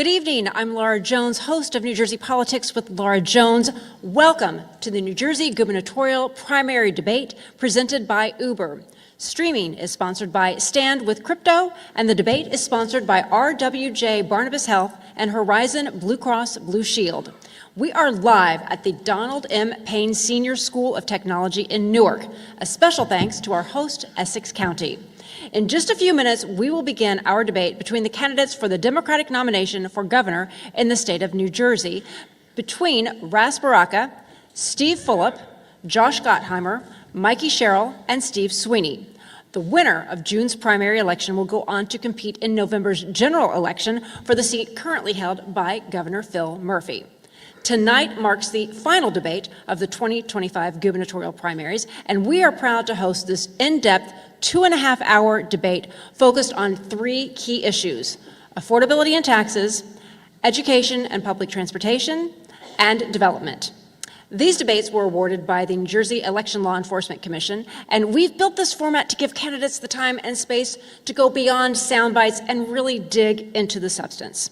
Good evening. I'm Laura Jones, host of New Jersey Politics with Laura Jones. Welcome to the New Jersey Gubernatorial Primary Debate presented by Uber. Streaming is sponsored by Stand with Crypto, and the debate is sponsored by RWJ Barnabas Health and Horizon Blue Cross Blue Shield. We are live at the Donald M. Payne Senior School of Technology in Newark. A special thanks to our host, Essex County. In just a few minutes, we will begin our debate between the candidates for the Democratic nomination for governor in the state of New Jersey, between Ras Baraka, Steve Fulop, Josh Gottheimer, Mikey Sherrill, and Steve Sweeney. The winner of June's primary election will go on to compete in November's general election for the seat currently held by Governor Phil Murphy. Tonight marks the final debate of the 2025 gubernatorial primaries, and we are proud to host this in-depth 2.5-hour debate focused on three key issues: affordability and taxes, education and public transportation, and development. These debates were awarded by the New Jersey Election Law Enforcement Commission, and we've built this format to give candidates the time and space to go beyond sound bites and really dig into the substance.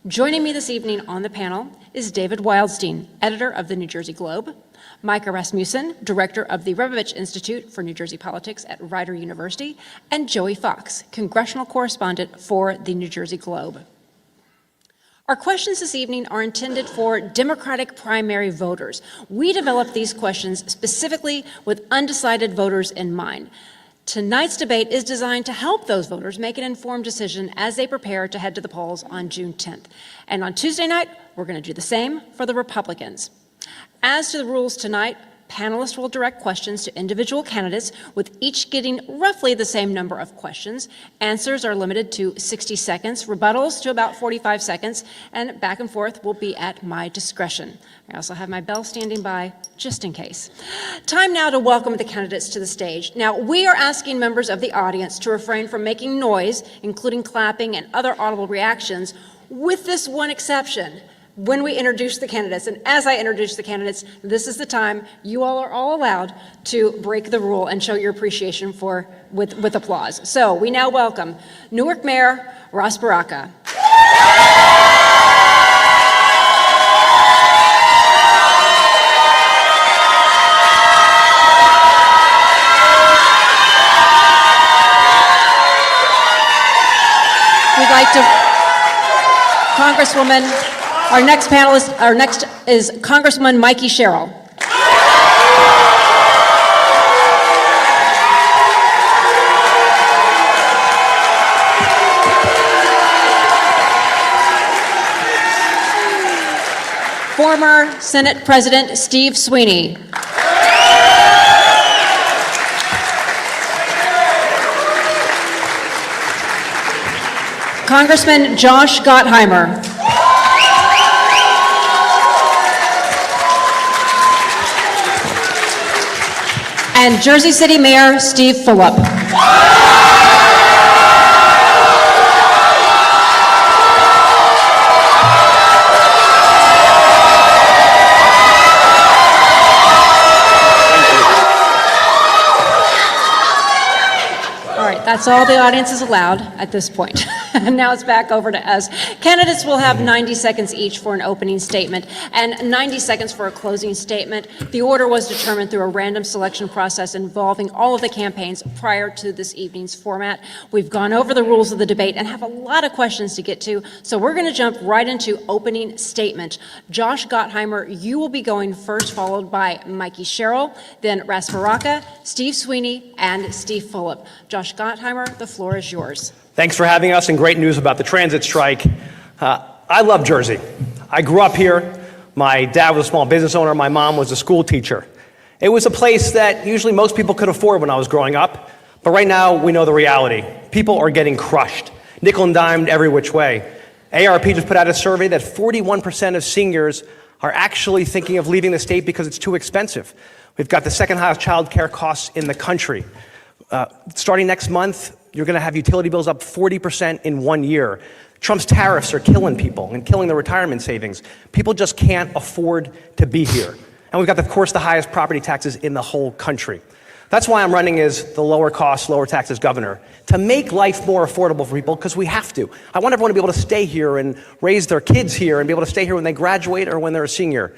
Joining me this evening on the panel is David Wildstein, editor of the New Jersey Globe, Micah Rasmussen, director of the Rebovich Institute for New Jersey Politics at Rider University, and Joey Fox, congressional correspondent for the New Jersey Globe. Our questions this evening are intended for Democratic primary voters. We developed these questions specifically with undecided voters in mind. Tonight's debate is designed to help those voters make an informed decision as they prepare to head to the polls on June 10th. And on Tuesday night, we're going to do the same for the Republicans. As to the rules tonight, panelists will direct questions to individual candidates, with each getting roughly the same number of questions. Answers are limited to 60 seconds, rebuttals to about 45 seconds, and back and forth will be at my discretion. I also have my bell standing by just in case. Time now to welcome the candidates to the stage. Now, we are asking members of the audience to refrain from making noise, including clapping and other audible reactions, with this one exception: when we introduce the candidates. And as I introduce the candidates, this is the time you all are all allowed to break the rule and show your appreciation with applause. So we now welcome Newark Mayor Ras Baraka. We'd like to, Congresswoman, our next is Congresswoman Mikey Sherrill. Former Senate President Steve Sweeney. Congressman Josh Gottheimer. And Jersey City Mayor Steve Fulop. All right, that's all the audience is allowed at this point. And now it's back over to us. Candidates will have 90 seconds each for an opening statement and 90 seconds for a closing statement. The order was determined through a random selection process involving all of the campaigns prior to this evening's format. We've gone over the rules of the debate and have a lot of questions to get to, so we're going to jump right into opening statement. Josh Gottheimer, you will be going first, followed by Mikey Sherrill, then Ras Baraka, Steve Sweeney, and Steve Fulop. Josh Gottheimer, the floor is yours. Thanks for having us, and great news about the transit strike. I love Jersey. I grew up here. My dad was a small business owner. My mom was a school teacher. It was a place that usually most people could afford when I was growing up. But right now, we know the reality. People are getting crushed, nickel and dimed every which way. ARP just put out a survey that 41% of seniors are actually thinking of leaving the state because it's too expensive. We've got the second highest child care costs in the country. Starting next month, you're going to have utility bills up 40% in 1 year. Trump's tariffs are killing people and killing the retirement savings. People just can't afford to be here. And we've got, of course, the highest property taxes in the whole country. That's why I'm running as the lower cost, lower taxes governor, to make life more affordable for people, because we have to. I want everyone to be able to stay here and raise their kids here and be able to stay here when they graduate or when they're a senior.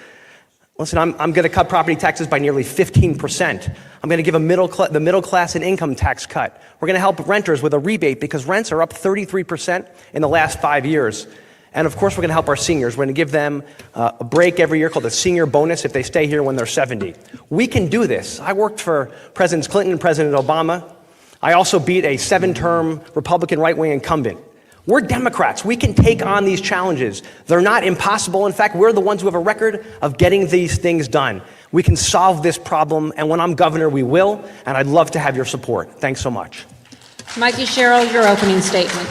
Listen, I'm going to cut property taxes by nearly 15%. I'm going to give the middle class an income tax cut. We're going to help renters with a rebate because rents are up 33% in the last 5 years. And of course, we're going to help our seniors. We're going to give them a break every year called the senior bonus if they stay here when they're 70. We can do this. I worked for Presidents Clinton and President Obama. I also beat a 7-term Republican right-wing incumbent. We're Democrats. We can take on these challenges. They're not impossible. In fact, we're the ones who have a record of getting these things done. We can solve this problem, and when I'm governor, we will, and I'd love to have your support. Thanks so much. Mikey Sherrill, your opening statement.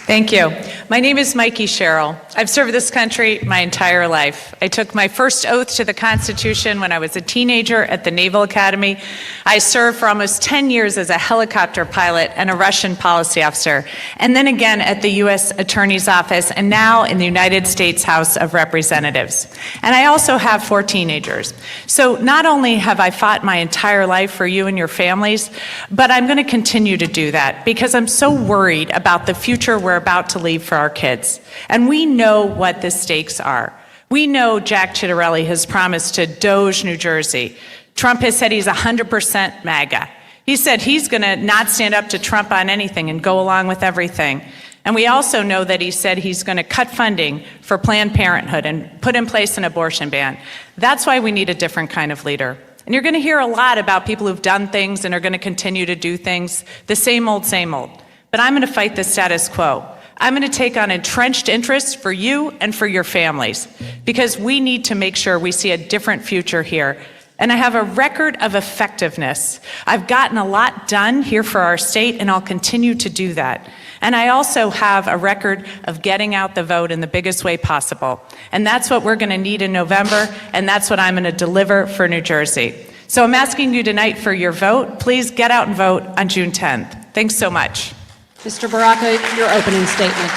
Thank you. My name is Mikey Sherrill. I've served this country my entire life. I took my first oath to the Constitution when I was a teenager at the Naval Academy. I served for almost 10 years as a helicopter pilot and a Russian policy officer, and then again at the U.S. Attorney's Office, and now in the United States House of Representatives. And I also have 4 teenagers. So not only have I fought my entire life for you and your families, but I'm going to continue to do that because I'm so worried about the future we're about to leave for our kids. And we know what the stakes are. We know Jack Ciattarelli has promised to doge New Jersey. Trump has said he's 100% MAGA. He said he's going to not stand up to Trump on anything and go along with everything. And we also know that he said he's going to cut funding for Planned Parenthood and put in place an abortion ban. That's why we need a different kind of leader. And you're going to hear a lot about people who've done things and are going to continue to do things, the same old, same old. But I'm going to fight the status quo. I'm going to take on entrenched interests for you and for your families because we need to make sure we see a different future here. And I have a record of effectiveness. I've gotten a lot done here for our state, and I'll continue to do that. And I also have a record of getting out the vote in the biggest way possible. And that's what we're going to need in November, and that's what I'm going to deliver for New Jersey. So I'm asking you tonight for your vote. Please get out and vote on June 10th. Thanks so much. Mr. Baraka, your opening statement.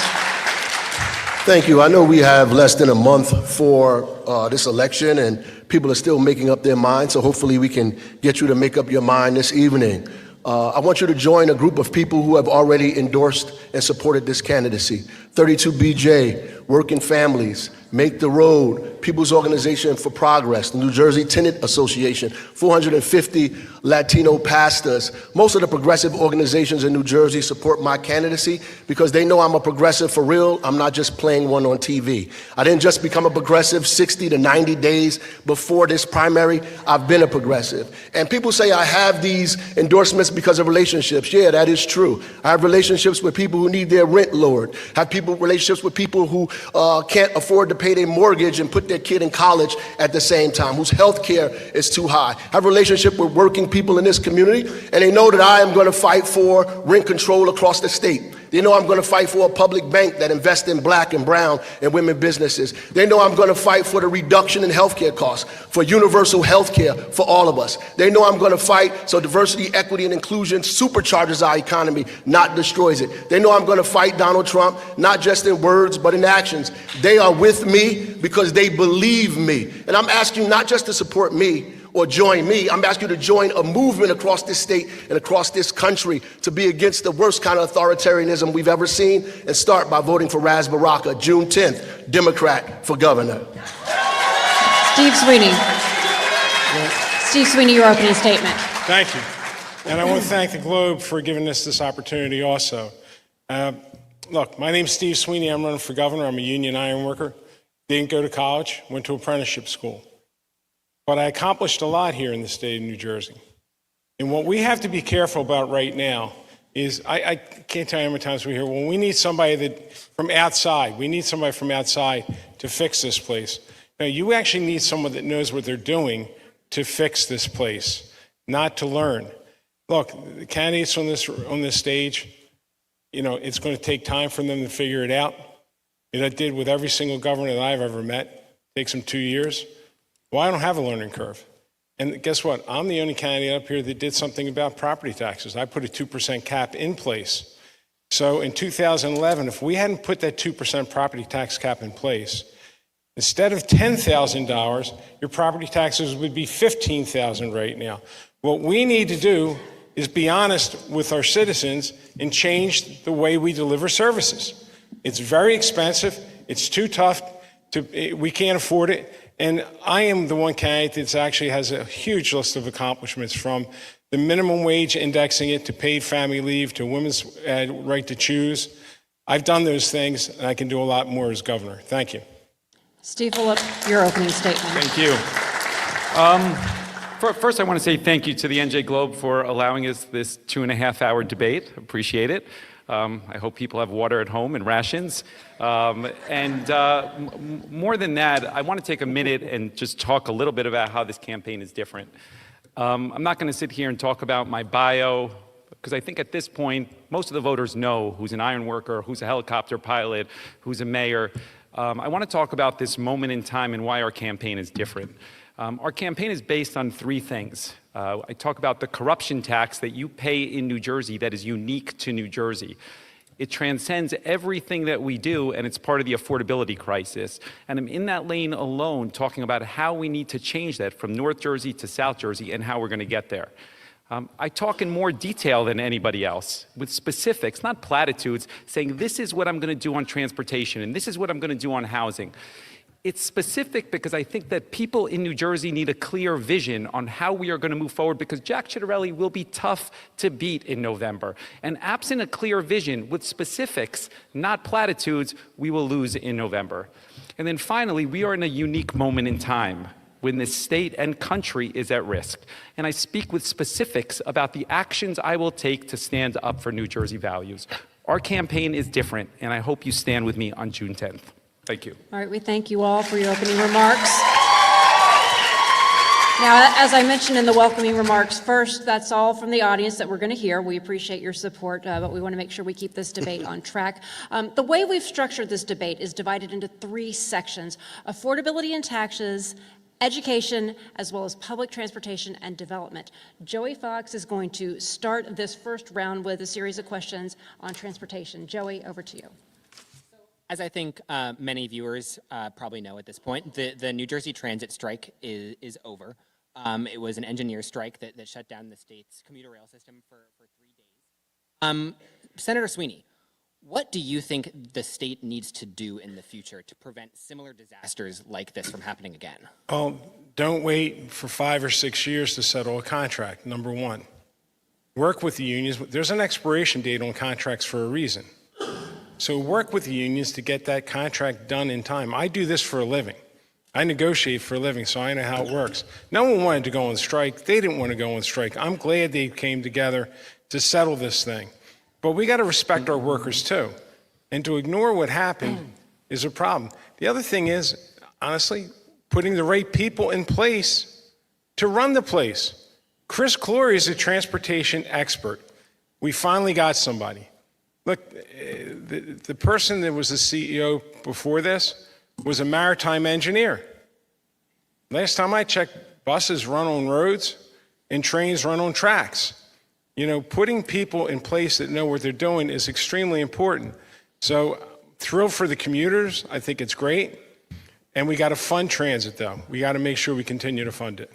Thank you. I know we have less than a month for this election, and people are still making up their minds, so hopefully we can get you to make up your mind this evening. I want you to join a group of people who have already endorsed and supported this candidacy. 32BJ, Working Families, Make the Road, People's Organization for Progress, the New Jersey Tenant Association, 450 Latino pastors. Most of the progressive organizations in New Jersey support my candidacy because they know I'm a progressive for real. I'm not just playing one on TV. I didn't just become a progressive 60 to 90 days before this primary. I've been a progressive. And people say I have these endorsements because of relationships. Yeah, that is true. I have relationships with people who need their rent lowered. I have relationships with people who can't afford to pay their mortgage and put their kid in college at the same time, whose health care is too high. I have a relationship with working people in this community, and they know that I am going to fight for rent control across the state. They know I'm going to fight for a public bank that invests in black and brown and women businesses. They know I'm going to fight for the reduction in healthcare costs, for universal healthcare for all of us. They know I'm going to fight so diversity, equity, and inclusion supercharges our economy, not destroys it. They know I'm going to fight Donald Trump, not just in words, but in actions. They are with me because they believe me. And I'm asking you not just to support me, or join me. I'm asking you to join a movement across this state and across this country to be against the worst kind of authoritarianism we've ever seen, and start by voting for Ras Baraka, June 10th, Democrat for governor. Steve Sweeney. Steve Sweeney, your opening statement. Thank you. And I want to thank the Globe for giving us this opportunity also. Look, my name's Steve Sweeney. I'm running for governor. I'm a union iron worker. Didn't go to college, went to apprenticeship school. But I accomplished a lot here in the state of New Jersey. And what we have to be careful about right now is, I can't tell you how many times we hear, well, we need somebody from outside to fix this place. No, you actually need someone that knows what they're doing to fix this place, not to learn. Look, the candidates on this stage, it's going to take time for them to figure it out. I did with every single governor that I've ever met. It takes them 2 years. Well, I don't have a learning curve. And guess what? I'm the only candidate up here that did something about property taxes. I put a 2% cap in place. So in 2011, if we hadn't put that 2% property tax cap in place, instead of $10,000, your property taxes would be $15,000 right now. What we need to do is be honest with our citizens and change the way we deliver services. It's very expensive. It's too tough. We can't afford it. And I am the one candidate that actually has a huge list of accomplishments, from the minimum wage, indexing it, to paid family leave, to women's right to choose. I've done those things, and I can do a lot more as governor. Thank you. Steve Phillip, your opening statement. Thank you. First, I want to say thank you to the NJ Globe for allowing us this 2.5-hour debate. Appreciate it. I hope people have water at home and rations. More than that, I want to take a minute and just talk a little bit about how this campaign is different. I'm not going to sit here and talk about my bio, because I think at this point, most of the voters know who's an iron worker, who's a helicopter pilot, who's a mayor. I want to talk about this moment in time and why our campaign is different. Our campaign is based on 3 things. I talk about the corruption tax that you pay in New Jersey that is unique to New Jersey. It transcends everything that we do, and it's part of the affordability crisis. And I'm in that lane alone talking about how we need to change that from North Jersey to South Jersey and how we're going to get there. I talk in more detail than anybody else, with specifics, not platitudes, saying this is what I'm going to do on transportation and this is what I'm going to do on housing. It's specific because I think that people in New Jersey need a clear vision on how we are going to move forward, because Jack Ciattarelli will be tough to beat in November. And absent a clear vision with specifics, not platitudes, we will lose in November. And then finally, we are in a unique moment in time when this state and country is at risk. And I speak with specifics about the actions I will take to stand up for New Jersey values. Our campaign is different, and I hope you stand with me on June 10th. Thank you. All right, we thank you all for your opening remarks. Now, as I mentioned in the welcoming remarks, first, that's all from the audience that we're going to hear. We appreciate your support, but we want to make sure we keep this debate on track. The way we've structured this debate is divided into 3 sections: affordability and taxes, education, as well as public transportation and development. Joey Fox is going to start this first round with a series of questions on transportation. Joey, over to you. As I think many viewers probably know at this point, the New Jersey transit strike is over. It was an engineer strike that shut down the state's commuter rail system for 3 days. Senator Sweeney, what do you think the state needs to do in the future to prevent similar disasters like this from happening again? Well, don't wait for 5 or 6 years to settle a contract, number one. Work with the unions. There's an expiration date on contracts for a reason. So work with the unions to get that contract done in time. I do this for a living. I negotiate for a living, so I know how it works. No one wanted to go on strike. They didn't want to go on strike. I'm glad they came together to settle this thing. But we got to respect our workers too. And to ignore what happened is a problem. The other thing is, honestly, putting the right people in place to run the place. Chris Clory is a transportation expert. We finally got somebody. Look, the person that was the CEO before this was a maritime engineer. Last time I checked, buses run on roads and trains run on tracks. You know, putting people in place that know what they're doing is extremely important. So, thrilled for the commuters. I think it's great. And we got to fund transit, though. We got to make sure we continue to fund it.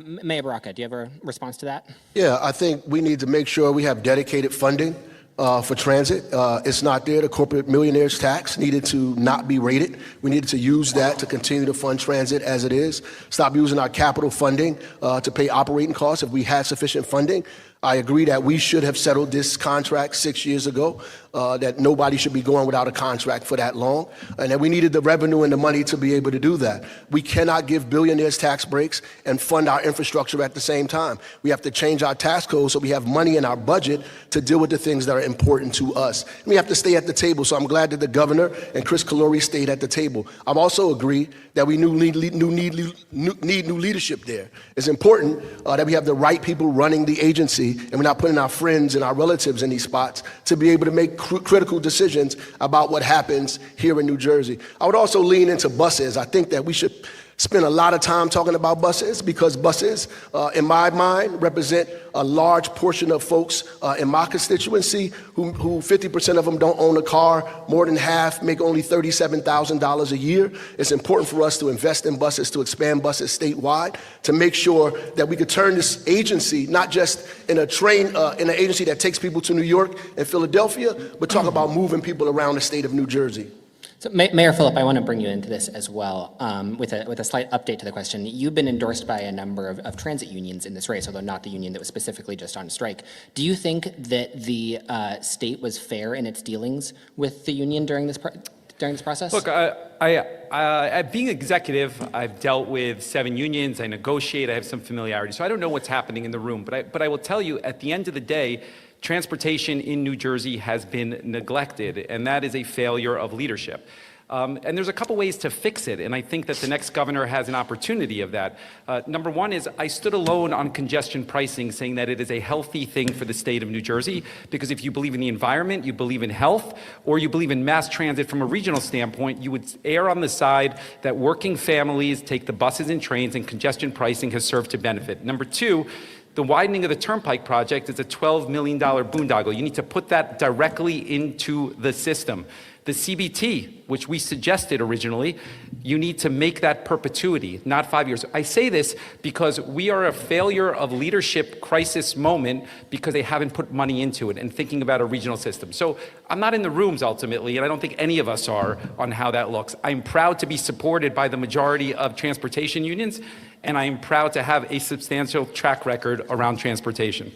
Mayor Baraka, do you have a response to that? Yeah, I think we need to make sure we have dedicated funding for transit. It's not there. The corporate millionaires tax needed to not be rated. We needed to use that to continue to fund transit as it is. Stop using our capital funding to pay operating costs if we had sufficient funding. I agree that we should have settled this contract 6 years ago, that nobody should be going without a contract for that long, and that we needed the revenue and the money to be able to do that. We cannot give billionaires tax breaks and fund our infrastructure at the same time. We have to change our tax code so we have money in our budget to deal with the things that are important to us. And we have to stay at the table, so I'm glad that the governor and Chris Clory stayed at the table. I've also agreed that we need new leadership there. It's important that we have the right people running the agency, and we're not putting our friends and our relatives in these spots to be able to make critical decisions about what happens here in New Jersey. I would also lean into buses. I think that we should Spend a lot of time talking about buses because buses, in my mind, represent a large portion of folks in my constituency who 50% of them don't own a car. More than half make only $37,000 a year. It's important for us to invest in buses, to expand buses statewide, to make sure that we could turn this agency, not just in a train, in an agency that takes people to New York and Philadelphia, but talk about moving people around the state of New Jersey. So, Mayor Phillip, I want to bring you into this as well with a slight update to the question. You've been endorsed by a number of transit unions in this race, although not the union that was specifically just on strike. Do you think that the state was fair in its dealings with the union during this process? Look, being executive, I've dealt with 7 unions. I negotiate. I have some familiarity. So I don't know what's happening in the room. But I will tell you, at the end of the day, transportation in New Jersey has been neglected, and that is a failure of leadership. And there's a couple ways to fix it, and I think that the next governor has an opportunity of that. Number one is I stood alone on congestion pricing, saying that it is a healthy thing for the state of New Jersey, because if you believe in the environment, you believe in health, or you believe in mass transit from a regional standpoint, you would err on the side that working families take the buses and trains, and congestion pricing has served to benefit. Number two, the widening of the Turnpike project is a $12 million boondoggle. You need to put that directly into the system. The CBT, which we suggested originally, you need to make that perpetuity, not 5 years. I say this because we are a failure of leadership crisis moment because they haven't put money into it and thinking about a regional system. So I'm not in the rooms ultimately, and I don't think any of us are on how that looks. I'm proud to be supported by the majority of transportation unions, and I am proud to have a substantial track record around transportation.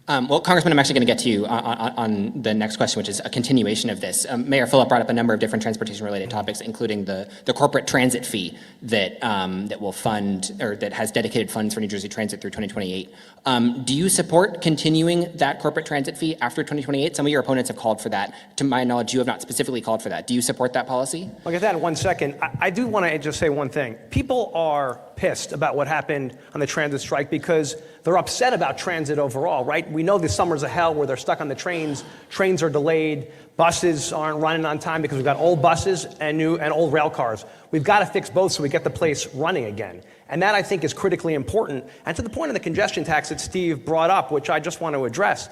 Well, Congressman, I'm actually going to get to you on the next question, which is a continuation of this. Mayor Phillip brought up a number of different transportation-related topics, including the corporate transit fee that that will fund, or that has dedicated funds for New Jersey Transit through 2028. Do you support continuing that corporate transit fee after 2028? Some of your opponents have called for that. To my knowledge, you have not specifically called for that. Do you support that policy? I'll get that in 1 second. I do want to just say one thing. People are pissed about what happened on the transit strike because they're upset about transit overall, right? We know this summer's a hell where they're stuck on the trains. Trains are delayed. Buses aren't running on time because we've got old buses and new and old rail cars. We've got to fix both so we get the place running again. And that, I think, is critically important. And to the point of the congestion tax that Steve brought up, which I just want to address,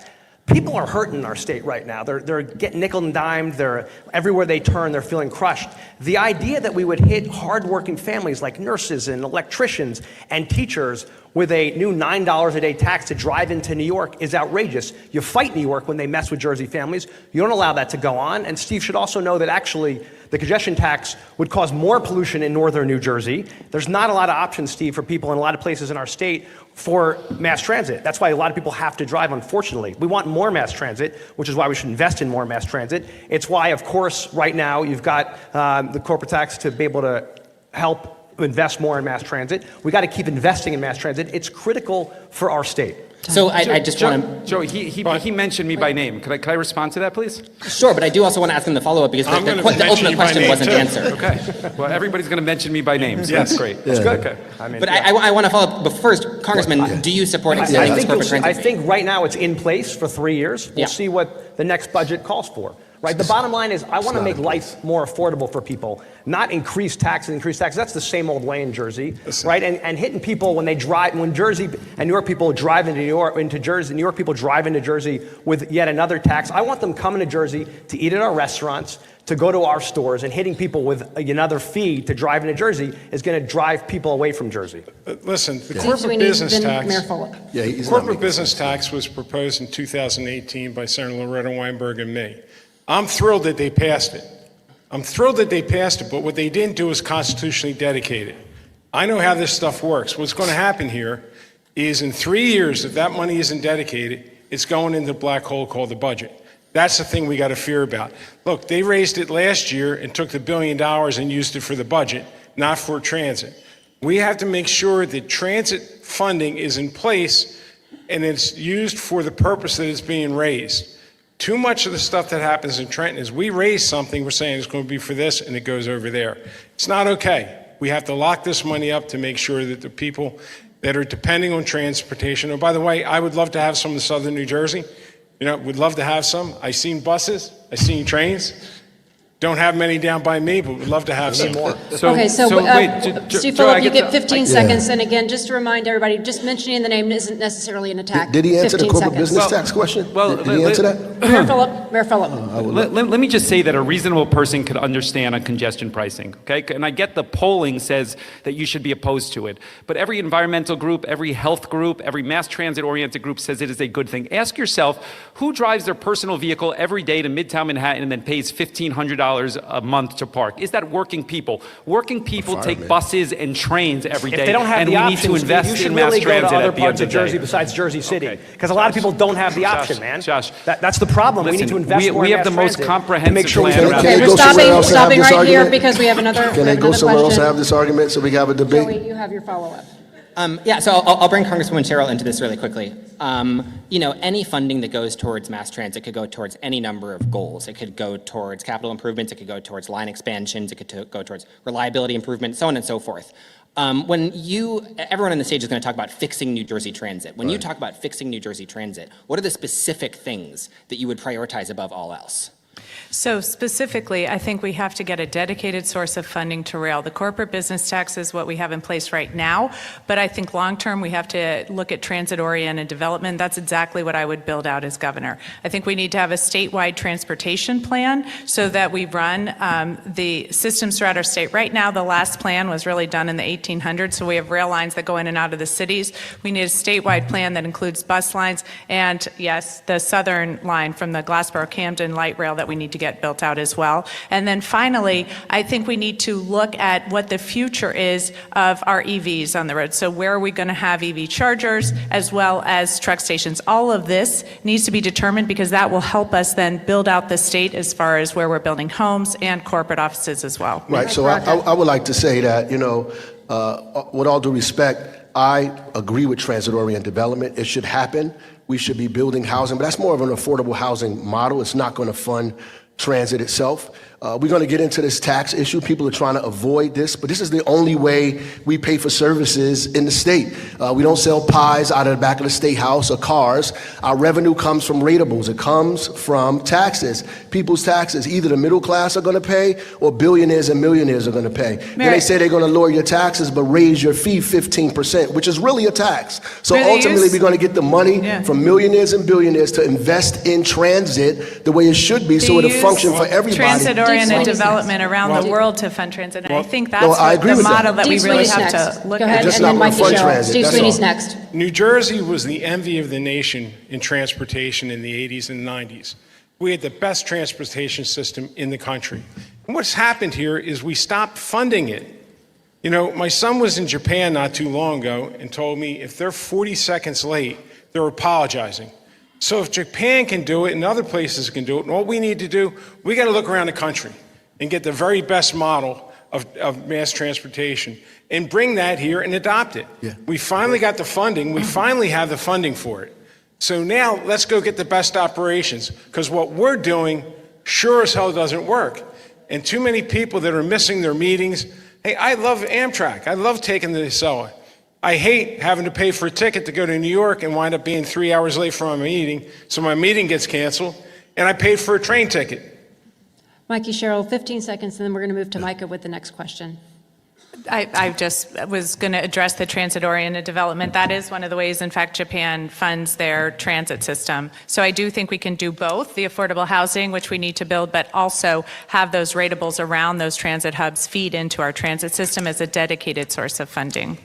people are hurting in our state right now. They're getting nickel and dimed. They're everywhere they turn, they're feeling crushed. The idea that we would hit hardworking families like nurses and electricians and teachers with a new $9 a day tax to drive into New York is outrageous. You fight New York when they mess with Jersey families. You don't allow that to go on. And Steve should also know that actually the congestion tax would cause more pollution in northern New Jersey. There's not a lot of options, Steve, for people in a lot of places in our state for mass transit. That's why a lot of people have to drive, unfortunately. We want more mass transit, which is why we should invest in more mass transit. It's why, of course, right now you've got the corporate tax to be able to help invest more in mass transit. We got to keep investing in mass transit. It's critical for our state. So I just want to... Joe, he mentioned me by name. Could I respond to that, please? Sure, but I do also want to ask him the follow-up because the ultimate question wasn't answered. Okay. Well, everybody's going to mention me by name, so that's great. That's good. Okay. But I want to follow up. But first, Congressman, do you support extending this corporate transit fee? I think right now it's in place for 3 years. We'll see what the next budget calls for. Right. The bottom line is I want to make life more affordable for people, not increase taxes. That's the same old way in Jersey, right? And hitting people when they drive, when Jersey and New York people drive into Jersey, New York people drive into Jersey with yet another tax. I want them coming to Jersey to eat at our restaurants, to go to our stores, and hitting people with another fee to drive into Jersey is going to drive people away from Jersey. Listen, the corporate business tax. Corporate business tax was proposed in 2018 by Senator Loretta Weinberg and me. I'm thrilled that they passed it. But what they didn't do is constitutionally dedicate it. I know how this stuff works. What's going to happen here is in 3 years, if that money isn't dedicated, it's going into the black hole called the budget. That's the thing we got to fear about. Look, they raised it last year and took the $1 billion and used it for the budget, not for transit. We have to make sure that transit funding is in place and it's used for the purpose that it's being raised. Too much of the stuff that happens in Trenton is we raise something, we're saying it's going to be for this, and it goes over there. It's not okay. We have to lock this money up to make sure that the people that are depending on transportation, and by the way, I would love to have some in southern New Jersey. Would love to have some. I've seen buses, I've seen trains. Don't have many down by me, but would love to have some more. Okay, so Steve Joe, I Phillip, you get get to- 15 seconds. And again, just to remind everybody, just mentioning the name isn't necessarily an attack. Did he answer the 15 corporate seconds. business tax question? well, Did he answer that? Mayor Phillip. Let me just say that a reasonable person could understand on congestion pricing, okay? And I get the polling says that you should be opposed to it, but every environmental group, every health group, every mass transit-oriented group says it is a good thing. Ask yourself, who drives their personal vehicle every day to Midtown Manhattan and then pays $1,500 a month to park? Is that working people? Working people take buses and trains every day, If they don't have and the we options, need to invest you should in mass really go to transit other at the parts end of the Jersey day. besides Jersey City. Okay. Because a lot of people don't have the option, man. Josh. That's the problem. We need to invest more we in have the mass most transit comprehensive to make sure we plan can- around Okay, they we're go somewhere else and have stopping this right here argument? because we have another Can they go another somewhere else and have question. this argument so we can have a debate? Joey, you have your follow-up. Yeah, so I'll bring Congresswoman Sherrill into this really quickly. Any funding that goes towards mass transit could go towards any number of goals. It could go towards capital improvements, it could go towards line expansions, it could go towards reliability improvements, so on and so forth. Everyone on the stage is going to talk about fixing New Jersey Transit. When you talk about fixing New Jersey Transit, what are the specific things that you would prioritize above all else? So specifically, I think we have to get a dedicated source of funding to rail. The corporate business tax is what we have in place right now, but I think long-term we have to look at transit-oriented development. That's exactly what I would build out as governor. I think we need to have a statewide transportation plan so that we run the systems throughout our state. Right now, the last plan was really done in the 1800s, so we have rail lines that go in and out of the cities. We need a statewide plan that includes bus lines and, yes, the southern line from the Glassboro-Camden light rail that we need to get built out as well. And then finally, I think we need to look at what the future is of our EVs on the road. So where are we going to have EV chargers as well as truck stations? All of this needs to be determined because that will help us then build out the state as far as where we're building homes and corporate offices as well. Right, so I would like to say that, with all due respect, I agree with transit-oriented development. It should happen. We should be building housing, but that's more of an affordable housing model. It's not going to fund transit itself. We're going to get into this tax issue. People are trying to avoid this, but this is the only way we pay for services in the state. We don't sell pies out of the back of the state house or cars. Our revenue comes from ratables. It comes from taxes, people's taxes. Either the middle class are going to pay or billionaires and millionaires are going to pay. Then they say they're going to lower your taxes but raise your fee 15%, which is really a tax. So ultimately, we're going to get the money from millionaires and billionaires to invest in transit the way it should be so it'll function for everybody. Transit-oriented development around the world to fund transit. And I think that's I agree the with that. model that we Steve really Sweeney's have next. to look Go at. ahead, Just and not then gonna Mikey fund Sherrill. transit, Steve that's Sweeney's all. next. New Jersey was the envy of the nation in transportation in the 80s and 90s. We had the best transportation system in the country. And what's happened here is we stopped funding it. My son was in Japan not too long ago and told me if they're 40 seconds late, they're apologizing. So if Japan can do it and other places can do it, and what we need to do, we got to look around the country and get the very best model of mass transportation and bring that here and adopt it. Yeah. We finally got the funding. We finally have the funding for it. So now let's go get the best operations, because what we're doing sure as hell doesn't work. And too many people that are missing their meetings. Hey, I love Amtrak. I love taking the Acela. I hate having to pay for a ticket to go to New York and wind up being 3 hours late for my meeting, so my meeting gets canceled, and I paid for a train ticket. Mikey Sherrill, 15 seconds, and then we're going to move to Micah with the next question. I just was going to address the transit-oriented development. That is one of the ways, in fact, Japan funds their transit system. So I do think we can do both, the affordable housing, which we need to build, but also have those ratables around those transit hubs feed into our transit system as a dedicated source of funding.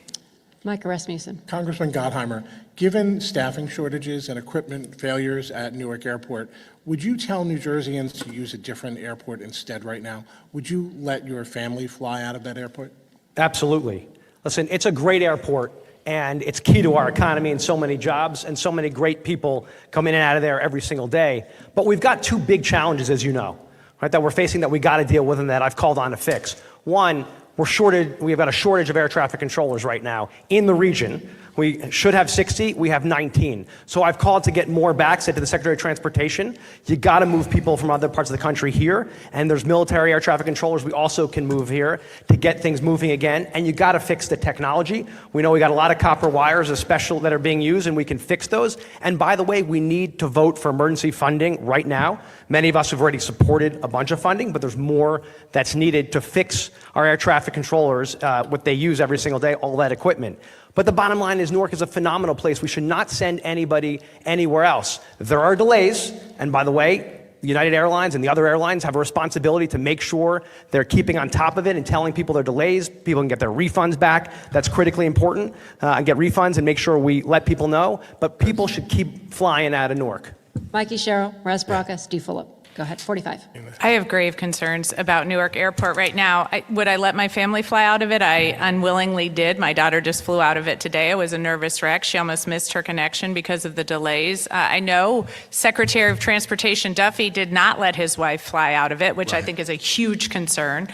Micah Rasmussen. Congressman Gottheimer, given staffing shortages and equipment failures at Newark Airport, would you tell New Jerseyans to use a different airport instead right now? Would you let your family fly out of that airport? Absolutely. Listen, it's a great airport, and it's key to our economy and so many jobs, and so many great people come in and out of there every single day. But we've got two big challenges, as you know, right, that we're facing that we got to deal with and that I've called on to fix. One, we've got a shortage of air traffic controllers right now in the region, We should have 60, we have 19. So I've called to get more back, said to the Secretary of Transportation, you got to move people from other parts of the country here, and there's military air traffic controllers we also can move here to get things moving again, and you got to fix the technology. We know we got a lot of copper wires, especially that are being used, and we can fix those. And by the way, we need to vote for emergency funding right now. Many of us have already supported a bunch of funding, but there's more that's needed to fix our air traffic controllers, what they use every single day, all that equipment. But the bottom line is Newark is a phenomenal place. We should not send anybody anywhere else. There are delays, and by the way, United Airlines and the other airlines have a responsibility to make sure they're keeping on top of it and telling people their delays. People can get their refunds back. That's critically important, and get refunds and make sure we let people know. But people should keep flying out of Newark. Mikey Sherrill, Russ Broca, Steve Phillip. Go ahead, 45. I have grave concerns about Newark Airport right now. Would I let my family fly out of it? I unwillingly did. My daughter just flew out of it today. It was a nervous wreck. She almost missed her connection because of the delays. I know Secretary of Transportation Duffy did not let his wife fly out of it, which I think is a huge concern.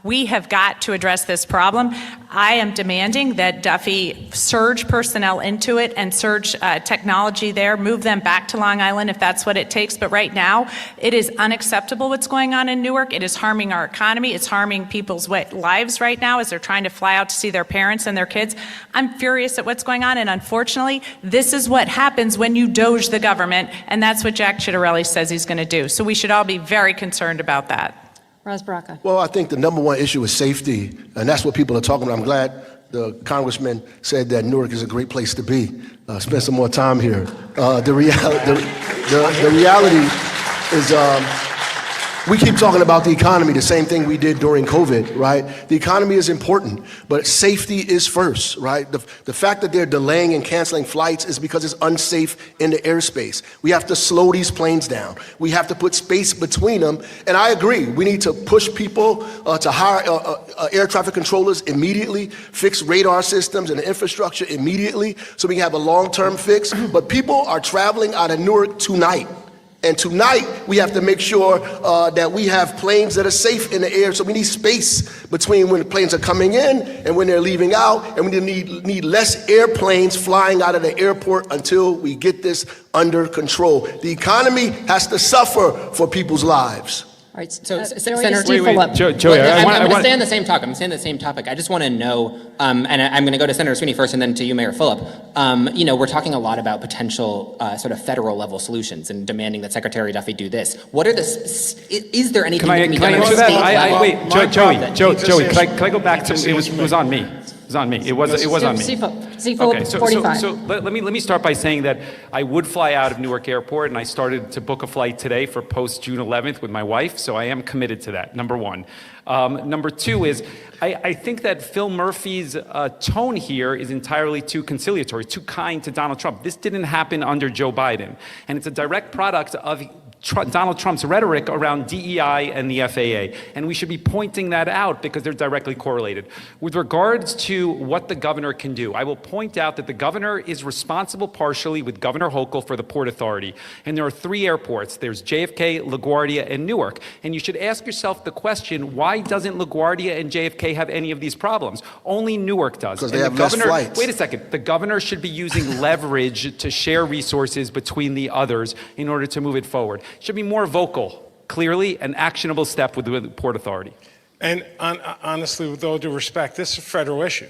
We have got to address this problem. I am demanding that Duffy surge personnel into it and surge technology there, move them back to Long Island if that's what it takes. But right now, it is unacceptable what's going on in Newark. It is harming our economy. It's harming people's lives right now as they're trying to fly out to see their parents and their kids. I'm furious at what's going on, and unfortunately, this is what happens when you doge the government, and that's what Jack Ciattarelli says he's going to do. So we should all be very concerned about that. Russ Broca. Well, I think the number one issue is safety, and that's what people are talking about. I'm glad the congressman said that Newark is a great place to be. Spend some more time here. The reality is we keep talking about the economy, the same thing we did during COVID, right? The economy is important, but safety is first, right? The fact that they're delaying and canceling flights is because it's unsafe in the airspace. We have to slow these planes down. We have to put space between them. And I agree, we need to push people to hire air traffic controllers immediately, fix radar systems and infrastructure immediately so we can have a long-term fix. But people are traveling out of Newark tonight. And tonight, we have to make sure that we have planes that are safe in the air. So we need space between when the planes are coming in and when they're leaving out. And we need less airplanes flying out of the airport until we get this under control. The economy has to suffer for people's lives. All right, So, Senator Steve Phillip. Joey, I'm going to stay on the same topic. I'm staying on the same topic. I just want to know, and I'm going to go to Senator Sweeney first and then to you, Mayor Phillip. We're talking a lot about potential sort of federal level solutions and demanding that Secretary Duffy do this. What are is there anything that can be done Can I at answer the state that? level? Wait, Joey, can I go back to, it was on me. It was on me. It was on me. Steve Phillip, Okay, 45. so let me start by saying that I would fly out of Newark Airport, and I started to book a flight today for post June 11th with my wife, so I am committed to that, number one. Number two is, I think that Phil Murphy's tone here is entirely too conciliatory, too kind to Donald Trump. This didn't happen under Joe Biden, and it's a direct product of Donald Trump's rhetoric around DEI and the FAA, and we should be pointing that out because they're directly correlated. With regards to what the governor can do, I will point out that the governor is responsible partially with Governor Hochul for the Port Authority, and there are 3 airports. There's JFK, LaGuardia, and Newark, and you should ask yourself the question, why doesn't LaGuardia and JFK have any of these problems? Only Newark does. Because they have less flights. Wait a second. The governor should be using leverage to share resources between the others in order to move it forward. Should be more vocal, clearly, an actionable step with the Port Authority. And honestly, with all due respect, this is a federal issue.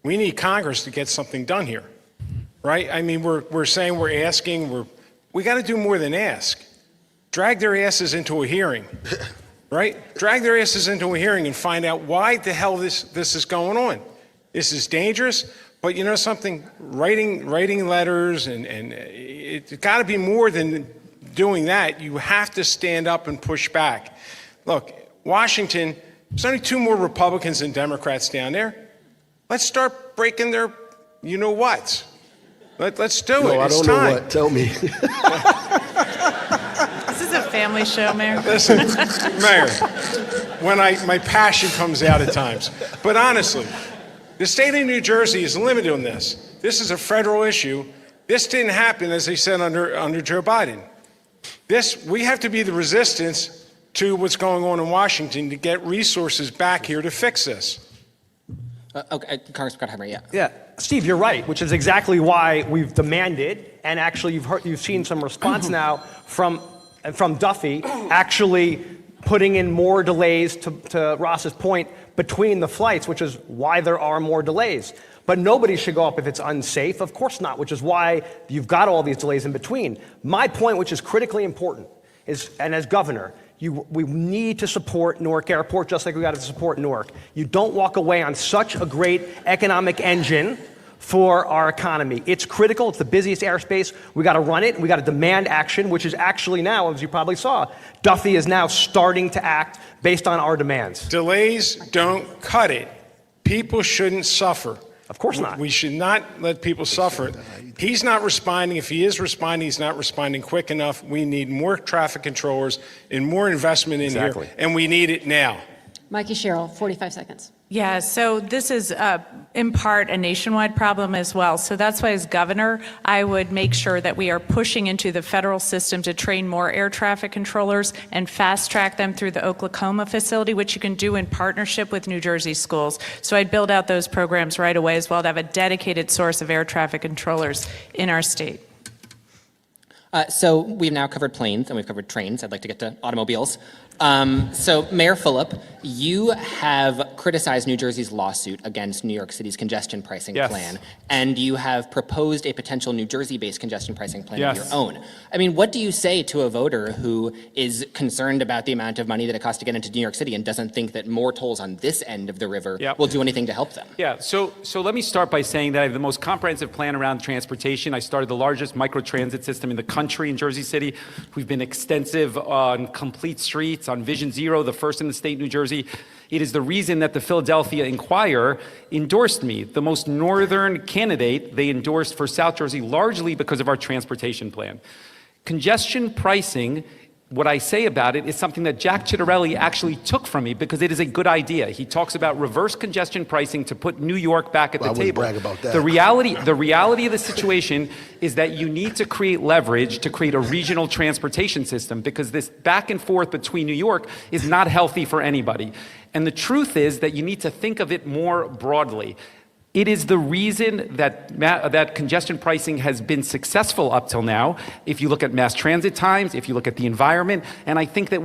We need Congress to get something done here, right? I mean, we're saying we're asking, we got to do more than ask. Drag their asses into a hearing, right? Drag their asses into a hearing and find out why the hell this is going on. This is dangerous, but you know something? Writing letters and it's got to be more than doing that. You have to stand up and push back. Look, Washington, there's only 2 more Republicans and Democrats down there. Let's start breaking their you-know-whats. Let's do it. I It's don't time. know what. Tell me. This is a family show, Mayor. Listen, Mayor, when my passion comes out at times. But honestly, the state of New Jersey is limited on this. This is a federal issue. This didn't happen, as they said, under Joe Biden. We have to be the resistance to what's going on in Washington to get resources back here to fix this. Okay, Congressman Gottheimer, yeah. Yeah, Steve, you're right, which is exactly why we've demanded, and actually you've seen some response now from Duffy, actually putting in more delays, to Ross's point, between the flights, which is why there are more delays. But nobody should go up if it's unsafe. Of course not, which is why you've got all these delays in between. My point, which is critically important, is, and as governor, we need to support Newark Airport just like we got to support Newark. You don't walk away on such a great economic engine for our economy. It's critical. It's the busiest airspace. We got to run it. We got to demand action, which is actually now, as you probably saw, Duffy is now starting to act based on our demands. Delays don't cut it. People shouldn't suffer. Of course not. We should not let people suffer. He's not responding. If he is responding, he's not responding quick enough. We need more traffic controllers and more investment in here, and we need it now. Mikey Sherrill, 45 seconds. Yeah, so this is in part a nationwide problem as well. So that's why as governor, I would make sure that we are pushing into the federal system to train more air traffic controllers and fast track them through the Oklahoma facility, which you can do in partnership with New Jersey schools. So I'd build out those programs right away as well to have a dedicated source of air traffic controllers in our state. So we've now covered planes and we've covered trains. I'd like to get to automobiles. So Mayor Fulop, you have criticized New Jersey's lawsuit against New York City's congestion pricing plan, and you have proposed a potential New Jersey-based congestion pricing plan of your own. I mean, what do you say to a voter who is concerned about the amount of money that it costs to get into New York City and doesn't think that more tolls on this end of the river will do anything to help them? Yeah, so let me start by saying that I have the most comprehensive plan around transportation. I started the largest microtransit system in the country in Jersey City. We've been extensive on complete streets, on Vision Zero, the first in the state, New Jersey. It is the reason that the Philadelphia Inquirer endorsed me, the most northern candidate they endorsed for South Jersey, largely because of our transportation plan. Congestion pricing, what I say about it is something that Jack Ciattarelli actually took from me because it is a good idea. He talks about reverse congestion pricing to put New York back at the table. Brag about that. The reality of the situation is that you need to create leverage to create a regional transportation system because this back and forth between New York is not healthy for anybody. And the truth is that you need to think of it more broadly. It is the reason that congestion pricing has been successful up till now. If you look at mass transit times, if you look at the environment, and I think that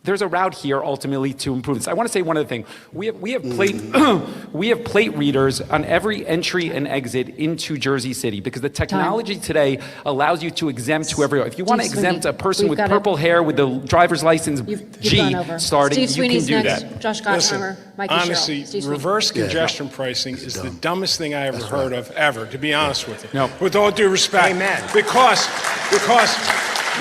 there's a route here ultimately to improve this. I want to say one other thing. We have plate readers on every entry and exit into Jersey City because the technology today allows you to exempt whoever. If you want to exempt a person with purple hair with the driver's license G starting, Steve you can do next. that. Josh Gottheimer, Mikey Sherrill. Honestly, reverse congestion pricing is the dumbest thing I ever heard of ever, to be honest with you. With all due respect. Amen. Because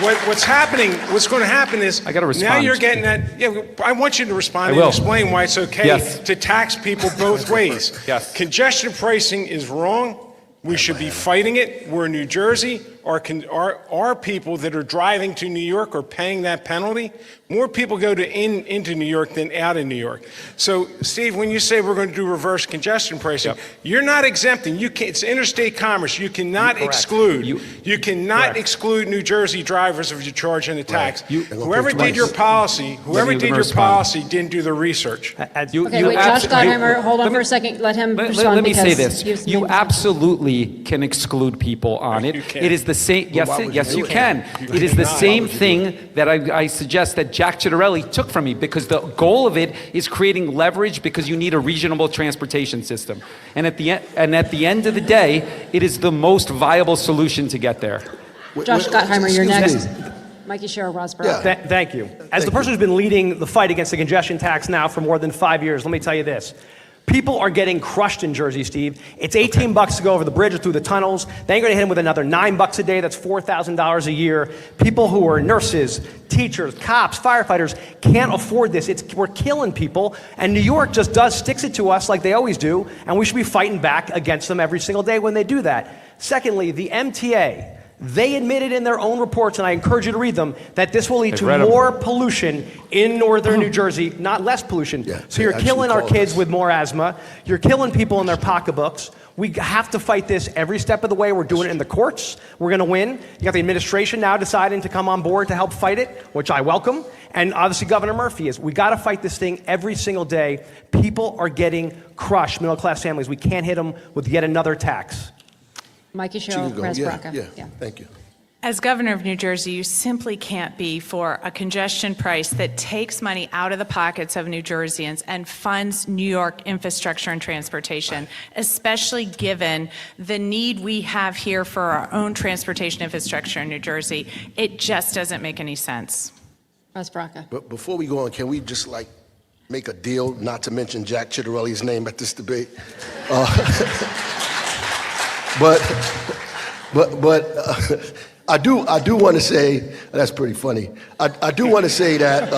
what's going to happen is I gotta respond. now you're getting that. Yeah, I want you to respond and explain why it's okay to tax people both ways. Congestion pricing is wrong. We should be fighting it. We're in New Jersey. Our people that are driving to New York are paying that penalty. More people go into New York than out of New York. So, Steve, when you say we're going to do reverse congestion pricing, you're not exempting. It's interstate commerce. You cannot exclude. You cannot exclude New Jersey drivers if you charge in a tax. Whoever did your policy, didn't do the research. Josh Gottheimer, hold on for a second. Let him respond. Let me say this. You absolutely can exclude people on it. It is the same. Yes, you can. It is the same thing that I suggest that Jack Ciattarelli took from me because the goal of it is creating leverage because you need a regional transportation system. And at the end of the day, it is the most viable solution to get there. Josh Gottheimer, you're next. Mikey Sherrill, Rossborough. Thank you. As the person who's been leading the fight against the congestion tax now for more than 5 years, let me tell you this. People are getting crushed in Jersey, Steve. It's $18 to go over the bridge or through the tunnels. Then you're going to hit them with another $9 a day. That's $4,000 a year. People who are nurses, teachers, cops, firefighters can't afford this. We're killing people. And New York just sticks it to us like they always do. And we should be fighting back against them every single day when they do that. Secondly, the MTA. They admitted in their own reports, and I encourage you to read them, that this will lead to more pollution in northern New Jersey, not less pollution. So you're killing our kids with more asthma. You're killing people in their pocketbooks. We have to fight this every step of the way. We're doing it in the courts. We're going to win. You got the administration now deciding to come on board to help fight it, which I welcome. And obviously Governor Murphy is. We got to fight this thing every single day. People are getting crushed, middle-class families. We can't hit them with yet another tax. Mikey She Sherrill, can go. Perez Yeah, Baraka. yeah, thank you. As governor of New Jersey, you simply can't be for a congestion price that takes money out of the pockets of New Jerseyans and funds New York infrastructure and transportation, especially given the need we have here for our own transportation infrastructure in New Jersey. It just doesn't make any sense. Perez Baraka. But before we go on, can we just make a deal not to mention Jack Ciattarelli's name at this debate? But I do want to say that's pretty funny. I do want to say that.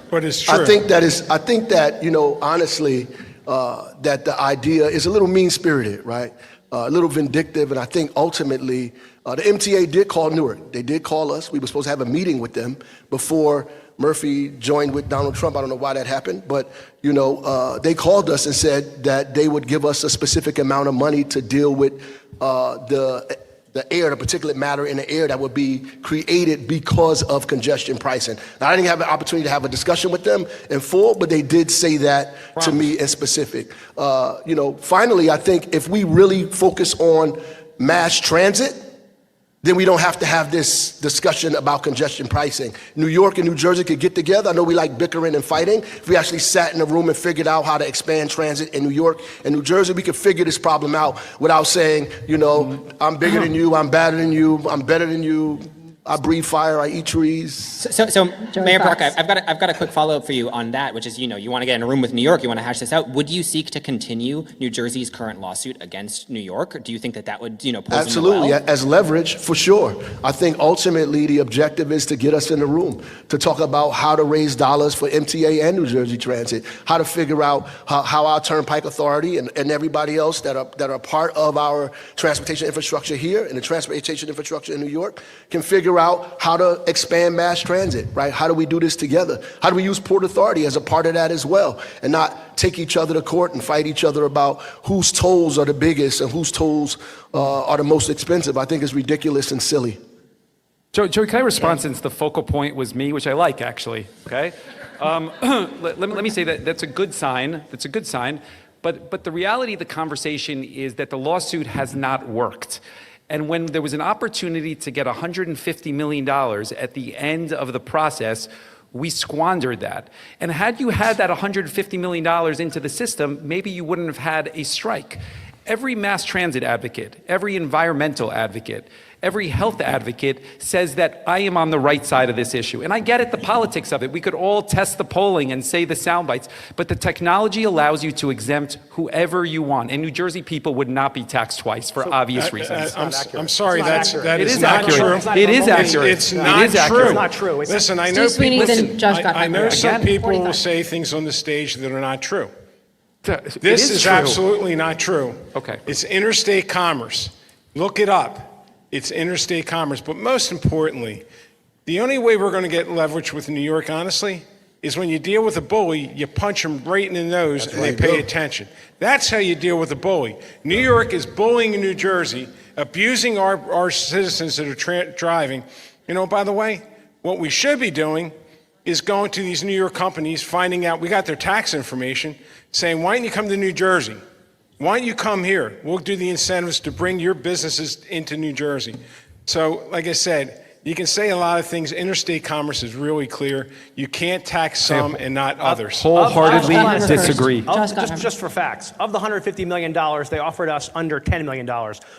But it's true. I think that honestly, that the idea is a little mean-spirited, right? A little vindictive, and I think ultimately the MTA did call Newark. They did call us. We were supposed to have a meeting with them before Murphy joined with Donald Trump. I don't know why that happened, but they called us and said that they would give us a specific amount of money to deal with the air, the particulate matter in the air that would be created because of congestion pricing. Now, I didn't have an opportunity to have a discussion with them in full, but they did say that to me in specific. Finally, I think if we really focus on mass transit, then we don't have to have this discussion about congestion pricing. New York and New Jersey could get together. I know we like bickering and fighting. If we actually sat in a room and figured out how to expand transit in New York and New Jersey, we could figure this problem out without saying, I'm bigger than you, I'm badder than you, I'm better than you, I breathe fire, I eat trees. So Mayor Baraka, I've got a quick follow-up for you on that, which is, you want to get in a room with New York, you want to hash this out. Would you seek to continue New Jersey's current lawsuit against New York? Or do you think that would, pose Absolutely, in the well? as leverage, for sure. I think ultimately the objective is to get us in the room, to talk about how to raise dollars for MTA and New Jersey Transit, how to figure out how our Turnpike Authority and everybody else that are part of our transportation infrastructure here and the transportation infrastructure in New York can figure out how to expand mass transit, right? How do we do this together? How do we use Port Authority as a part of that as well and not take each other to court and fight each other about whose tolls are the biggest and whose tolls are the most expensive? I think it's ridiculous and silly. Joey, can I respond since the focal point was me, which I like, actually, okay? Let me say that that's a good sign. That's a good sign. But the reality of the conversation is that the lawsuit has not worked. And when there was an opportunity to get $150 million at the end of the process, we squandered that. And had you had that $150 million into the system, maybe you wouldn't have had a strike. Every mass transit advocate, every environmental advocate, every health advocate says that I am on the right side of this issue. And I get it, the politics of it. We could all test the polling and say the sound bites, but the technology allows you to exempt whoever you want. And New Jersey people would not be taxed twice for obvious reasons. I'm sorry, that is is not accurate. true. It is accurate. It's It not is accurate. true. It's not true. Listen, I know Steve Sweeney, people. then Josh Gottheimer. I know some Again, people will 45. say things on the stage that are not true. It This is true. absolutely not true. Okay. It's interstate commerce. Look it up. It's interstate commerce. But most importantly, the only way we're going to get leverage with New York, honestly, is when you deal with a bully, you punch them right in the nose and they pay attention. That's how you deal with a bully. New York is bullying New Jersey, abusing our citizens that are driving. By the way, what we should be doing is going to these New York companies, finding out, we got their tax information, saying, why don't you come to New Jersey? Why don't you come here? We'll do the incentives to bring your businesses into New Jersey. So, like I said, you can say a lot of things. Interstate commerce is really clear. You can't tax some and not others. Wholeheartedly Of- disagree. Josh Gottheimer. Just for facts, of the $150 million, they offered us under $10 million.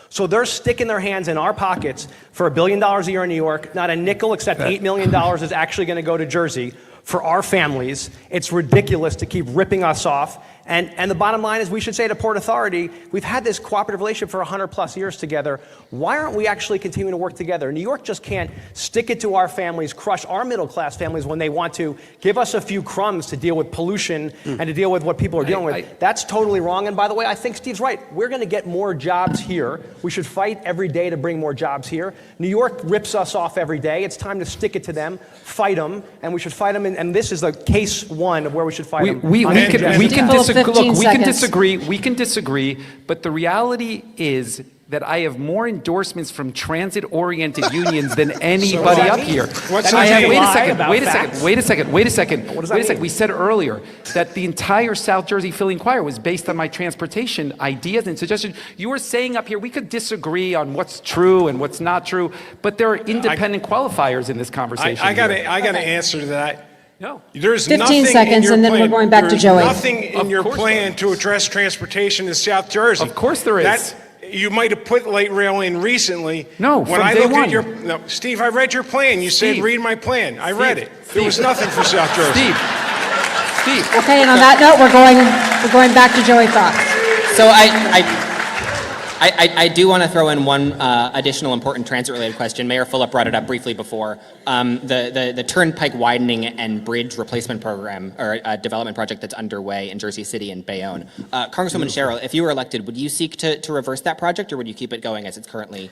So they're sticking their hands in our pockets for $1 billion a year in New York. Not a nickel except $8 million is actually going to go to Jersey for our families. It's ridiculous to keep ripping us off. And the bottom line is we should say to Port Authority, we've had this cooperative relationship for 100 plus years together. Why aren't we actually continuing to work together? New York just can't stick it to our families, crush our middle class families when they want to give us a few crumbs to deal with pollution and to deal with what people are dealing with. That's totally wrong. And by the way, I think Steve's right. We're going to get more jobs here. We should fight every day to bring more jobs here. New York rips us off every day. It's time to stick it to them, fight them, and we should fight them. And this is the case one of where we should fight them. We can disagree. 15 look, seconds. we can disagree, but the reality is that I have more endorsements from transit-oriented unions than anybody up here. What's And I that have, mean? wait a second. We said earlier that the entire South Jersey Philly Inquirer was based on my transportation ideas and suggestions. You were saying up here we could disagree on what's true and what's not true, but there are independent qualifiers in this conversation. I got here. to answer to that. No. There's 15 nothing seconds, in your and then we're plan. going back to There's Joey. nothing in Of your course plan to address transportation in South Jersey. Of course there is. You might have put light rail in recently. No, when from I day look one. at your no, Steve, I read your plan. You said Steve. read my plan. I read it. Steve. There was nothing for South Jersey. Steve. Okay, and on that note, we're going back to Joey Fox. So I do want to throw in one additional important transit-related question. Mayor Phillip brought it up briefly before. The Turnpike widening and bridge replacement program, or development project that's underway in Jersey City and Bayonne. Congresswoman Sherrill, if you were elected, would you seek to reverse that project, or would you keep it going as it's currently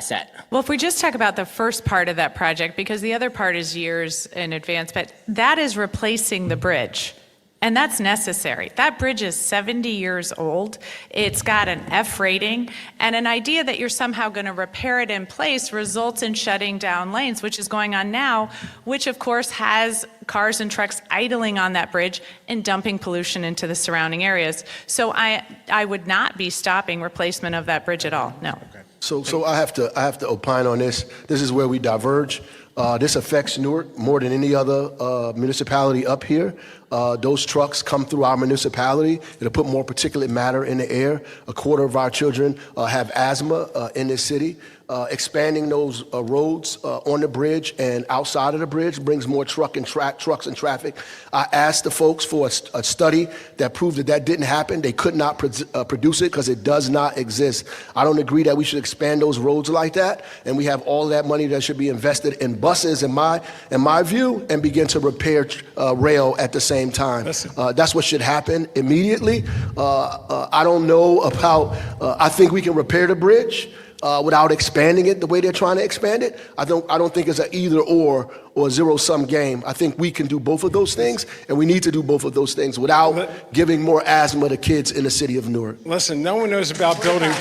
set? Well, if we just talk about the first part of that project, because the other part is years in advance, but that is replacing the bridge. And that's necessary. That bridge is 70 years old. It's got an F rating, and an idea that you're somehow going to repair it in place results in shutting down lanes, which is going on now, which of course has cars and trucks idling on that bridge and dumping pollution into the surrounding areas. So I would not be stopping replacement of that bridge at all, no. So I have to opine on this. This is where we diverge. This affects Newark more than any other municipality up here. Those trucks come through our municipality. It'll put more particulate matter in the air. A quarter of our children have asthma in this city. Expanding those roads on the bridge and outside of the bridge brings more trucks and traffic. I asked the folks for a study that proved that didn't happen. They could not produce it because it does not exist. I don't agree that we should expand those roads like that, and we have all that money that should be invested in buses, in my view, and begin to repair rail at the same time. That's what should happen immediately. I don't know about. I think we can repair the bridge. Without expanding it the way they're trying to expand it. I don't think it's an either or a zero-sum game. I think we can do both of those things, and we need to do both of those things without giving more asthma to kids in the city of Newark. Listen, no one knows about building.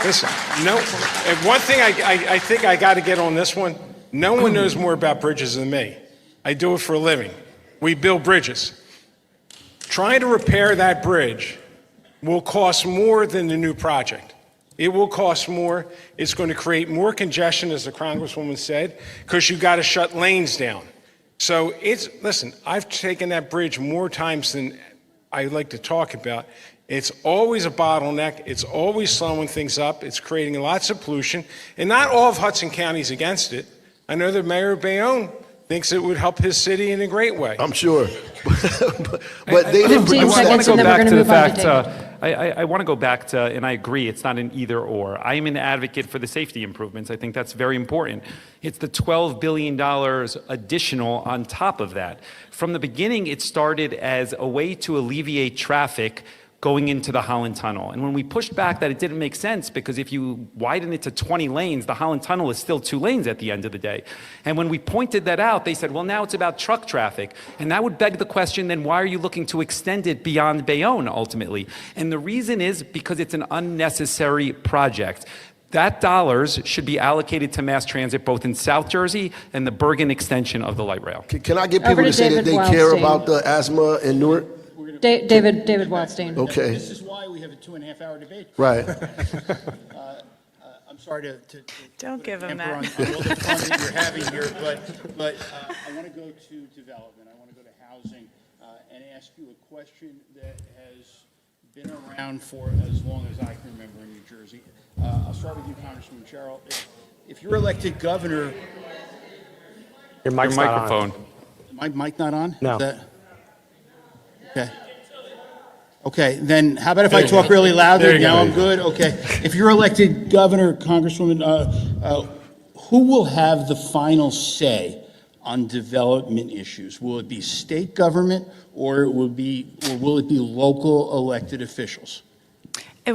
Listen, no. And one thing I think I got to get on this one. No one knows more about bridges than me. I do it for a living. We build bridges. Trying to repair that bridge will cost more than the new project. It will cost more. It's going to create more congestion, as the Congresswoman said, because you got to shut lanes down. So listen, I've taken that bridge more times than I like to talk about. It's always a bottleneck. It's always slowing things up. It's creating lots of pollution. And not all of Hudson County is against it. I know the mayor of Bayonne thinks it would help his city in a great way. I'm sure. but they didn't 15 produce that. seconds, and then we're going to move on to David. I want to go back to, and I agree, it's not an either or. I am an advocate for the safety improvements. I think that's very important. It's the $12 billion additional on top of that. From the beginning, it started as a way to alleviate traffic going into the Holland Tunnel. And when we pushed back that it didn't make sense, because if you widen it to 20 lanes, the Holland Tunnel is still 2 lanes at the end of the day. And when we pointed that out, they said, well, now it's about truck traffic. And that would beg the question, then why are you looking to extend it beyond Bayonne ultimately? And the reason is because it's an unnecessary project. That dollars should be allocated to mass transit, both in South Jersey and the Bergen extension of the light rail. Can I get Over people to to say that David they care Wildstein. about the asthma in Newark? David Wildstein. Okay. This is why we have a 2.5-hour debate. Right. I'm sorry to Don't give him hamper that. on all the fun that you're having here, but I want to go to development. I want to go to housing and ask you a question that has been around for as long as I can remember in New Jersey. I'll start with you, Congressman Sherrill. If you're elected governor, Your mic's not on. Microphone. my mic not on? No. Is that, okay. Okay, then how about if I talk really loudly? Now I'm good? Okay. If you're elected governor, Congresswoman, who will have the final say on development issues? Will it be state government or will it be local elected officials? It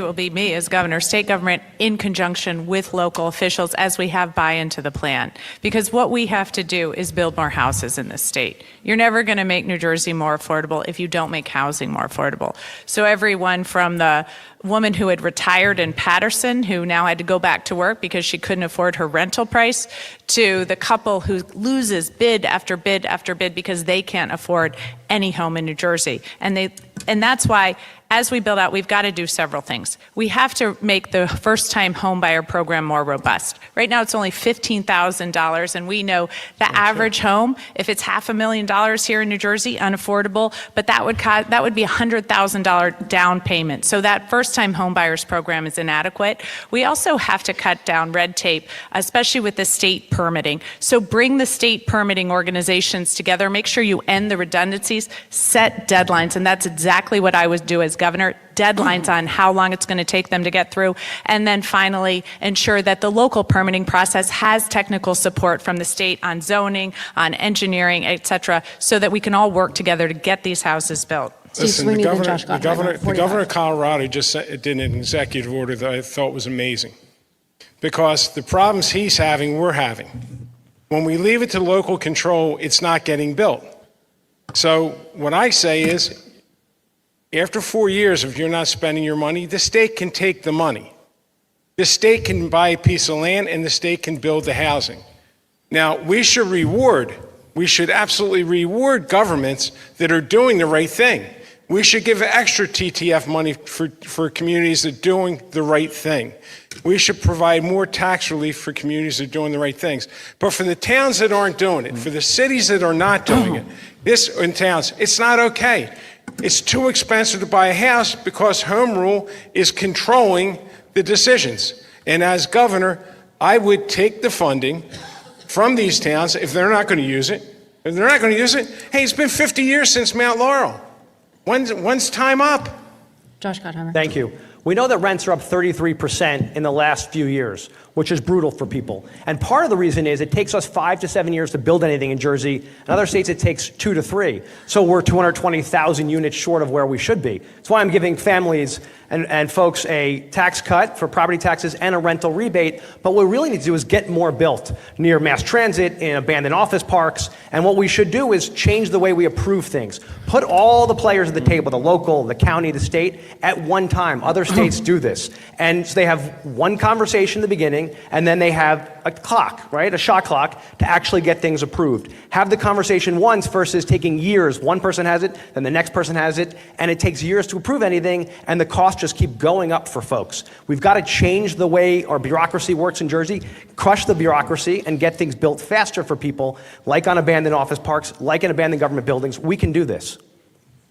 will be me as governor, state government, in conjunction with local officials as we have buy-in to the plan. Because what we have to do is build more houses in this state. You're never going to make New Jersey more affordable if you don't make housing more affordable. So everyone from the woman who had retired in Patterson, who now had to go back to work because she couldn't afford her rental price, to the couple who loses bid after bid after bid because they can't afford any home in New Jersey. And that's why, as we build out, we've got to do several things. We have to make the first-time home buyer program more robust. Right now, it's only $15,000, and we know the average home, if it's $500,000 here in New Jersey, unaffordable, but that would be a $100,000 down payment. So that first-time home buyers program is inadequate. We also have to cut down red tape, especially with the state permitting. So bring the state permitting organizations together, make sure you end the redundancies, set deadlines, and that's exactly what I would do as governor, deadlines on how long it's going to take them to get through, and then finally ensure that the local permitting process has technical support from the state on zoning, on engineering, et cetera, so that we can all work together to get these houses built. Listen, the governor of Colorado just did an executive order that I thought was amazing, because the problems he's having, we're having. When we leave it to local control, it's not getting built. So what I say is, after 4 years, if you're not spending your money, the state can take the money. The state can buy a piece of land and the state can build the housing. Now, we should absolutely reward governments that are doing the right thing. We should give extra TTF money for communities that are doing the right thing. We should provide more tax relief for communities that are doing the right things. But for the towns that aren't doing it, for the cities that are not doing it, in towns, it's not okay. It's too expensive to buy a house because home rule is controlling the decisions. And as governor, I would take the funding from these towns if they're not going to use it. If they're not going to use it, hey, it's been 50 years since Mount Laurel. When's time up? Josh Gottheimer. Thank you. We know that rents are up 33% in the last few years, which is brutal for people. And part of the reason is it takes us 5 to 7 years to build anything in Jersey. In other states, it takes 2 to 3. So we're 220,000 units short of where we should be. That's why I'm giving families and folks a tax cut for property taxes and a rental rebate. But what we really need to do is get more built near mass transit, in abandoned office parks. And what we should do is change the way we approve things. Put all the players at the table, the local, the county, the state, at one time. Other states do this. And so they have one conversation in the beginning, and then they have a clock, right? A shot clock to actually get things approved. Have the conversation once versus taking years. One person has it, then the next person has it, and it takes years to approve anything, and the costs just keep going up for folks. We've got to change the way our bureaucracy works in Jersey, crush the bureaucracy, and get things built faster for people, like on abandoned office parks, like in abandoned government buildings. We can do this.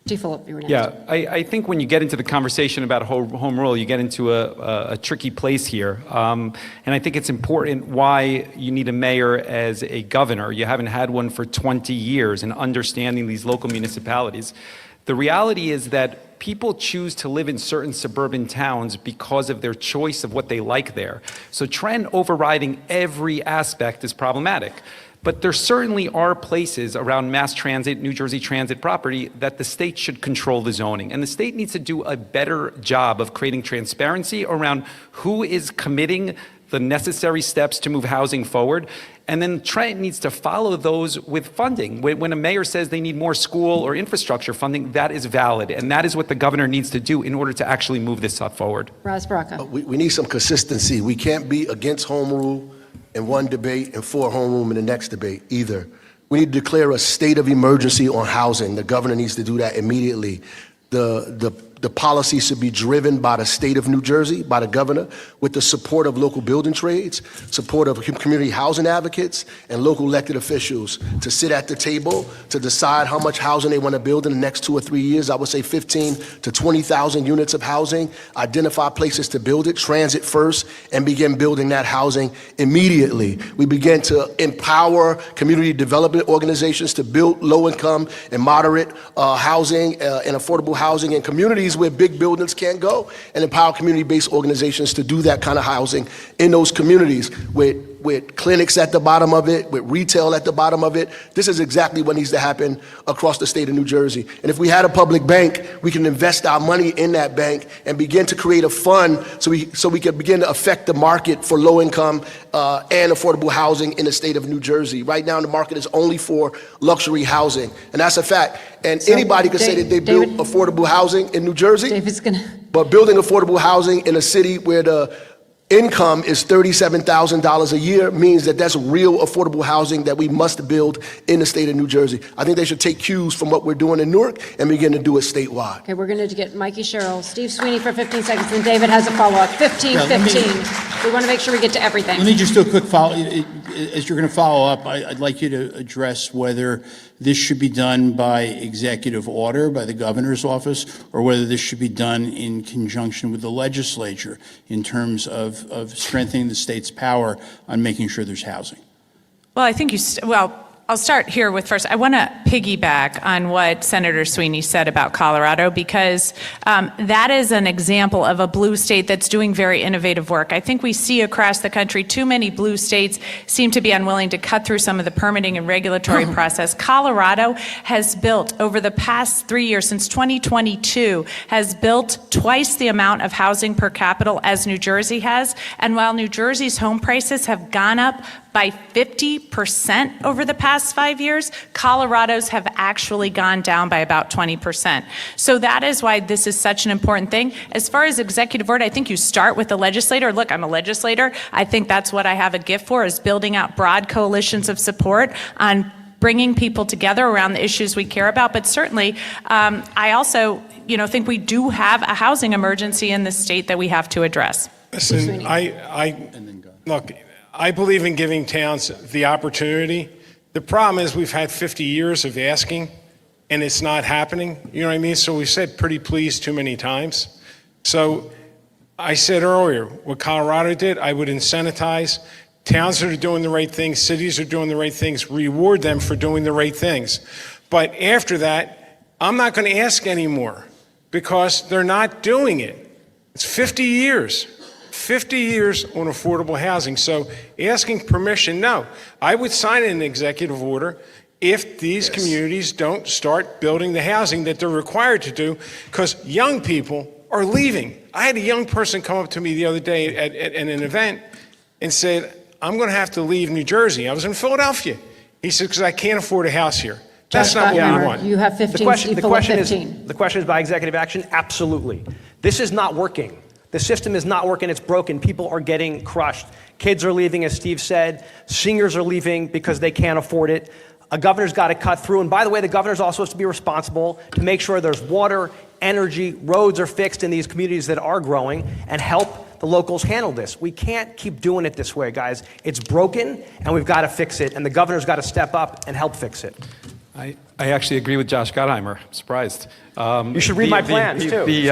Steve Phillip, you were next. Yeah, I think when you get into the conversation about home rule, you get into a tricky place here. And I think it's important why you need a mayor as a governor. You haven't had one for 20 years and understanding these local municipalities. The reality is that people choose to live in certain suburban towns because of their choice of what they like there. So trend overriding every aspect is problematic. But there certainly are places around mass transit, New Jersey transit property, that the state should control the zoning. And the state needs to do a better job of creating transparency around who is committing the necessary steps to move housing forward. And then Trent needs to follow those with funding. When a mayor says they need more school or infrastructure funding, that is valid. And that is what the governor needs to do in order to actually move this stuff forward. Raz Baraka. We need some consistency. We can't be against home rule in one debate and for home rule in the next debate either. We need to declare a state of emergency on housing. The governor needs to do that immediately. The policy should be driven by the state of New Jersey, by the governor, with the support of local building trades, support of community housing advocates, and local elected officials to sit at the table to decide how much housing they want to build in the next 2 or 3 years. I would say 15 to 20,000 units of housing, identify places to build it, transit first, and begin building that housing immediately. We begin to empower community development organizations to build low-income and moderate housing and affordable housing in communities where big buildings can't go, and empower community-based organizations to do that kind of housing in those communities with with clinics at the bottom of it, with retail at the bottom of it. This is exactly what needs to happen across the state of New Jersey. And if we had a public bank, we can invest our money in that bank and begin to create a fund so we can begin to affect the market for low income and affordable housing in the state of New Jersey. Right now, the market is only for luxury housing, and that's a fact. And So, anybody could say that they built David- affordable housing in New Jersey. David's gonna, But building affordable housing in a city where the income is $37,000 a year means that that's real affordable housing that we must build in the state of New Jersey. I think they should take cues from what we're doing in Newark and begin to do it statewide. okay, we're going to get Mikey Sherrill, Steve Sweeney for 15 seconds, and David has a follow-up. 15, Yeah, let me- 15. We want to make sure we get to everything. Let me just do a quick follow. As you're going to follow up, I'd like you to address whether this should be done by executive order by the governor's office, or whether this should be done in conjunction with the legislature in terms of strengthening the state's power on making sure there's housing. Well, I think I'll start here with first. I want to piggyback on what Senator Sweeney said about Colorado, because that is an example of a blue state that's doing very innovative work. I think we see across the country too many blue states seem to be unwilling to cut through some of the permitting and regulatory process. Colorado has built over the past 3 years, since 2022, has built twice the amount of housing per capita as New Jersey has. And while New Jersey's home prices have gone up by 50% over the past 5 years, Colorado's have actually gone down by about 20%. So that is why this is such an important thing. As far as executive order, I think you start with the legislator. Look, I'm a legislator. I think that's what I have a gift for, is building out broad coalitions of support on bringing people together around the issues we care about. But certainly, I also think we do have a housing emergency in the state that we have to address. Listen, look, I believe in giving towns the opportunity. The problem is we've had 50 years of asking, and it's not happening. You know what I mean? So we've said pretty please too many times. So I said earlier, what Colorado did, I would incentivize towns that are doing the right things, cities that are doing the right things, reward them for doing the right things. But after that, I'm not going to ask anymore because they're not doing it. It's 50 years. 50 years on affordable housing. So asking permission, no. I would sign an executive order if these communities don't start building the housing that they're required to do, because young people are leaving. I had a young person come up to me the other day at an event and said, I'm going to have to leave New Jersey. I was in Philadelphia. He said, because I can't afford a house here. That's not what we want. You have 15, Steve, full of 15. The question is by executive action? Absolutely. This is not working. The system is not working, it's broken. People are getting crushed. Kids are leaving, as Steve said. Seniors are leaving because they can't afford it. A governor's got to cut through. And by the way, the governor's also supposed to be responsible to make sure there's water, energy, roads are fixed in these communities that are growing, and help the locals handle this. We can't keep doing it this way, guys. It's broken, and we've got to fix it. And the governor's got to step up and help fix it. I actually agree with Josh Gottheimer. I'm surprised. You should read my plans, too, let me say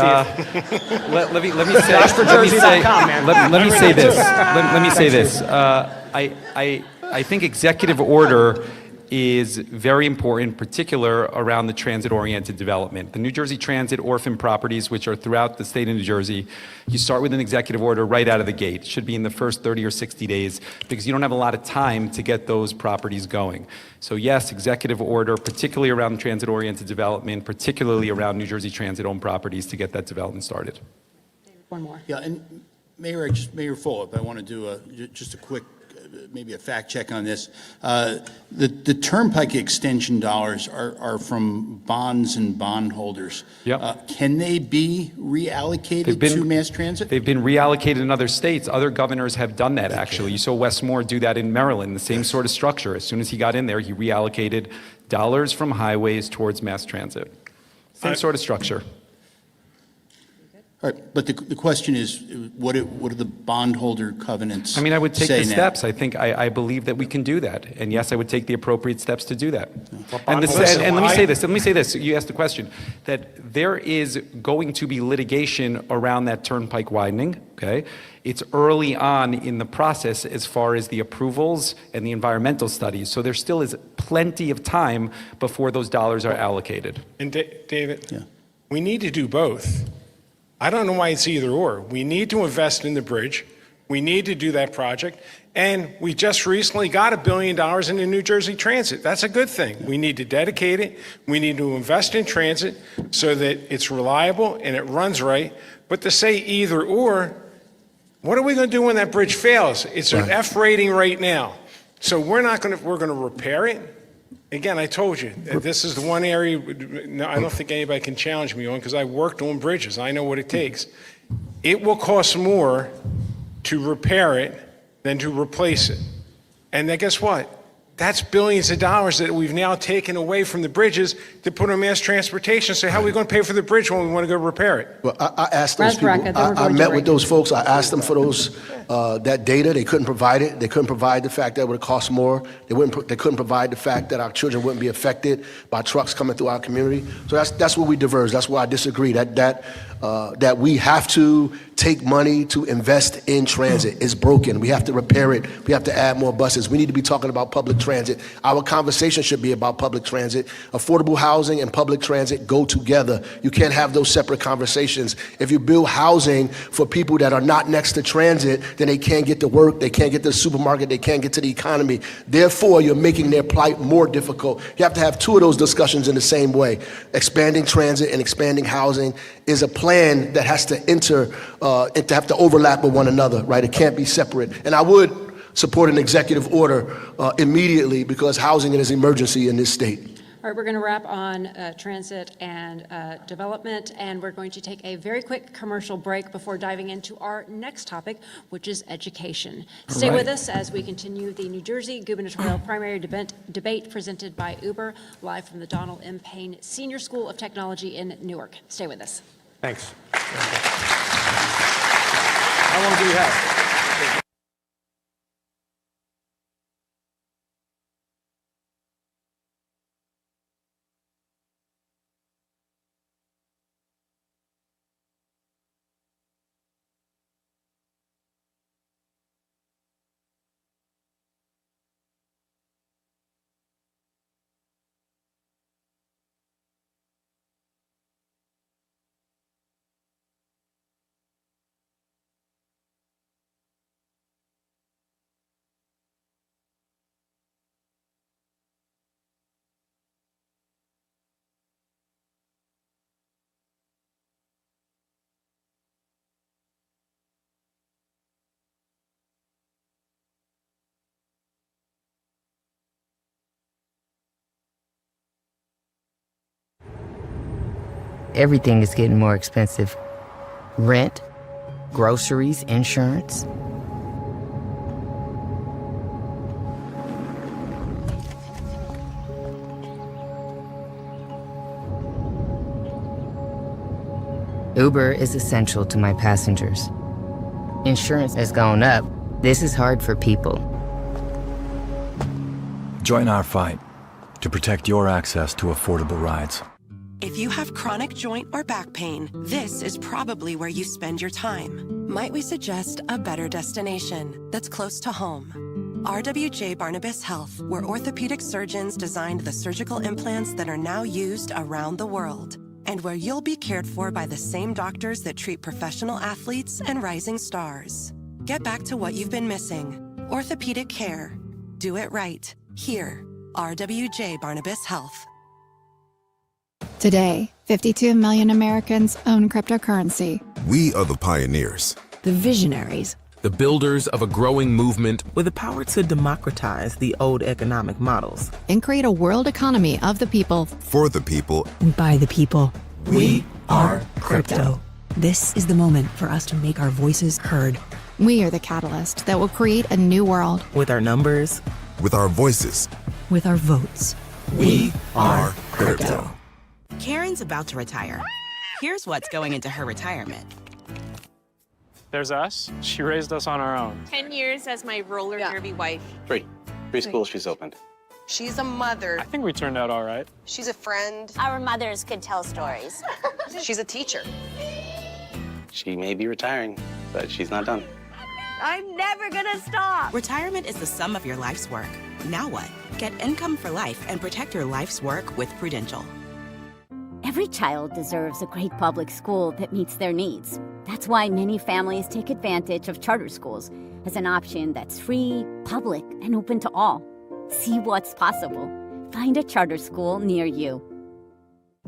JoshForJersey.com, man. Let me say this. Let me say this. I think executive order is very important, in particular around the transit-oriented development. The New Jersey Transit orphan properties, which are throughout the state of New Jersey, you start with an executive order right out of the gate. It should be in the first 30 or 60 days because you don't have a lot of time to get those properties going. So yes, executive order, particularly around transit-oriented development, particularly around New Jersey Transit-owned properties to get that development started. One more. Yeah, and Mayor Fulop, I want to do just a quick, maybe a fact check on this. The Turnpike extension dollars are from bonds and bondholders. Yep. Can they be reallocated to mass transit? They've been reallocated in other states. Other governors have done that, actually. You saw Wes Moore do that in Maryland, the same sort of structure. As soon as he got in there, he reallocated dollars from highways towards mass transit. Same sort of structure. All right, but the question is, what do the bondholder covenants say now? I mean, I would take the steps. I believe that we can do that. And yes, I would take the appropriate steps to do that. And let me say this. You asked the question, that there is going to be litigation around that turnpike widening, okay? It's early on in the process as far as the approvals and the environmental studies. So there still is plenty of time before those dollars are allocated. And David, we need to do both. I don't know why it's either or. We need to invest in the bridge. We need to do that project. And we just recently got $1 billion into New Jersey Transit. That's a good thing. We need to dedicate it. We need to invest in transit so that it's reliable and it runs right. But to say either or, what are we going to do when that bridge fails? It's an F rating right now. So we're going to repair it. Again, I told you, this is the one area I don't think anybody can challenge me on because I worked on bridges. I know what it takes. It will cost more to repair it than to replace it. And then guess what? That's billions of dollars that we've now taken away from the bridges to put on mass transportation. So how are we going to pay for the bridge when we want to go repair it? Well, I asked those people, I met with those folks, I asked them for those, that data, they couldn't provide it. They couldn't provide the fact that it would cost more. They couldn't provide the fact that our children wouldn't be affected by trucks coming through our community. So that's where we diverge, that's why I disagree, that we have to take money to invest in transit. It's broken, we have to repair it, we have to add more buses. We need to be talking about public transit. Our conversation should be about public transit. Affordable housing and public transit go together. You can't have those separate conversations. If you build housing for people that are not next to transit, then they can't get to work, they can't get to the supermarket, they can't get to the economy. Therefore, you're making their plight more difficult. You have to have two of those discussions in the same way. Expanding transit and expanding housing is a plan that has to have to overlap with one another, right? It can't be separate. And I would support an executive order immediately because housing is an emergency in this state. All right, we're going to wrap on transit and development, and we're going to take a very quick commercial break before diving into our next topic, which is education. Stay with us as we continue the New Jersey Gubernatorial Primary Debate presented by Uber, live from the Donald M. Payne Senior School of Technology in Newark. Stay with us. Thanks. How long do we have? Everything is getting more expensive. Rent, groceries, insurance. Uber is essential to my passengers. Insurance has gone up. This is hard for people. Join our fight to protect your access to affordable rides. If you have chronic joint or back pain, this is probably where you spend your time. Might we suggest a better destination that's close to home? RWJ Barnabas Health, where orthopedic surgeons designed the surgical implants that are now used around the world, and where you'll be cared for by the same doctors that treat professional athletes and rising stars. Get back to what you've been missing. Orthopedic care. Do it right. Here, RWJ Barnabas Health. Today, 52 million Americans own cryptocurrency. We are the pioneers, the visionaries, the builders of a growing movement with the power to democratize the old economic models and create a world economy of the people, for the people, and by the people. We are crypto. This is the moment for us to make our voices heard. We are the catalyst that will create a new world. With our numbers, with our voices, with our votes. We are crypto. Karen's about to retire. Here's what's going into her retirement. There's us. She raised us on our own. 10 years as my roller derby wife. Three schools she's opened. She's a mother. I think we turned out all right. She's a friend. Our mothers could tell stories. She's a teacher. She may be retiring, but she's not done. I'm never gonna stop. Retirement is the sum of your life's work. Now what? Get income for life and protect your life's work with Prudential. Every child deserves a great public school that meets their needs. That's That's why many families take advantage of charter schools as an option that's free, public, and open to all. See what's possible. Find a charter school near you.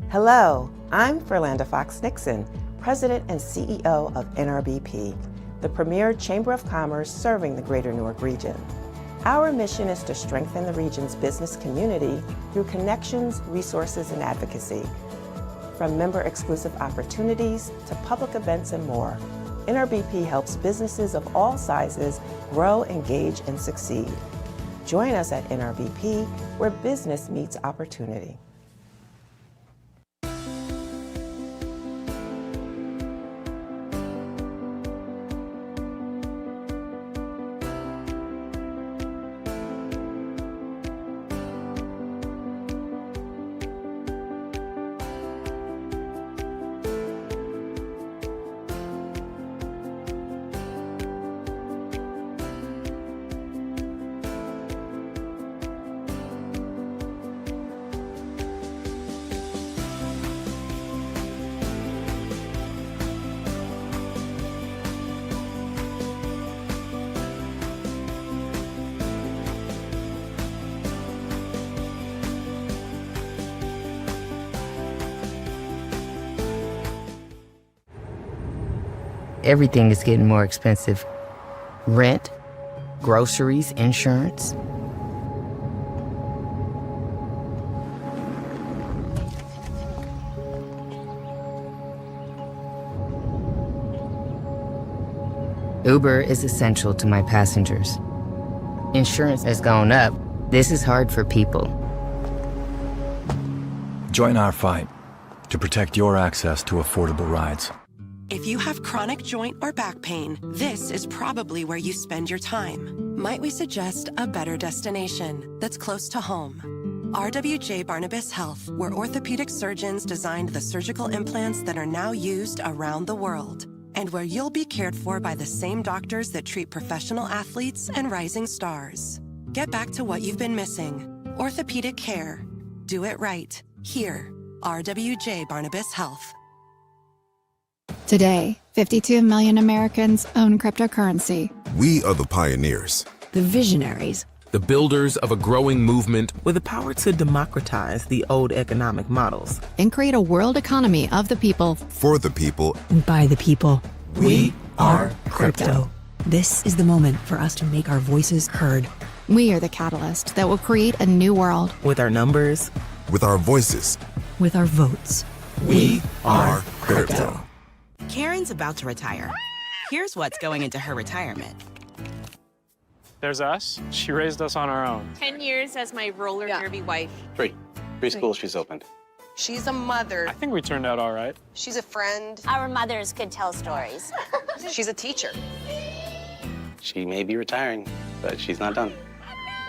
Hello, I'm Ferlanda Fox Nixon, President and CEO of NRBP, the premier chamber of commerce serving the greater Newark region. Our mission is to strengthen the region's business community through connections, resources, and advocacy. From member-exclusive opportunities to public events and more, NRBP helps businesses of all sizes grow, engage, and succeed. Join us at NRBP, where business meets opportunity. Everything is getting more expensive. Rent, groceries, insurance. Uber is essential to my passengers. Insurance has gone up. This is hard for people. Join our fight to protect your access to affordable rides. If you have chronic joint or back pain, this is probably where you spend your time. Might we suggest a better destination that's close to home? RWJ Barnabas Health, where orthopedic surgeons designed the surgical implants that are now used around the world, and where you'll be cared for by the same doctors that treat professional athletes and rising stars. Get back to what you've been missing. Orthopedic care. Do it right. Here, RWJ Barnabas Health. Today, 52 million Americans own cryptocurrency. We are the pioneers. The visionaries. The builders of a growing movement With the power to democratize the old economic models. And create a world economy of the people. For the people. And by the people. We are crypto. This is the moment for us to make our voices heard. We are the catalyst that will create a new world. With our numbers. With our voices. With our votes. We are crypto. Karen's about to retire. Here's what's going into her retirement. There's us. She raised us on our own. 10 years as my roller derby wife. Three schools she's opened. She's a mother. I think we turned out all right. She's a friend. Our mothers could tell stories. She's a teacher. She may be retiring, but she's not done.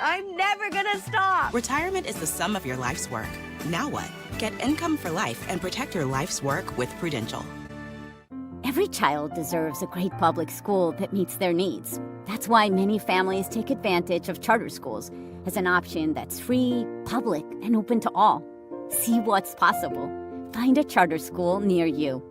I'm never gonna stop. Retirement is the sum of your life's work. Now what? Get income for life and protect your life's work with Prudential. Every child deserves a great public school that meets their needs. That's why many families take advantage of charter schools as an option that's free, public, and open to all. See what's possible. Find a charter school near you.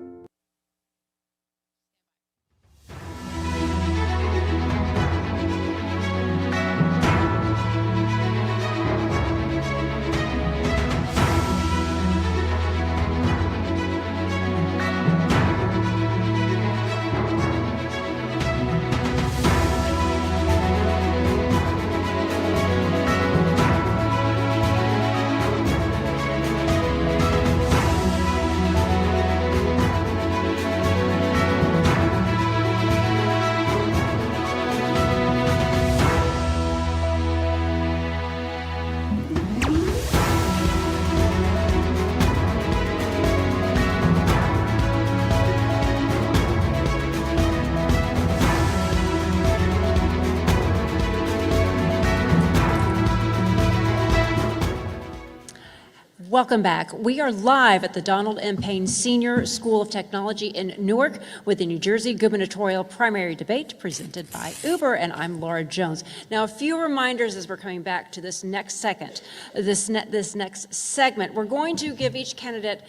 Welcome back. We are live at the Donald M. Payne Senior School of Technology in Newark with the New Jersey Gubernatorial primary debate presented by Uber, and I'm Laura Jones. Now, a few reminders as we're coming back to this next next segment. We're going to give each candidate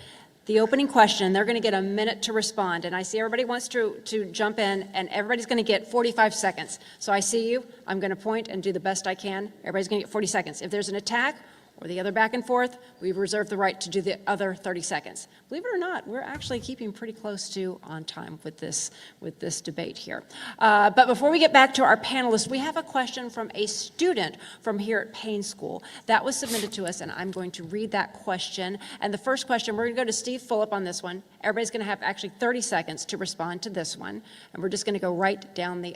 the opening question. They're going to get a minute to respond. And I see everybody wants to jump in, and everybody's going to get 45 seconds. So I see you. I'm going to point and do the best I can. Everybody's going to get 40 seconds. If there's an attack or the other back and forth, we reserve the right to do the other 30 seconds. Believe it or not, we're actually keeping pretty close to on time with this debate here. But before we get back to our panelists, we have a question from a student from here at Payne School that was submitted to us, and I'm going to read that question. And the first question, we're going to go to Steve Fulop on this one. Everybody's going to have actually 30 seconds to respond to this one, and we're just going to go right down the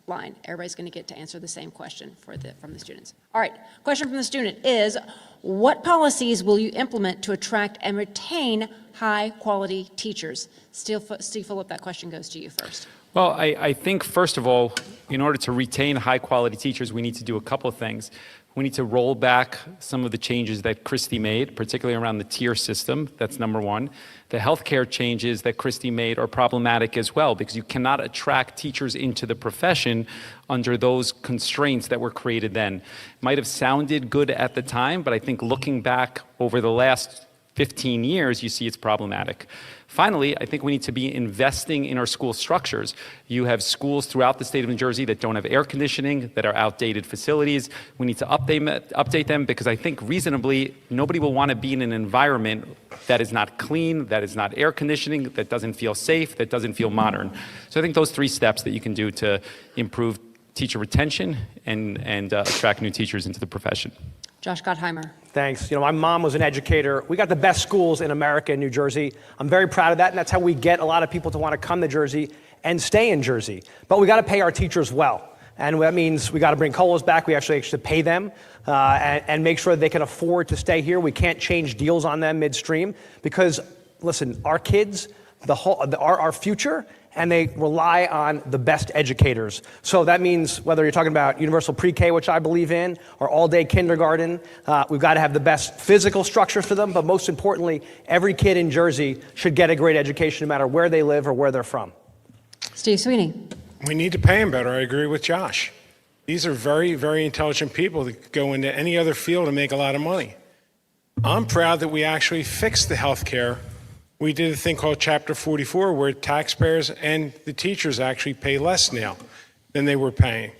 line. Everybody's going to get to answer the same question from the students. All right, question from the student is, what policies will you implement to attract and retain high-quality teachers? Steve Fulop, that question goes to you first. Well, I think, first of all, in order to retain high-quality teachers, we need to do a couple of things. We need to roll back some of the changes that Christie made, particularly around the tier system. That's number one. The healthcare changes that Christie made are problematic as well, because you cannot attract teachers into the profession under those constraints that were created then. Might have sounded good at the time, but I think looking back over the last 15 years, you see it's problematic. Finally, I think we need to be investing in our school structures. You have schools throughout the state of New Jersey that don't have air conditioning, that are outdated facilities. We need to update them, because I think reasonably, nobody will want to be in an environment that is not clean, that is not air conditioning, that doesn't feel safe, that doesn't feel modern. So I think those 3 steps that you can do to improve teacher retention and attract new teachers into the profession. Josh Gottheimer. Thanks. My mom was an educator. We got the best schools in America and New Jersey. I'm very proud of that, and that's how we get a lot of people to want to come to Jersey and stay in Jersey. But we got to pay our teachers well. And that means we got to bring COLAs back. We actually pay them and make sure they can afford to stay here. We can't change deals on them midstream because, listen, our kids, our future, and they rely on the best educators. So that means whether you're talking about universal pre-K, which I believe in, or all-day kindergarten, we've got to have the best physical structure for them, but most importantly, every kid in Jersey should get a great education no matter where they live or where they're from. Steve Sweeney. We need to pay them better. I agree with Josh. These are very, very intelligent people that go into any other field and make a lot of money. I'm proud that we actually fixed the health care. We did a thing called Chapter 44 where taxpayers and the teachers actually pay less now than they were paying.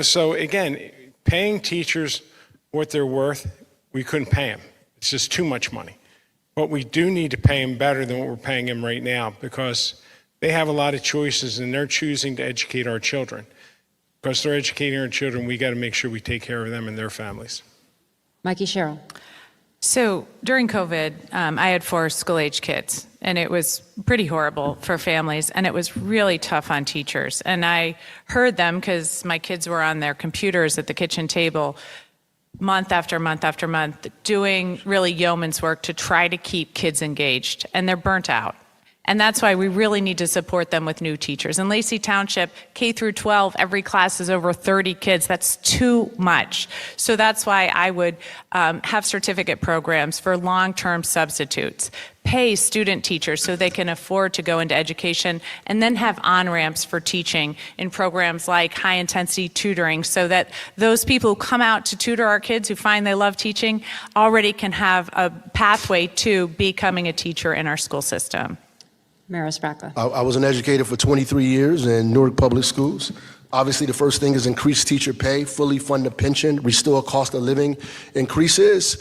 So again, paying teachers what they're worth, we couldn't pay them. It's just too much money. But we do need to pay them better than what we're paying them right now, because they have a lot of choices and they're choosing to educate our children. Because they're educating our children, we got to make sure we take care of them and their families. Mikey Sherrill. So during COVID, I had 4 school-age kids, and it was pretty horrible for families, and it was really tough on teachers. And I heard them, because my kids were on their computers at the kitchen table, month after month after month, doing really yeoman's work to try to keep kids engaged, and they're burnt out. And that's why we really need to support them with new teachers. In Lacey Township, K through 12, every class is over 30 kids. That's too much. So that's why I would have certificate programs for long-term substitutes, pay student teachers so they can afford to go into education, and then have on-ramps for teaching in programs like high-intensity tutoring, so that those people who come out to tutor our kids who find they love teaching already can have a pathway to becoming a teacher in our school system. Maris Brackla. I was an educator for 23 years in Newark Public Schools. Obviously, the first thing is increase teacher pay, fully fund the pension, restore cost of living increases,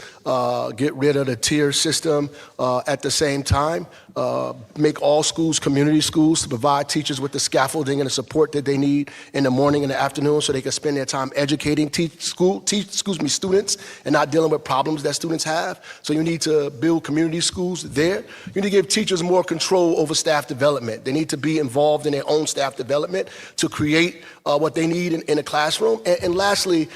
get rid of the tier system at the same time, make all schools community schools to provide teachers with the scaffolding and the support that they need in the morning and the afternoon so they can spend their time educating students and not dealing with problems that students have. So you need to build community schools there. You need to give teachers more control over staff development. They need to be involved in their own staff development to create what they need in a classroom. And lastly,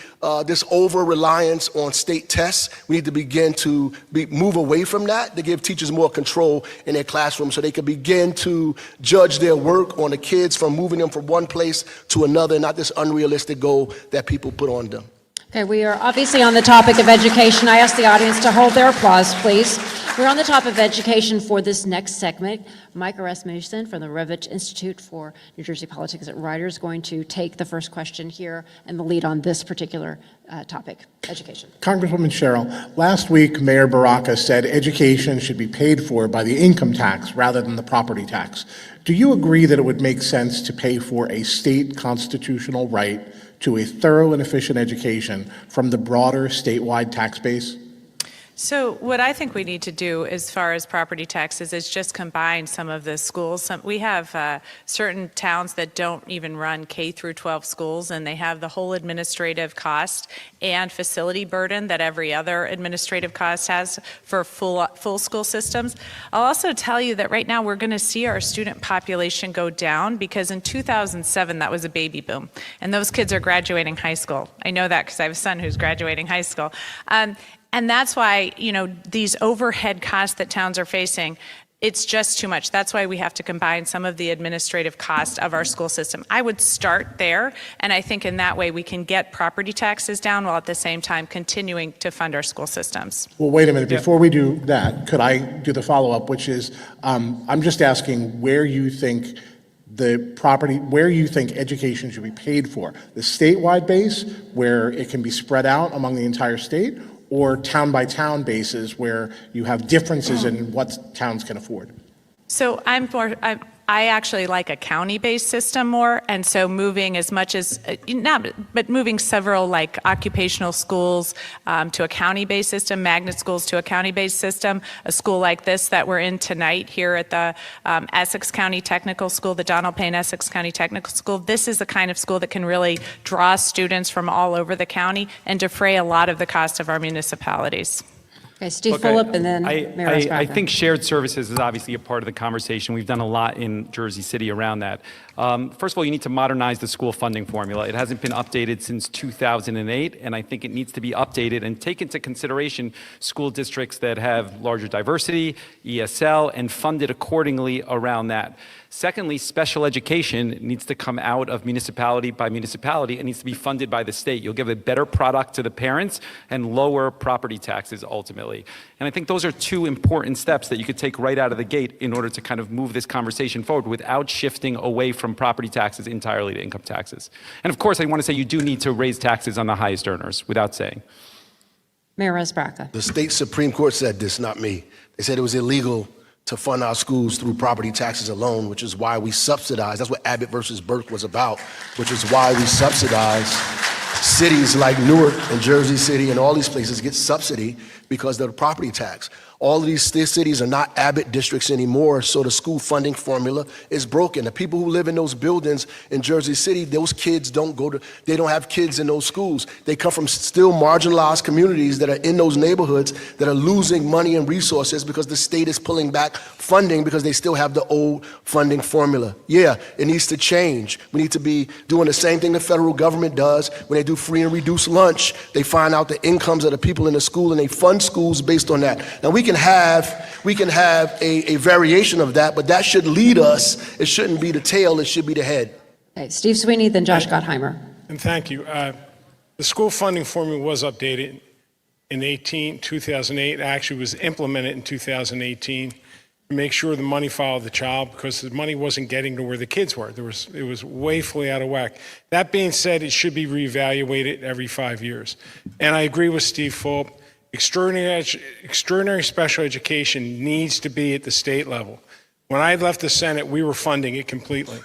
this over-reliance on state tests, we need to begin to move away from that to give teachers more control in their classroom so they can begin to judge their work on the kids from moving them from one place to another, not this unrealistic goal that people put on them. Okay, we are obviously on the topic of education. I ask the audience to hold their applause, please. We're on the topic of education for this next segment. Micah Rasmussen from the Revich Institute for New Jersey Politics at Rider is going to take the first question here and the lead on this particular topic, education. Congresswoman Sherrill, last week Mayor Baraka said education should be paid for by the income tax rather than the property tax. Do you agree that it would make sense to pay for a state constitutional right to a thorough and efficient education from the broader statewide tax base? So what I think we need to do as far as property taxes is just combine some of the schools. We have certain towns that don't even run K through 12 schools, and they have the whole administrative cost and facility burden that every other administrative cost has for full school systems. I'll also tell you that right now we're going to see our student population go down because in 2007 that was a baby boom, and those kids are graduating high school. I know that because I have a son who's graduating high school. And that's why, these overhead costs that towns are facing, it's just too much. That's why we have to combine some of the administrative cost of our school system. I would start there, and I think in that way we can get property taxes down while at the same time continuing to fund our school systems. Well, wait a minute. Before we do that, could I do the follow-up, which is, I'm just asking where you think education should be paid for. The statewide base, where it can be spread out among the entire state, or town-by-town basis where you have differences in what towns can afford? So I actually like a county-based system more, and so moving as much as, moving several like occupational schools to a county-based system, magnet schools to a county-based system, a school like this that we're in tonight here at the Essex County Technical School, the Donald Payne Essex County Technical School. This is the kind of school that can really draw students from all over the county and defray a lot of the cost of our municipalities. Okay, Steve Fulop, and then Mayor I think shared services is obviously a part of the conversation. We've done a lot in Jersey City around that. First of all, you need to modernize the school funding formula. It hasn't been updated since 2008, and I think it needs to be updated and take into consideration school districts that have larger diversity, ESL, and funded accordingly around that. Secondly, special education needs to come out of municipality by municipality and needs to be funded by the state. You'll give a better product to the parents and lower property taxes ultimately. And I think those are two important steps that you could take right out of the gate in order to kind of move this conversation forward without shifting away from property taxes entirely to income taxes. And of course, I want to say you do need to raise taxes on the highest earners, without saying. Mayor Rasmussen. The state Supreme Court said this, not me. They said it was illegal to fund our schools through property taxes alone, which is why we subsidize. That's what Abbott versus Burke was about, which is why we subsidize cities like Newark and Jersey City and all these places get subsidy because of the property tax. All of these cities are not Abbott districts anymore, so the school funding formula is broken. The people who live in those buildings in Jersey City, those kids they don't have kids in those schools. They come from still marginalized communities that are in those neighborhoods that are losing money and resources because the state is pulling back funding because they still have the old funding formula. Yeah, it needs to change. We need to be doing the same thing the federal government does when they do free and reduced lunch. They find out the incomes of the people in the school and they fund schools based on that. Now we can have a variation of that, but that should lead us. It shouldn't be the tail, it should be the head. Okay, Steve Sweeney, then Josh Gottheimer. And thank you. The school funding formula was updated in 2008. It actually was implemented in 2018 to make sure the money followed the child because the money wasn't getting to where the kids were. It was woefully out of whack. That being said, it should be reevaluated every 5 years. And I agree with Steve Fulop. Extraordinary special education needs to be at the state level. When I left the Senate, we were funding it completely.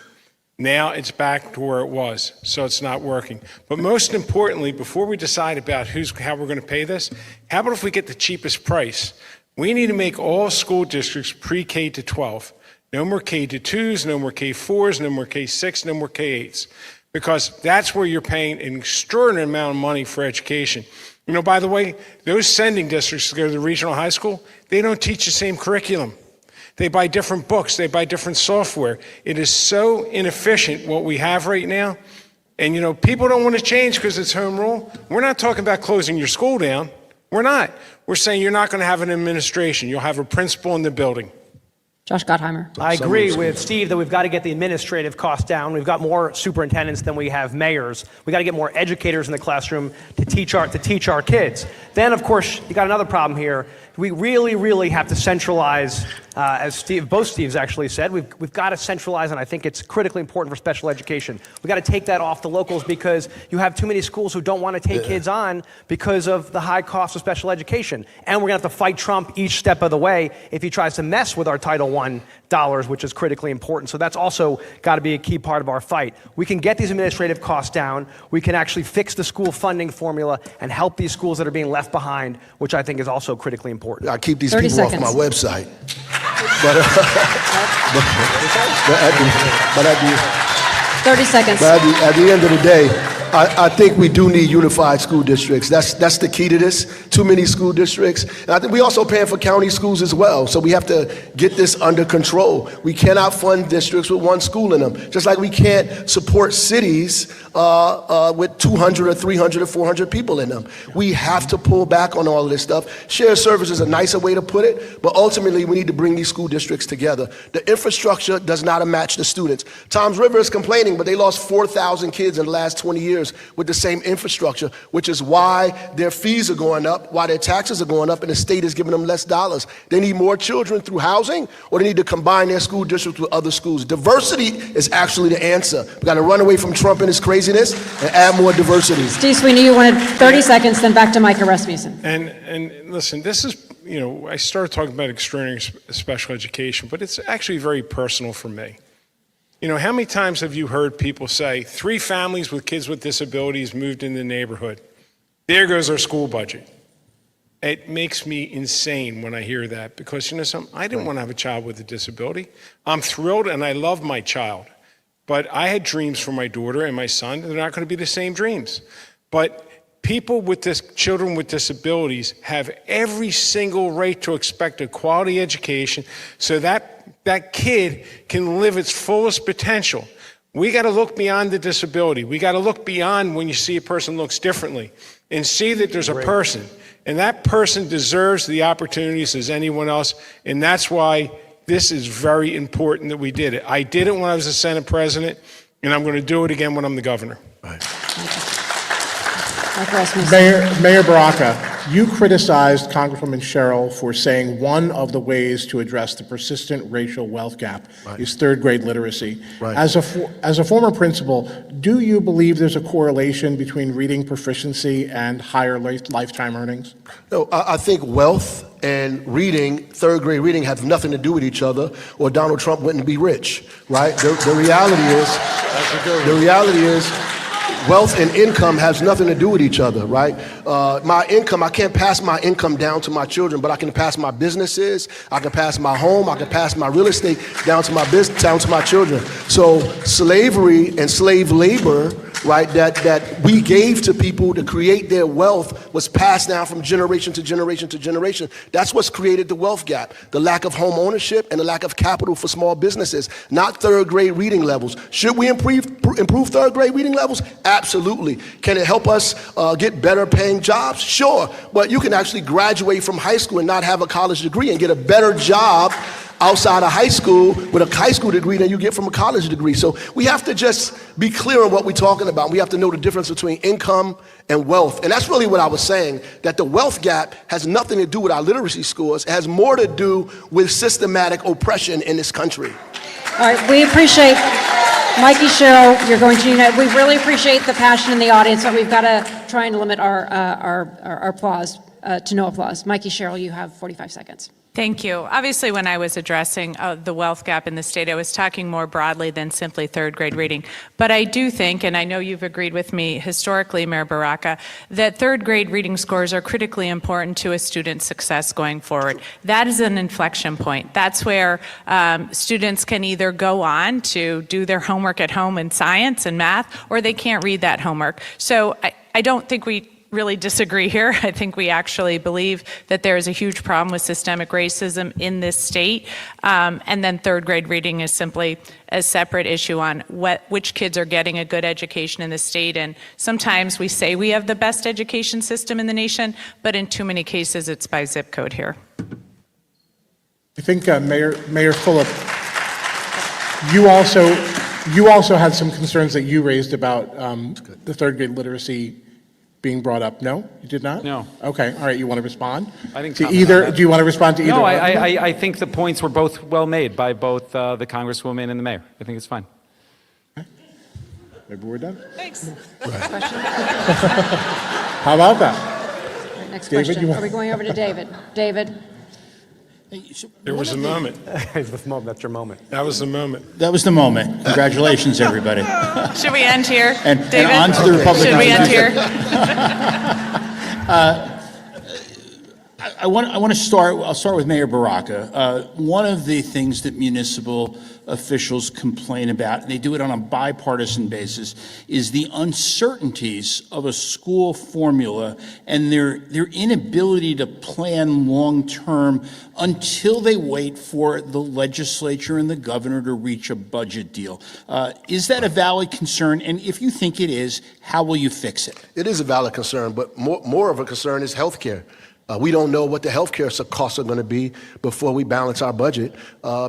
Now it's back to where it was, so it's not working. But most importantly, before we decide about how we're going to pay this, how about if we get the cheapest price? We need to make all school districts pre-K to 12. No more K to 2s, no more K4s, no more K6, no more K8s. Because that's where you're paying an extraordinary amount of money for education. By the way, those sending districts to go to the regional high school, they don't teach the same curriculum. They buy different books, they buy different software. It is so inefficient what we have right now. And people don't want to change because it's home rule. We're not talking about closing your school down. We're not. We're saying you're not going to have an administration. You'll have a principal in the building. Josh Gottheimer. I agree with Steve that we've got to get the administrative costs down. We've got more superintendents than we have mayors. We've got to get more educators in the classroom to teach our kids. Then, of course, you got another problem here. We really have to centralize, as both Steves actually said, we've got to centralize, and I think it's critically important for special education. We've got to take that off the locals because you have too many schools who don't want to take kids on because of the high cost of special education. And we're going to have to fight Trump each step of the way if he tries to mess with our Title I dollars, which is critically important. So that's also got to be a key part of our fight. We can get these administrative costs down. We can actually fix the school funding formula and help these schools that are being left behind, which I think is also critically important. I keep these 30 people seconds. off my website. But 30 seconds. But at the end of the day, I think we do need unified school districts. That's the key to this. Too many school districts. And I think we also paying for county schools as well. So we have to get this under control. We cannot fund districts with one school in them. Just like we can't support cities with 200 or 300 or 400 people in them. We have to pull back on all of this stuff. Shared service is a nicer way to put it, but ultimately we need to bring these school districts together. The infrastructure does not match the students. Toms River is complaining, but they lost 4,000 kids in the last 20 years with the same infrastructure, which is why their fees are going up, why their taxes are going up, and the state is giving them less dollars. They need more children through housing, or they need to combine their school districts with other schools. Diversity is actually the answer. We've got to run away from Trump and his craziness and add more diversity. Steve Sweeney, you wanted 30 seconds, then back to Micah Rasmussen. And listen, this is, I started talking about extraordinary special education, but it's actually very personal for me. How many times have you heard people say, 3 families with kids with disabilities moved in the neighborhood? There goes our school budget. It makes me insane when I hear that because, I didn't want to have a child with a disability. I'm thrilled and I love my child. But I had dreams for my daughter and my son. They're not going to be the same dreams. But children with disabilities have every single right to expect a quality education so that kid can live its fullest potential. We got to look beyond the disability. We got to look beyond when you see a person looks differently and see that there's a person. And that person deserves the opportunities as anyone else. And that's why this is very important that we did it. I did it when I was the Senate president, and I'm going to do it again when I'm the governor. Mayor Baraka, you criticized Congresswoman Sherrill for saying one of the ways to address the persistent racial wealth gap is third grade literacy. Right. As a former principal, do you believe there's a correlation between reading proficiency and higher lifetime earnings? No, I think wealth and reading, third grade reading, have nothing to do with each other, or Donald Trump wouldn't be rich, right? The reality is, wealth and income has nothing to do with each other, right? My income, I can't pass my income down to my children, but I can pass my businesses, I can pass my home, I can pass my real estate down to my business, down to my children. So slavery and slave labor, right, that we gave to people to create their wealth was passed down from generation to generation to generation. That's what's created the wealth gap, the lack of home ownership and the lack of capital for small businesses, not third grade reading levels. Should we improve third grade reading levels? Absolutely. Can it help us get better paying jobs? Sure. But you can actually graduate from high school and not have a college degree and get a better job outside of high school with a high school degree than you get from a college degree. So we have to just be clear on what we're talking about. We have to know the difference between income and wealth. And that's really what I was saying, that the wealth gap has nothing to do with our literacy scores. It has more to do with systematic oppression in this country. All right, we appreciate Mikey Sherrill, you're going to unite. We really appreciate the passion in the audience, but we've got to try and limit our applause to no applause. Mikey Sherrill, you have 45 seconds. Thank you. Obviously, when I was addressing the wealth gap in the state, I was talking more broadly than simply third grade reading. But I do think, and I know you've agreed with me historically, Mayor Baraka, that third grade reading scores are critically important to a student's success going forward. That is an inflection point. That's where students can either go on to do their homework at home in science and math, or they can't read that homework. So I don't think we really disagree here. I think we actually believe that there is a huge problem with systemic racism in this state. And then third grade reading is simply a separate issue on which kids are getting a good education in the state. And sometimes we say we have the best education system in the nation, but in too many cases it's by zip code here. I think Mayor Fulop, you also had some concerns that you raised about the third grade literacy being brought up. No, you did not? No. Okay, all right, you want to respond? I think to either, do you want to respond to either? No, one? I think the points were both well made by both the Congresswoman and the mayor. I think it's fine. Maybe we're done. Thanks. How about that? All right, next David, question. Are we going over to David? David? There was a moment. That's your moment. That was the moment. That was the moment. Congratulations, everybody. Should we end here, And David? on to the Republican. Should we end here? I'll start with Mayor Baraka. One of the things that municipal officials complain about, and they do it on a bipartisan basis, is the uncertainties of a school formula and their inability to plan long-term until they wait for the legislature and the governor to reach a budget deal. Is that a valid concern? And if you think it is, how will you fix it? It is a valid concern, but more of a concern is health care. We don't know what the healthcare costs are going to be before we balance our budget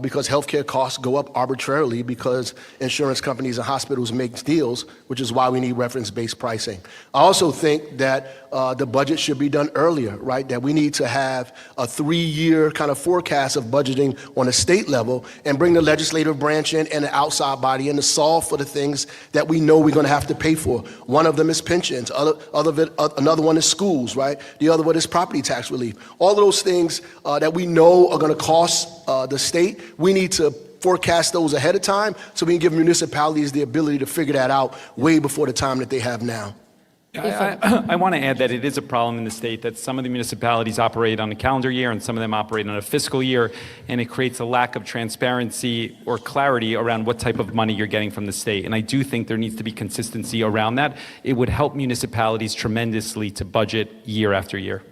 because healthcare costs go up arbitrarily because insurance companies and hospitals make deals, which is why we need reference-based pricing. I also think that the budget should be done earlier, right? That we need to have a 3-year kind of forecast of budgeting on a state level and bring the legislative branch in and the outside body in to solve for the things that we know we're going to have to pay for. One of them is pensions. Another one is schools, right? The other one is property tax relief. All of those things that we know are going to cost the state, we need to forecast those ahead of time so we can give municipalities the ability to figure that out way before the time that they have now. I want to add that it is a problem in the state that some of the municipalities operate on a calendar year and some of them operate on a fiscal year, and it creates a lack of transparency or clarity around what type of money you're getting from the state. And I do think there needs to be consistency around that. It would help municipalities tremendously to budget year after year.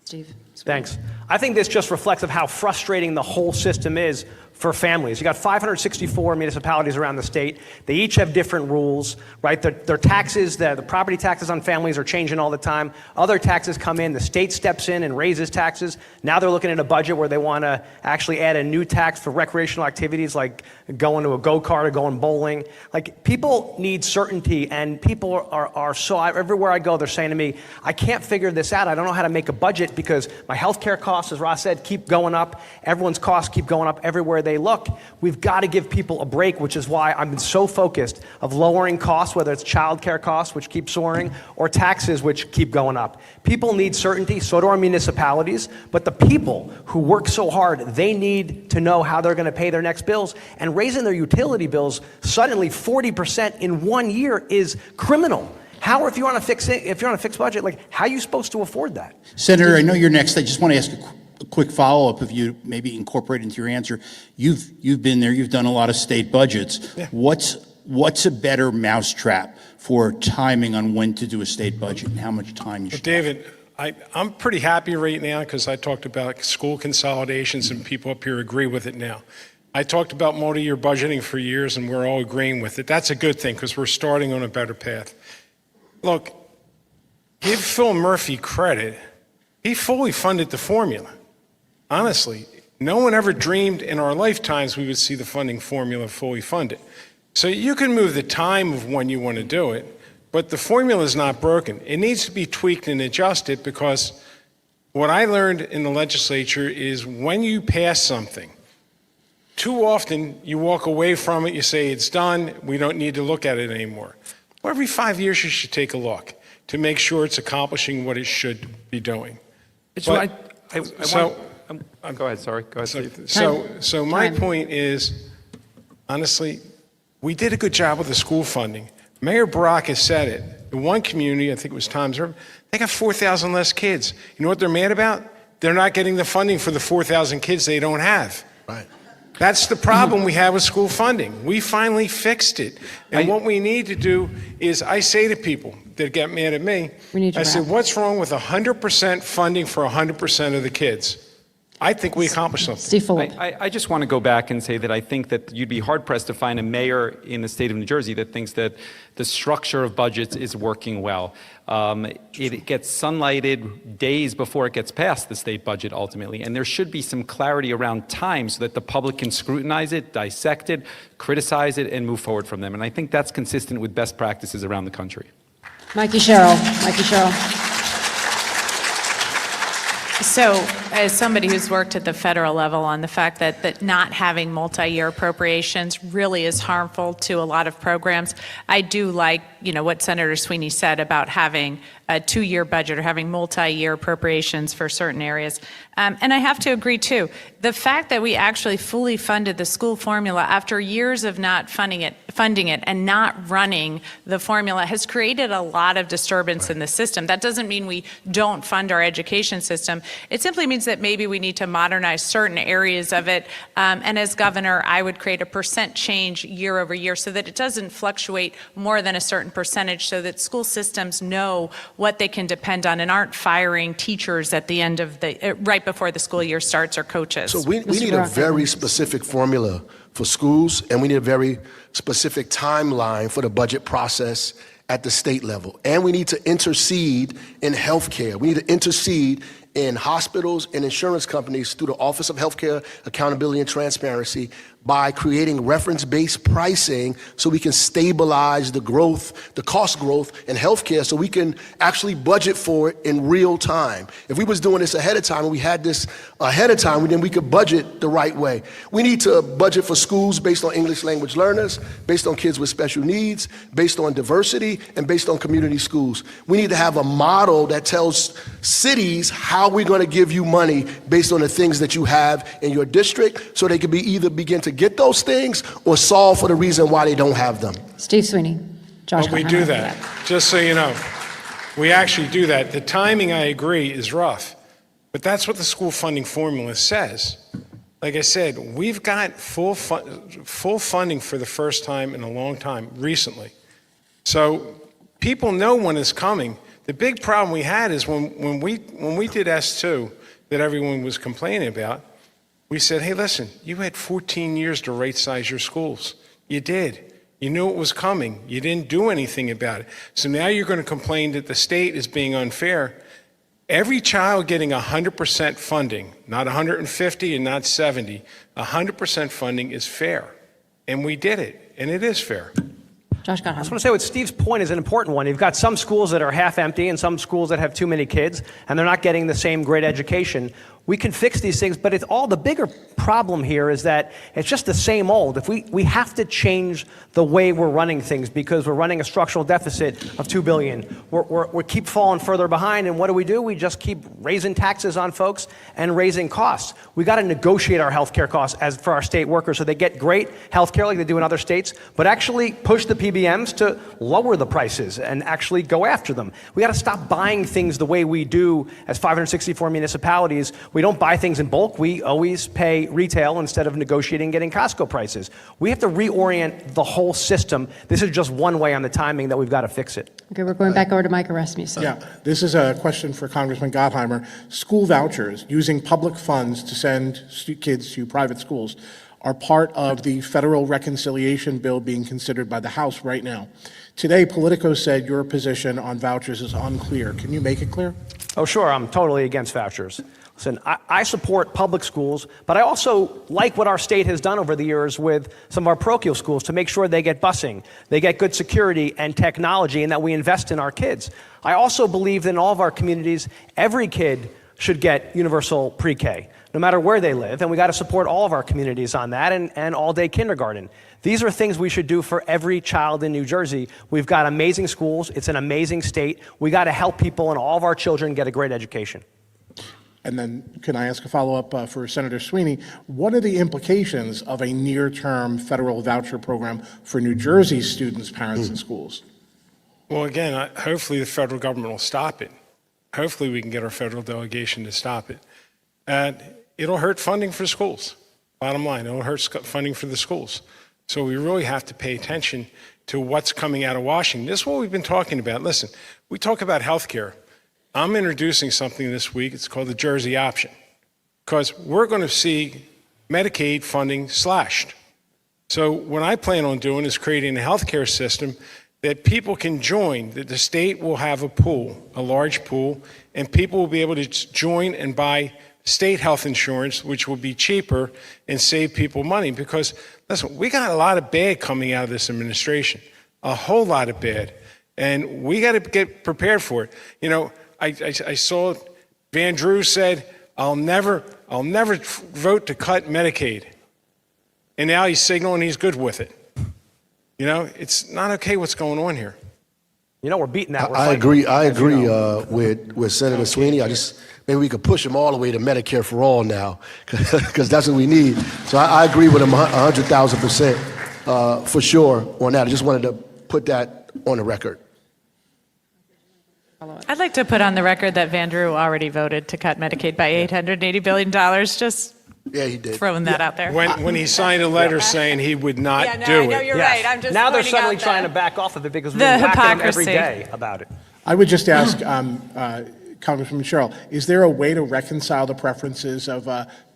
Steve? Thanks. I think this just reflects of how frustrating the whole system is for families. You got 564 municipalities around the state. They each have different rules, right? Their taxes, the property taxes on families are changing all the time. Other taxes come in, the state steps in and raises taxes. Now they're looking at a budget where they want to actually add a new tax for recreational activities like going to a go-kart or going bowling. Like, people need certainty, and people are so, everywhere I go, they're saying to me, I can't figure this out. I don't know how to make a budget because my healthcare costs, as Ross said, keep going up. Everyone's costs keep going up everywhere they look. We've got to give people a break, which is why I've been so focused of lowering costs, whether it's childcare costs, which keep soaring, or taxes, which keep going up. People need certainty, so do our municipalities, but the people who work so hard, they need to know how they're going to pay their next bills, and raising their utility bills suddenly 40% in 1 year is criminal. How, if you're on a fixed budget, like, how are you supposed to afford that? Senator, I know you're next. I just want to ask a quick follow-up if you maybe incorporate into your answer. You've been there. You've done a lot of state budgets. Yeah. What's a better mousetrap for timing on when to do a state budget and how much time you should have? David, I'm pretty happy right now because I talked about school consolidations and people up here agree with it now. I talked about multi-year budgeting for years and we're all agreeing with it. That's a good thing because we're starting on a better path. Look, give Phil Murphy credit. He fully funded the formula. Honestly, no one ever dreamed in our lifetimes we would see the funding formula fully funded. So you can move the time of when you want to do it, but the formula is not broken. It needs to be tweaked and adjusted because what I learned in the legislature is when you pass something, too often you walk away from it, you say it's done, we don't need to look at it anymore. Well, every 5 years you should take a look to make sure it's accomplishing what it should be doing. Go ahead, sorry. Go ahead, Steve. So my point is, honestly, we did a good job with the school funding. Mayor Barack has said it. The one community, I think it was Tom's River, they got 4,000 less kids. You know what they're mad about? They're not getting the funding for the 4,000 kids they don't have. Right. That's the problem we have with school funding. We finally fixed it. And what we need to do is, I say to people that get mad at me, I say, what's wrong with 100% funding for 100% of the kids? I think we accomplished something. Steve Fulop. I just want to go back and say that I think that you'd be hard-pressed to find a mayor in the state of New Jersey that thinks that the structure of budgets is working well. It gets sunlighted days before it gets passed, the state budget ultimately, and there should be some clarity around time so that the public can scrutinize it, dissect it, criticize it, and move forward from them. And I think that's consistent with best practices around the country. Mikey Sherrill. Mikey Sherrill. So, as somebody who's worked at the federal level on the fact that not having multi-year appropriations really is harmful to a lot of programs, I do like, what Senator Sweeney said about having a 2-year budget or having multi-year appropriations for certain areas. And I have to agree, too. The fact that we actually fully funded the school formula after years of not funding it and not running the formula has created a lot of disturbance in the system. That doesn't mean we don't fund our education system. It simply means that maybe we need to modernize certain areas of it. And as governor, I would create a percent change year over year so that it doesn't fluctuate more than a certain percentage, so that school systems know what they can depend on and aren't firing teachers at the end of right before the school year starts, or coaches. So we need a very specific formula for schools, and we need a very specific timeline for the budget process at the state level. And we need to intercede in healthcare. We need to intercede in hospitals and insurance companies through the Office of Healthcare Accountability and Transparency by creating reference-based pricing so we can stabilize the growth, the cost growth in healthcare, so we can actually budget for it in real time. If we was doing this ahead of time and we had this ahead of time, then we could budget the right way. We need to budget for schools based on English language learners, based on kids with special needs, based on diversity, and based on community schools. We need to have a model that tells cities how we're going to give you money based on the things that you have in your district, so they can either begin to get those things or solve for the reason why they don't have them. Steve Sweeney. Josh. Well, we do that. Just so you know, we actually do that. The timing, I agree, is rough, but that's what the school funding formula says. Like I said, we've got full funding for the first time in a long time recently. So people know when it's coming. The big problem we had is when we did S2 that everyone was complaining about, we said, hey, listen, you had 14 years to right size your schools. You did. You knew it was coming. You didn't do anything about it. So now you're going to complain that the state is being unfair. Every child getting 100% funding, not 150 and not 70, 100% funding is fair. And we did it, and it is fair. Josh I just want to say what Steve's point is an important one. You've got some schools that are half empty and some schools that have too many kids, and they're not getting the same great education. We can fix these things, but it's all the bigger problem here is that it's just the same old. If we have to change the way we're running things because we're running a structural deficit of $2 billion. We keep falling further behind, and what do? We just keep raising taxes on folks and raising costs. We got to negotiate our healthcare costs for our state workers so they get great healthcare like they do in other states, but actually push the PBMs to lower the prices and actually go after them. We got to stop buying things the way we do as 564 municipalities. We don't buy things in bulk. We always pay retail instead of negotiating getting Costco prices. We have to reorient the whole system. This is just one way on the timing that we've got to fix it. Okay, we're going back over to Micah Rasmussen. Yeah, this is a question for Congressman Gottheimer. School vouchers, using public funds to send kids to private schools, are part of the federal reconciliation bill being considered by the House right now. Today, Politico said your position on vouchers is unclear. Can you make it clear? Oh, sure. I'm totally against vouchers. Listen, I support public schools, but I also like what our state has done over the years with some of our parochial schools to make sure they get busing, they get good security and technology, and that we invest in our kids. I also believe that in all of our communities, every kid should get universal pre-K, no matter where they live, and we got to support all of our communities on that, and all-day kindergarten. These are things we should do for every child in New Jersey. We've got amazing schools. It's an amazing state. We got to help people and all of our children get a great education. And then can I ask a follow-up for Senator Sweeney? What are the implications of a near-term federal voucher program for New Jersey students, parents, and schools? Well, again, hopefully the federal government will stop it. Hopefully we can get our federal delegation to stop it. And it'll hurt funding for schools. Bottom line, it'll hurt funding for the schools. So we really have to pay attention to what's coming out of Washington. This is what we've been talking about. Listen, we talk about health care. I'm introducing something this week. It's called the Jersey Option. because we're going to see Medicaid funding slashed. So what I plan on doing is creating a healthcare system that people can join, that the state will have a pool, a large pool, and people will be able to join and buy state health insurance, which will be cheaper and save people money. Because, listen, we got a lot of bad coming out of this administration, a whole lot of bad, and we got to get prepared for it. You know, I saw Van Drew said, I'll never vote to cut Medicaid. And now he's signaling he's good with it. You know, it's not okay what's going on here. You know, we're beating that. I agree with Senator Sweeney. Maybe we could push him all the way to Medicare for all now, because that's what we need. So I agree with him 100,000% for sure on that. I just wanted to put that on the record. I'd like to put on the record that Van Drew already voted to cut Medicaid by $880 billion. Just yeah, he did. Throwing that out there. When he signed a letter saying he would not do it. I know you're right. I'm just now they're pointing suddenly out trying to back off of it because we're the whacking them every hypocrisy. day about it. I would just ask Congresswoman Sherrill, is there a way to reconcile the preferences of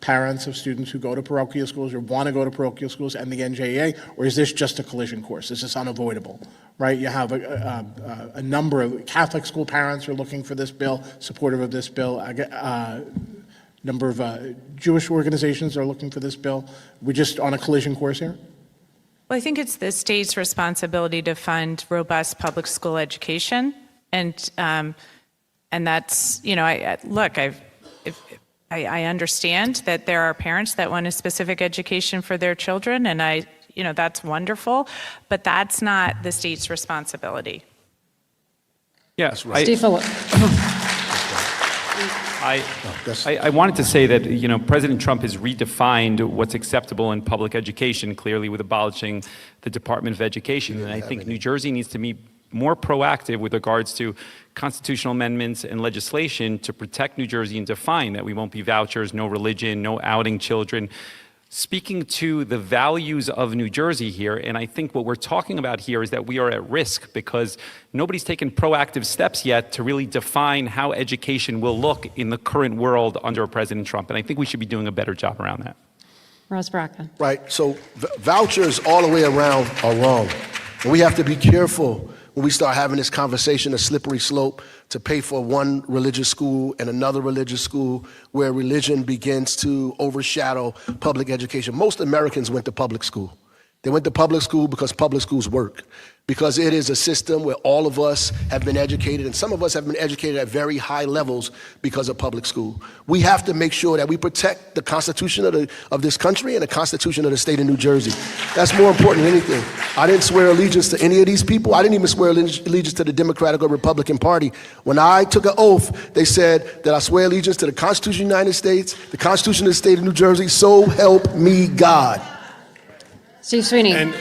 parents of students who go to parochial schools or want to go to parochial schools and the NJEA, or is this just a collision course? Is this unavoidable, right? You have a number of Catholic school parents are looking for this bill, supportive of this bill. Number of Jewish organizations are looking for this bill. We're just on a collision course here? Well, I think it's the state's responsibility to fund robust public school education, and that's, you know, I understand that there are parents that want a specific education for their children, and that's wonderful, but that's not the state's responsibility. Yes, right. Steve Phillips. I wanted to say that, you know, President Trump has redefined what's acceptable in public education, clearly with abolishing the Department of Education. And I think New Jersey needs to be more proactive with regards to constitutional amendments and legislation to protect New Jersey and define that we won't be vouchers, no religion, no outing children. Speaking to the values of New Jersey here, and I think what we're talking about here is that we are at risk because nobody's taken proactive steps yet to really define how education will look in the current world under President Trump. And I think we should be doing a better job around that. Ross Baraka. Right, so vouchers all the way around are wrong. And we have to be careful when we start having this conversation, a slippery slope to pay for one religious school and another religious school where religion begins to overshadow public education. Most Americans went to public school. They went to public school because public schools work, because it is a system where all of us have been educated, and some of us have been educated at very high levels because of public school. We have to make sure that we protect the Constitution of this country and the Constitution of the state of New Jersey. That's more important than anything. I didn't swear allegiance to any of these people. I didn't even swear allegiance to the Democratic or Republican Party. When I took an oath, they said that I swear allegiance to the Constitution of the United States, the Constitution of the state of New Jersey, so help me God. Steve Sweeney. And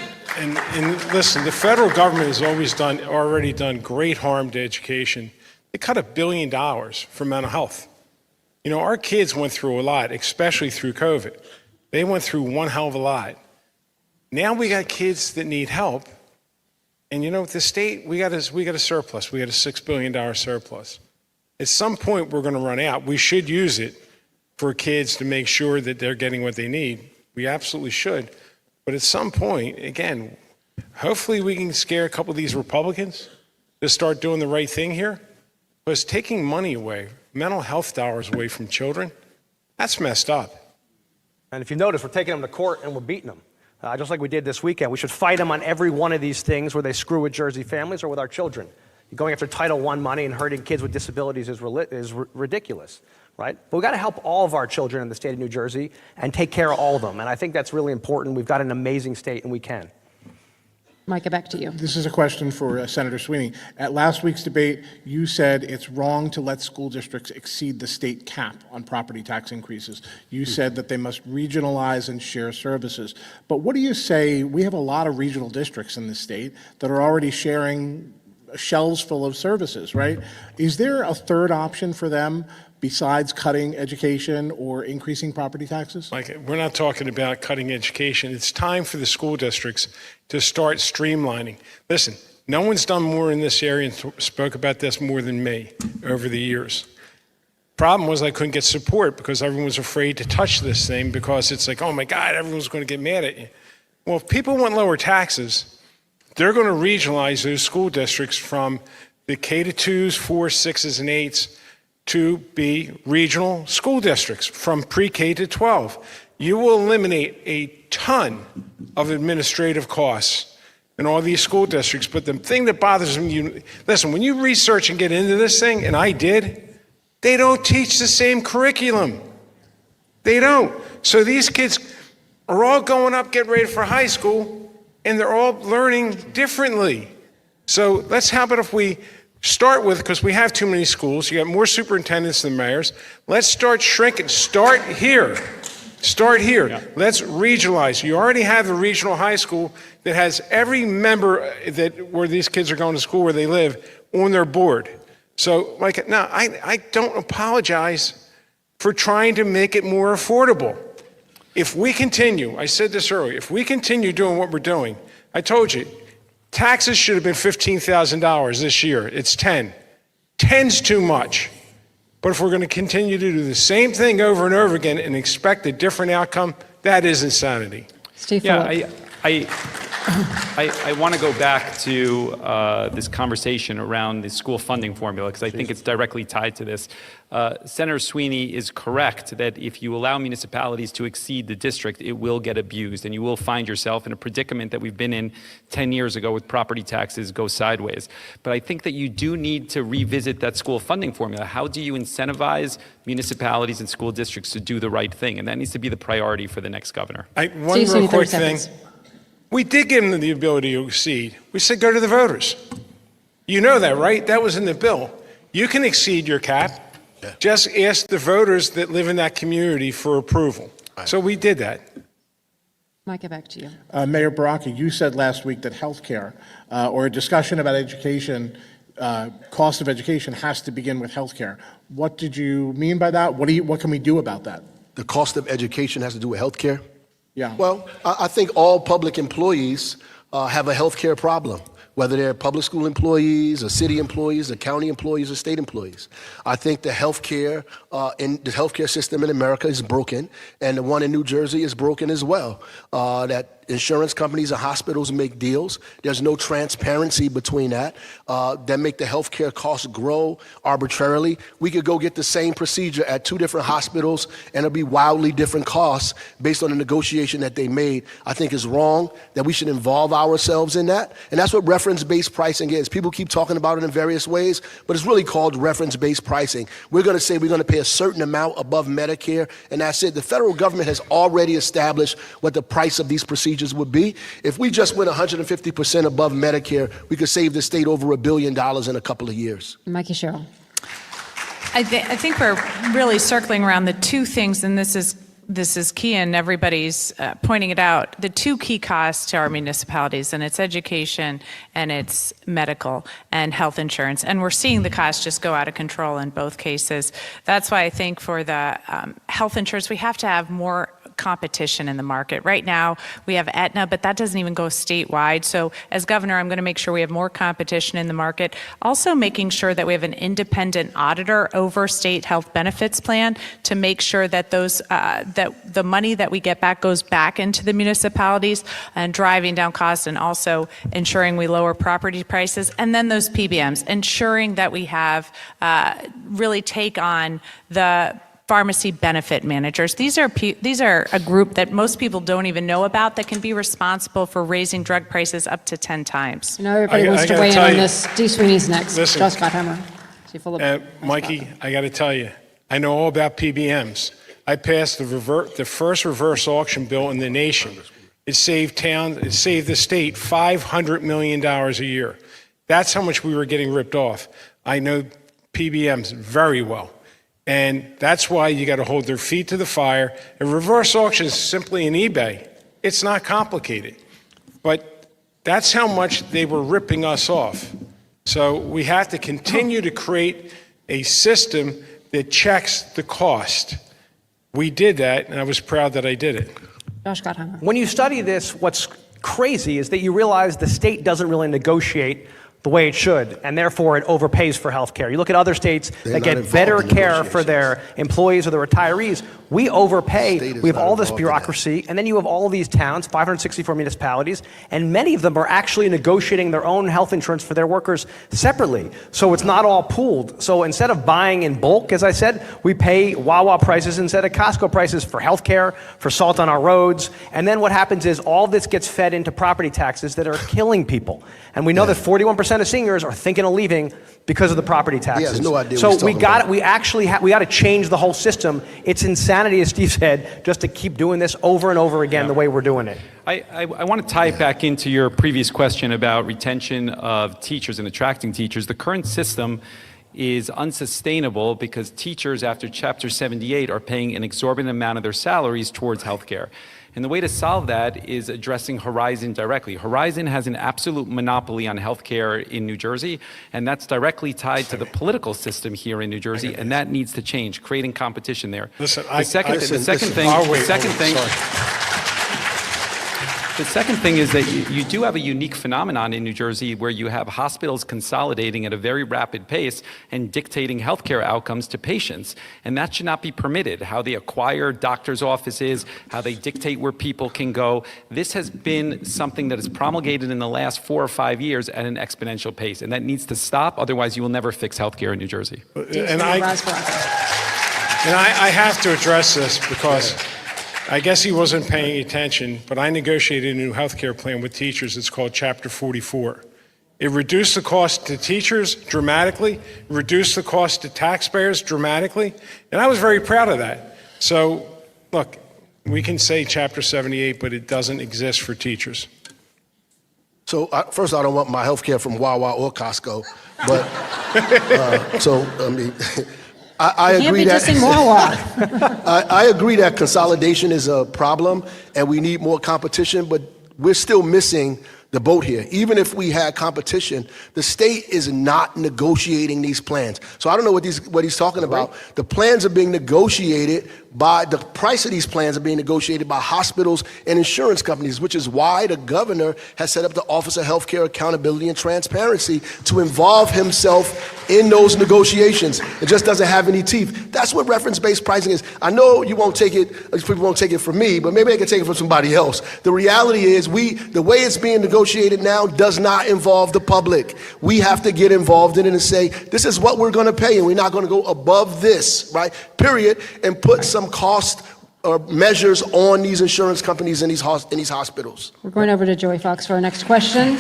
listen, the federal government has already done great harm to education. They cut $1 billion for mental health. You know, our kids went through a lot, especially through COVID. They went through one hell of a lot. Now we got kids that need help. And you know, with the state, we got a surplus. We got a $6 billion surplus. At some point, we're going to run out. We should use it for kids to make sure that they're getting what they need. We absolutely should. But at some point, again, hopefully we can scare a couple of these Republicans to start doing the right thing here. Because taking money away, mental health dollars away from children, that's messed up. And if you notice, we're taking them to court and we're beating them. Just like we did this weekend. We should fight them on every one of these things where they screw with Jersey families or with our children. Going after Title I money and hurting kids with disabilities is ridiculous, right? But we've got to help all of our children in the state of New Jersey and take care of all of them. And I think that's really important. We've got an amazing state, and we can. Micah, back to you. This is a question for Senator Sweeney. At last week's debate, you said it's wrong to let school districts exceed the state cap on property tax increases. You said that they must regionalize and share services. But what do you say? We have a lot of regional districts in this state that are already sharing shelves full of services, right? Is there a third option for them besides cutting education or increasing property taxes? Like, we're not talking about cutting education. It's time for the school districts to start streamlining. Listen, no one's done more in this area and spoke about this more than me over the years. Problem was I couldn't get support because everyone was afraid to touch this thing because it's like, oh my God, everyone's going to get mad at you. Well, if people want lower taxes, they're going to regionalize those school districts from the K-2s, 4s, 6s, and 8s to be regional school districts from pre-K to 12. You will eliminate a ton of administrative costs in all these school districts. But the thing that bothers me, listen, when you research and get into this thing, and I did, they don't teach the same curriculum. They don't. So these kids are all going up, getting ready for high school, and they're all learning differently. So how about if we start with, because we have too many schools, you got more superintendents than mayors, let's start shrinking. Start here. Start here. Yeah. Let's regionalize. You already have a regional high school that has every member where these kids are going to school where they live on their board. So, I don't apologize for trying to make it more affordable. If we continue, I said this earlier, if we continue doing what we're doing, I told you, taxes should have been $15,000 this year. It's 10. 10's too much. But if we're going to continue to do the same thing over and over again and expect a different outcome, that is insanity. Steve Phillip. I want to go back to this conversation around the school funding formula because I think it's directly tied to this. Senator Sweeney is correct that if you allow municipalities to exceed the district, it will get abused and you will find yourself in a predicament that we've been in 10 years ago with property taxes go sideways. But I think that you do need to revisit that school funding formula. How do you incentivize municipalities and school districts to do the right thing? And that needs to be the priority for the next governor. One real quick thing. We did give them the ability to exceed. We said go to the voters. You know that, right? That was in the bill. You can exceed your cap. Yeah. Just ask the voters that live in that community for approval. Right. So we did that. Micah, back to you. Mayor Baraka, you said last week that healthcare or a discussion about education, cost of education has to begin with healthcare. What did you mean by that? What can we do about that? The cost of education has to do with healthcare? Yeah. Well, I think all public employees have a health care problem, whether they're public school employees, or city employees, or county employees, or state employees. I think the healthcare system in America is broken, and the one in New Jersey is broken as well. That insurance companies and hospitals make deals. There's no transparency between that. That make the healthcare costs grow arbitrarily. We could go get the same procedure at two different hospitals, and it'll be wildly different costs based on the negotiation that they made. I think it's wrong that we should involve ourselves in that, and that's what reference-based pricing is. People keep talking about it in various ways, but it's really called reference-based pricing. We're going to say we're going to pay a certain amount above Medicare, and that's it. The federal government has already established what the price of these procedures would be. If we just went 150% above Medicare, we could save the state over $1 billion in a couple of years. Mikey Sherrill. I think we're really circling around the two things, and this is key, and everybody's pointing it out. The two key costs to our municipalities, and it's education and it's medical and health insurance. And we're seeing the costs just go out of control in both cases. That's why I think for the health insurance, we have to have more competition in the market. Right now, we have Aetna, but that doesn't even go statewide. So as governor, I'm going to make sure we have more competition in the market. Also making sure that we have an independent auditor over state health benefits plan to make sure that that the money that we get back goes back into the municipalities and driving down costs, and also ensuring we lower property prices. And then those PBMs, ensuring that we have really take on the pharmacy benefit managers. These are a group that most people don't even know about that can be responsible for raising drug prices up to 10 times. Now everybody wants to weigh in on this. Steve Sweeney's next. Listen, Josh Gottheimer. Mikey, I got to tell you, I know all about PBMs. I passed the first reverse auction bill in the nation. It saved the state $500 million a year. That's how much we were getting ripped off. I know PBMs very well. And that's why you got to hold their feet to the fire. A reverse auction is simply an eBay. It's not complicated. But that's how much they were ripping us off. So we have to continue to create a system that checks the cost. We did that, and I was proud that I did it. Josh Gottheimer. When you study this, what's crazy is that you realize the state doesn't really negotiate the way it should, and therefore it overpays for health care. You look at other states They're that not get involved better in care for their employees or their retirees. We overpay. We have all this bureaucracy, and then you have all these towns, 564 municipalities, and many of them are actually negotiating their own health insurance for their workers separately. So it's not all pooled. So instead of buying in bulk, as I said, we pay Wawa prices instead of Costco prices for health care, for salt on our roads, and then what happens is all this gets fed into property taxes that are killing people. And we know that 41% of seniors are thinking of leaving because of the property taxes. He has no idea so what he's we talking got about. we actually we got to change the whole system. It's insanity, as Steve said, just to keep doing this over and over again the way we're doing it. I want to tie it back into your previous question about retention of teachers and attracting teachers. The current system is unsustainable because teachers after Chapter 78 are paying an exorbitant amount of their salaries towards healthcare. And the way to solve that is addressing Horizon directly. Horizon has an absolute monopoly on healthcare in New Jersey, and that's directly tied to the political system here in New Jersey, and that needs to change, creating competition there. Listen, The second thing is that you do have a unique phenomenon in New Jersey where you have hospitals consolidating at a very rapid pace and dictating healthcare outcomes to patients. And that should not be permitted. How they acquire doctors' offices, how they dictate where people can go. This has been something that is promulgated in the last 4 or 5 years at an exponential pace. And that needs to stop. Otherwise, you will never fix healthcare in New Jersey. And I have to address this because I guess he wasn't paying attention, but I negotiated a new health care plan with teachers. It's called Chapter 44. It reduced the cost to teachers dramatically, reduced the cost to taxpayers dramatically, and I was very proud of that. So, look, we can say Chapter 78, but it doesn't exist for teachers. So, first, I don't want my health care from Wawa or Costco, but, I mean, I agree that I agree that consolidation is a problem and we need more competition, but we're still missing the boat here. Even if we had competition, the state is not negotiating these plans. So I don't know what he's talking about. The plans are being negotiated by, the price of these plans are being negotiated by hospitals and insurance companies, which is why the governor has set up the Office of Healthcare Accountability and Transparency to involve himself in those negotiations. It just doesn't have any teeth. That's what reference-based pricing is. I know you won't take it, people won't take it from me, but maybe they can take it from somebody else. The reality is the way it's being negotiated now does not involve the public. We have to get involved in it and say, this is what we're gonna pay and we're not gonna go above this, right? Period, and put some cost or measures on these insurance companies and these hospitals. We're going over to Joey Fox for our next question.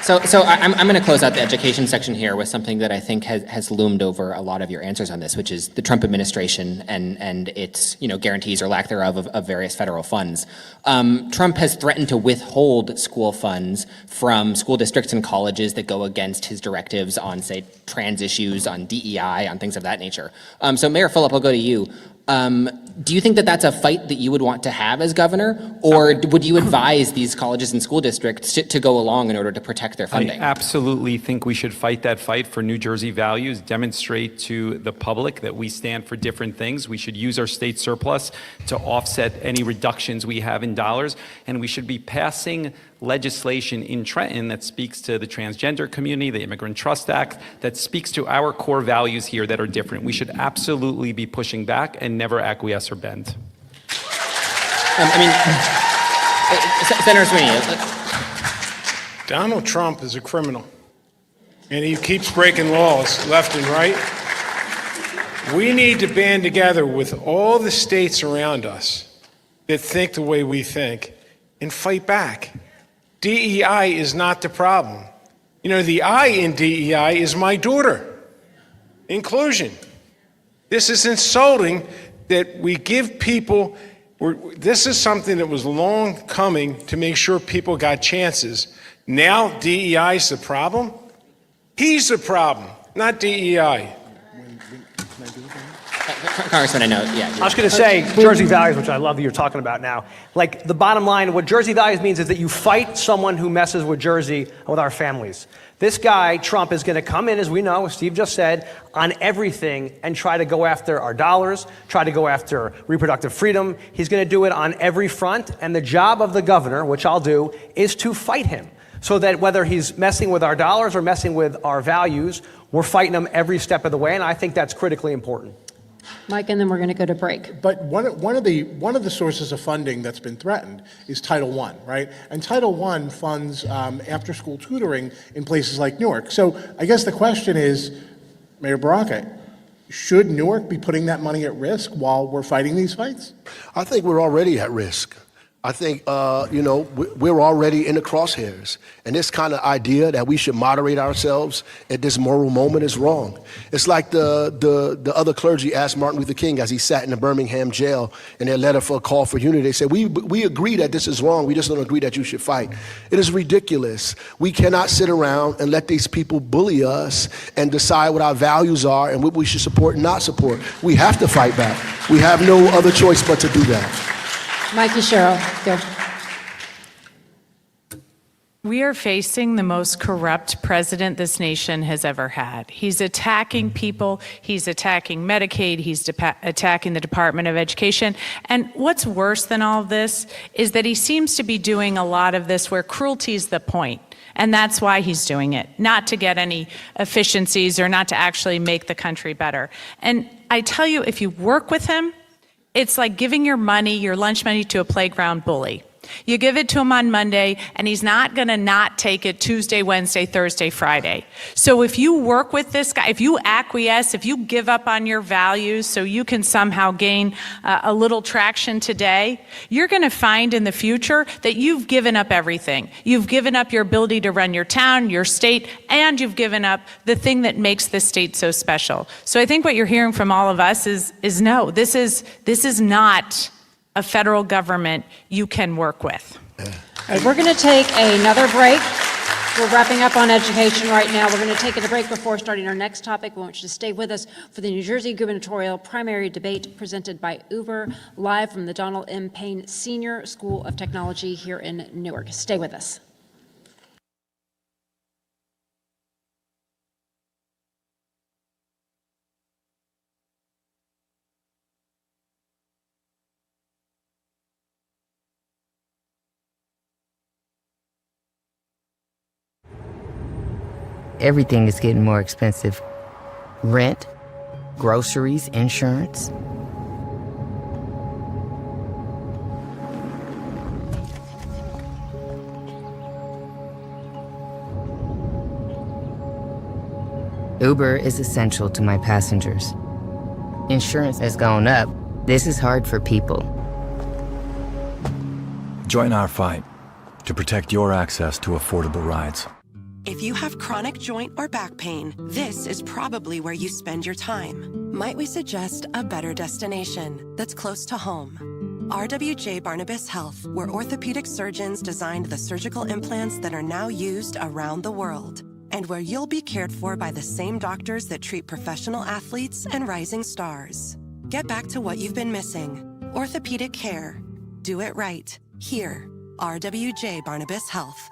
So I'm going to close out the education section here with something that I think has loomed over a lot of your answers on this, which is the Trump administration and its guarantees or lack thereof of various federal funds. Trump has threatened to withhold school funds from school districts and colleges that go against his directives on, say, trans issues, on DEI, on things of that nature. So Mayor Phillip, I'll go to you. Do you think that that's a fight that you would want to have as governor, or would you advise these colleges and school districts to go along in order to protect their funding? I absolutely think we should fight that fight for New Jersey values, demonstrate to the public that we stand for different things. We should use our state surplus to offset any reductions we have in dollars, and we should be passing legislation in Trenton that speaks to the transgender community, the Immigrant Trust Act, that speaks to our core values here that are different. We should absolutely be pushing back and never acquiesce or bend. Senator Sweeney. Donald Trump is a criminal, and he keeps breaking laws left and right. We need to band together with all the states around us that think the way we think and fight back. DEI is not the problem. The I in DEI is my daughter. Inclusion. This is insulting that we give people, this is something that was long coming to make sure people got chances. Now DEI is the problem? He's the problem, not DEI. Congressman, I know, yeah. I was going to say Jersey values, which I love that you're talking about now. Like, the bottom line, what Jersey values means is that you fight someone who messes with Jersey and with our families. This guy, Trump, is going to come in, as we know, as Steve just said, on everything and try to go after our dollars, try to go after reproductive freedom. He's going to do it on every front, and the job of the governor, which I'll do, is to fight him. so that whether he's messing with our dollars or messing with our values, we're fighting him every step of the way, and I think that's critically important. Mike, and then we're going to go to break. But one of the sources of funding that's been threatened is Title I, right? And Title I funds after-school tutoring in places like Newark. So I guess the question is, Mayor Baraka, should Newark be putting that money at risk while we're fighting these fights? I think we're already at risk. I think, we're already in the crosshairs. And this kind of idea that we should moderate ourselves at this moral moment is wrong. It's like the other clergy asked Martin Luther King as he sat in the Birmingham jail in their letter for a call for unity. They said, we agree that this is wrong. We just don't agree that you should fight. It is ridiculous. We cannot sit around and let these people bully us and decide what our values are and what we should support and not support. We have to fight back. We have no other choice but to do that. Mikey Sherrill, go. We are facing the most corrupt president this nation has ever had. He's attacking people, he's attacking Medicaid, he's attacking the Department of Education. And what's worse than all of this is that he seems to be doing a lot of this where cruelty is the point. And that's why he's doing it, not to get any efficiencies or not to actually make the country better. And I tell you, if you work with him, it's like giving your money, your lunch money, to a playground bully. You give it to him on Monday, and he's not going to not take it Tuesday, Wednesday, Thursday, Friday. So if you work with this guy, if you acquiesce, if you give up on your values so you can somehow gain a little traction today, you're going to find in the future that you've given up everything. You've given up your ability to run your town, your state, and you've given up the thing that makes this state so special. So I think what you're hearing from all of us is no, this is not a federal government you can work with. All right, we're going to take another break. We're wrapping up on education right now. We're going to take a break before starting our next topic. We want you to stay with us for the New Jersey Gubernatorial Primary Debate presented by Uber, live from the Donald M. Payne Senior School of Technology here in Newark. Stay with us. Everything is getting more expensive. Rent, groceries, insurance. Uber is essential to my passengers. Insurance has gone up. This is hard for people. Join our fight to protect your access to affordable rides. If you have chronic joint or back pain, this is probably where you spend your time. Might we suggest a better destination that's close to home? RWJ Barnabas Health, where orthopedic surgeons designed the surgical implants that are now used around the world, and where you'll be cared for by the same doctors that treat professional athletes and rising stars. Get back to what you've been missing. Orthopedic care. Do it right. Here, RWJ Barnabas Health.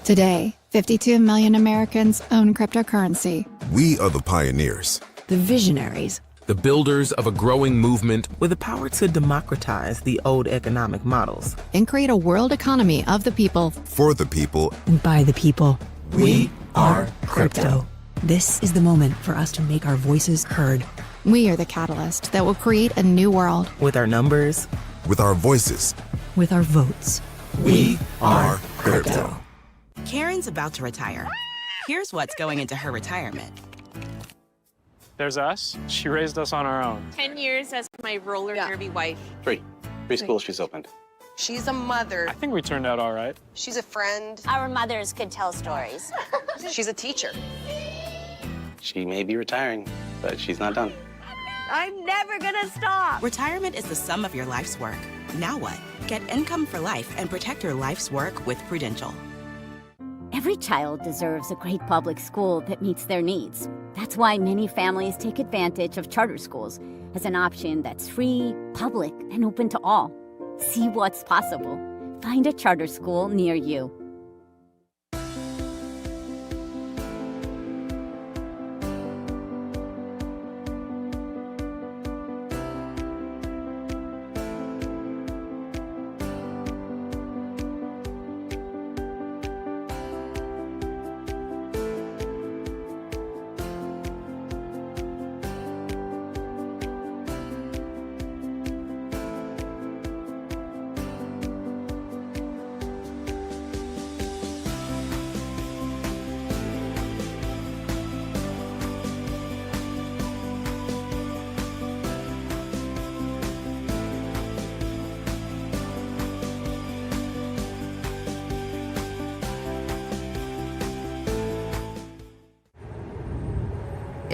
Today, 52 million Americans own cryptocurrency. We are the pioneers. The visionaries. The builders of a growing movement with the power to democratize the old economic models And create a world economy of the people. For the people. And by the people. We are crypto. This is the moment for us to make our voices heard. We are the catalyst that will create a new world. With our numbers. With our voices. With our votes. We are crypto. Karen's about to retire. Here's what's going into her retirement. There's us. She raised us on our own. 10 years as my roller derby wife. Three schools she's opened. She's a mother. I think we turned out all right. She's a friend. Our mothers could tell stories. She's a teacher. She may be retiring, but she's not done. I'm never gonna stop. Retirement is the sum of your life's work. Now what? Get income for life and protect your life's work with Prudential. Every child deserves a great public school that meets their needs. That's why many families take advantage of charter schools as an option that's free, public, and open to all. See what's possible. Find a charter school near you.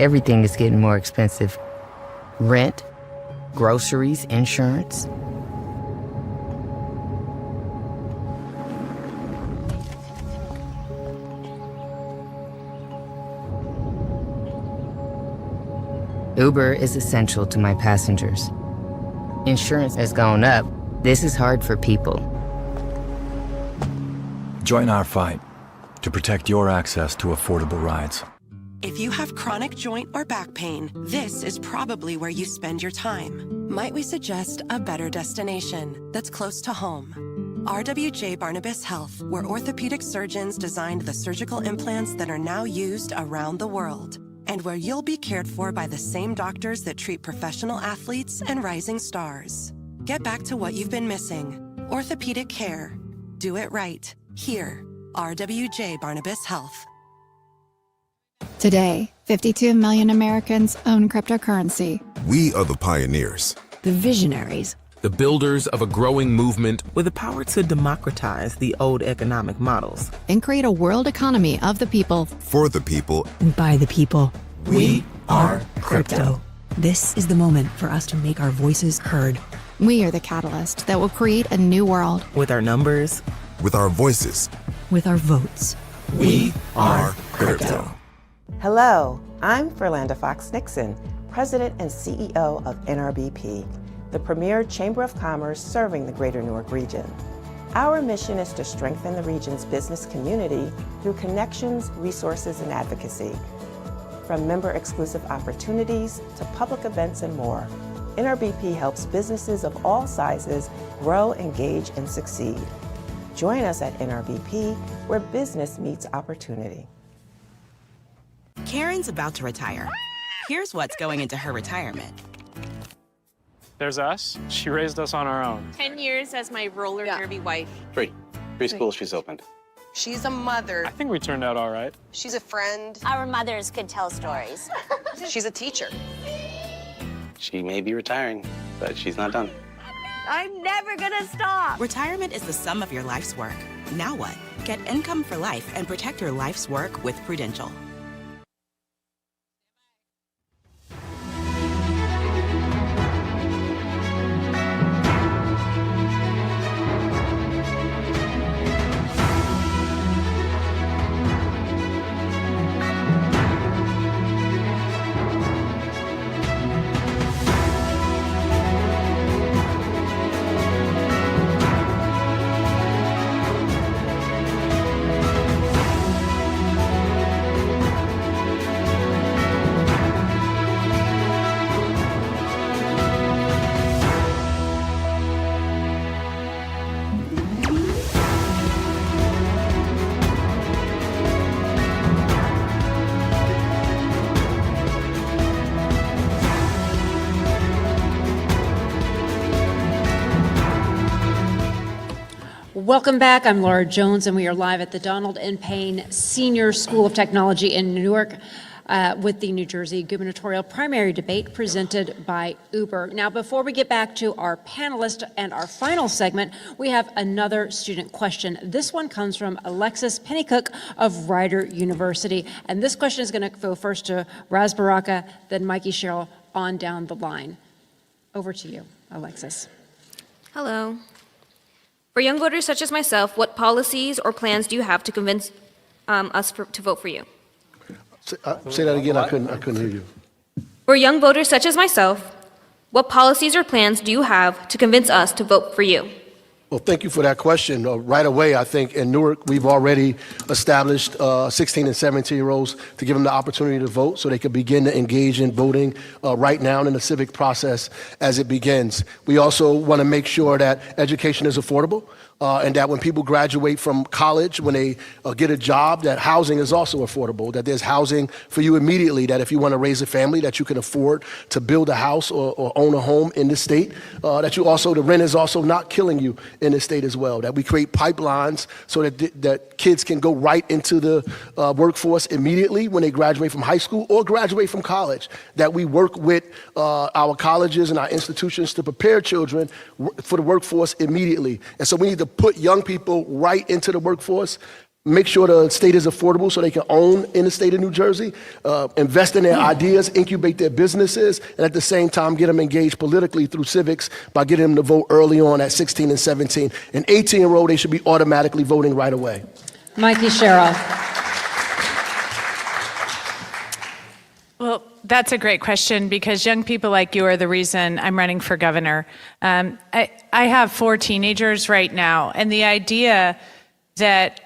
everything is getting more expensive. Rent, groceries, insurance. Uber is essential to my passengers. Insurance has gone up. This is hard for people. Join our fight to protect your access to affordable rides. If you have chronic joint or back pain, this is probably where you spend your time. Might we suggest a better destination that's close to home? RWJ Barnabas Health, where orthopedic surgeons designed the surgical implants that are now used around the world, and where you'll be cared for by the same doctors that treat professional athletes and rising stars. Get back to what you've been missing. Orthopedic care. Do it right. Here, RWJ Barnabas Health. Today, 52 million Americans own cryptocurrency. We are the pioneers. The visionaries. The builders of a growing movement with the power to democratize the old economic models And create a world economy of the people. For the people. And by the people. We are crypto. This is the moment for us to make our voices heard. We are the catalyst that will create a new world. with our numbers, With our voices. With our votes. We are crypto. Hello, I'm Ferlanda Fox Nixon, President and CEO of NRBP, the premier chamber of commerce serving the greater Newark region. Our mission is to strengthen the region's business community through connections, resources, and advocacy. From member-exclusive opportunities to public events and more, NRBP helps businesses of all sizes grow, engage, and succeed. Join us at NRBP, where business meets opportunity. Karen's about to retire. Here's what's going into her retirement. There's us. She raised us on our own. 10 years as my roller derby wife. Three schools she's opened. She's a mother. I think we turned out all right. She's a friend. Our mothers could tell stories. She's a teacher. She may be retiring, but she's not done. I'm never gonna stop. Retirement is the sum of your life's work. Now what? Get income for life and protect your life's work with Prudential. Welcome back. I'm Laura Jones, and we are live at the Donald N. Payne Senior School of Technology in Newark with the New Jersey Gubernatorial primary debate presented by Uber. Now, before we get back to our panelists and our final segment, we have another student question. This one comes from Alexis Pennycook of Rider University. And this question is going to go first to Raz Baraka, then Mikey Sherrill, on down the line. Over to you, Alexis. Hello. For young voters such as myself, what policies or plans do you have to convince us to vote for you? Say that again. I couldn't hear you. For young voters such as myself, what policies or plans do you have to convince us to vote for you? Well, thank you for that question. Right away, I think in Newark, we've already established 16 and 17-year-olds to give them the opportunity to vote so they can begin to engage in voting right now in the civic process as it begins. We also want to make sure that education is affordable. And that when people graduate from college, when they get a job, that housing is also affordable, that there's housing for you immediately, that if you want to raise a family, that you can afford to build a house or own a home in the state, that you also, the rent is also not killing you in the state as well, that we create pipelines so that kids can go right into the workforce immediately when they graduate from high school or graduate from college, that we work with our colleges and our institutions to prepare children for the workforce immediately. And so we need to put young people right into the workforce Make sure the state is affordable so they can own in the state of New Jersey, invest in their ideas, incubate their businesses, and at the same time get them engaged politically through civics by getting them to vote early on at 16 and 17. And 18-year-old, they should be automatically voting right away. Mikey Sherrill. Well, that's a great question because young people like you are the reason I'm running for governor. I have 4 teenagers right now, and the idea that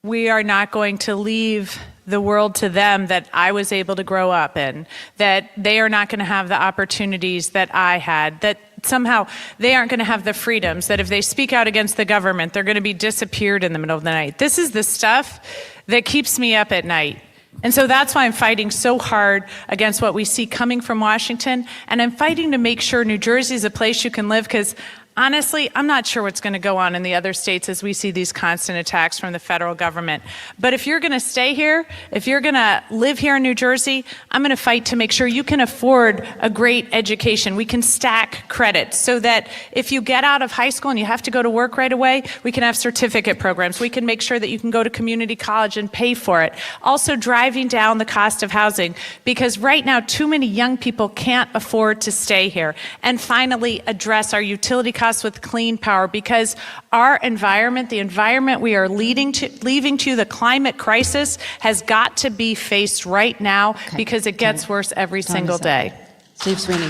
we are not going to leave the world to them that I was able to grow up in, that they are not going to have the opportunities that I had, that somehow they aren't going to have the freedoms, that if they speak out against the government, they're going to be disappeared in the middle of the night. This is the stuff that keeps me up at night. And so that's why I'm fighting so hard against what we see coming from Washington. And I'm fighting to make sure New Jersey is a place you can live because honestly, I'm not sure what's going to go on in the other states as we see these constant attacks from the federal government. But if you're going to stay here, if you're going to live here in New Jersey, I'm going to fight to make sure you can afford a great education. We can stack credits so that if you get out of high school and you have to go to work right away, we can have certificate programs. We can make sure that you can go to community college and pay for it. Also driving down the cost of housing because right now too many young people can't afford to stay here. And finally, address our utility costs with clean power because our environment, the environment we are leaving to, the climate crisis has got to be faced right now because it gets worse every single day. Steve Sweeney.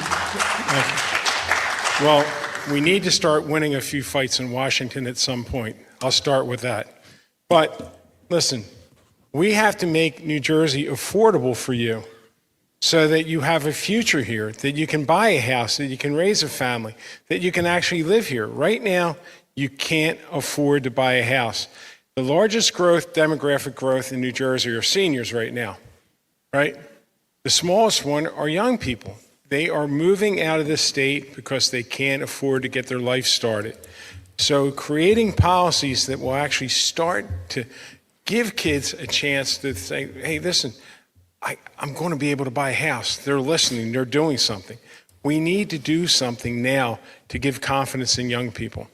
Well, we need to start winning a few fights in Washington at some point. I'll start with that. But listen, we have to make New Jersey affordable for you, so that you have a future here, that you can buy a house, that you can raise a family, that you can actually live here. Right now, you can't afford to buy a house. The largest growth, demographic growth in New Jersey are seniors right now, right? The smallest one are young people. They are moving out of the state because they can't afford to get their life started. So creating policies that will actually start to give kids a chance to say, hey, listen, I'm going to be able to buy a house. They're listening. They're doing something. We need to do something now to give confidence in young people.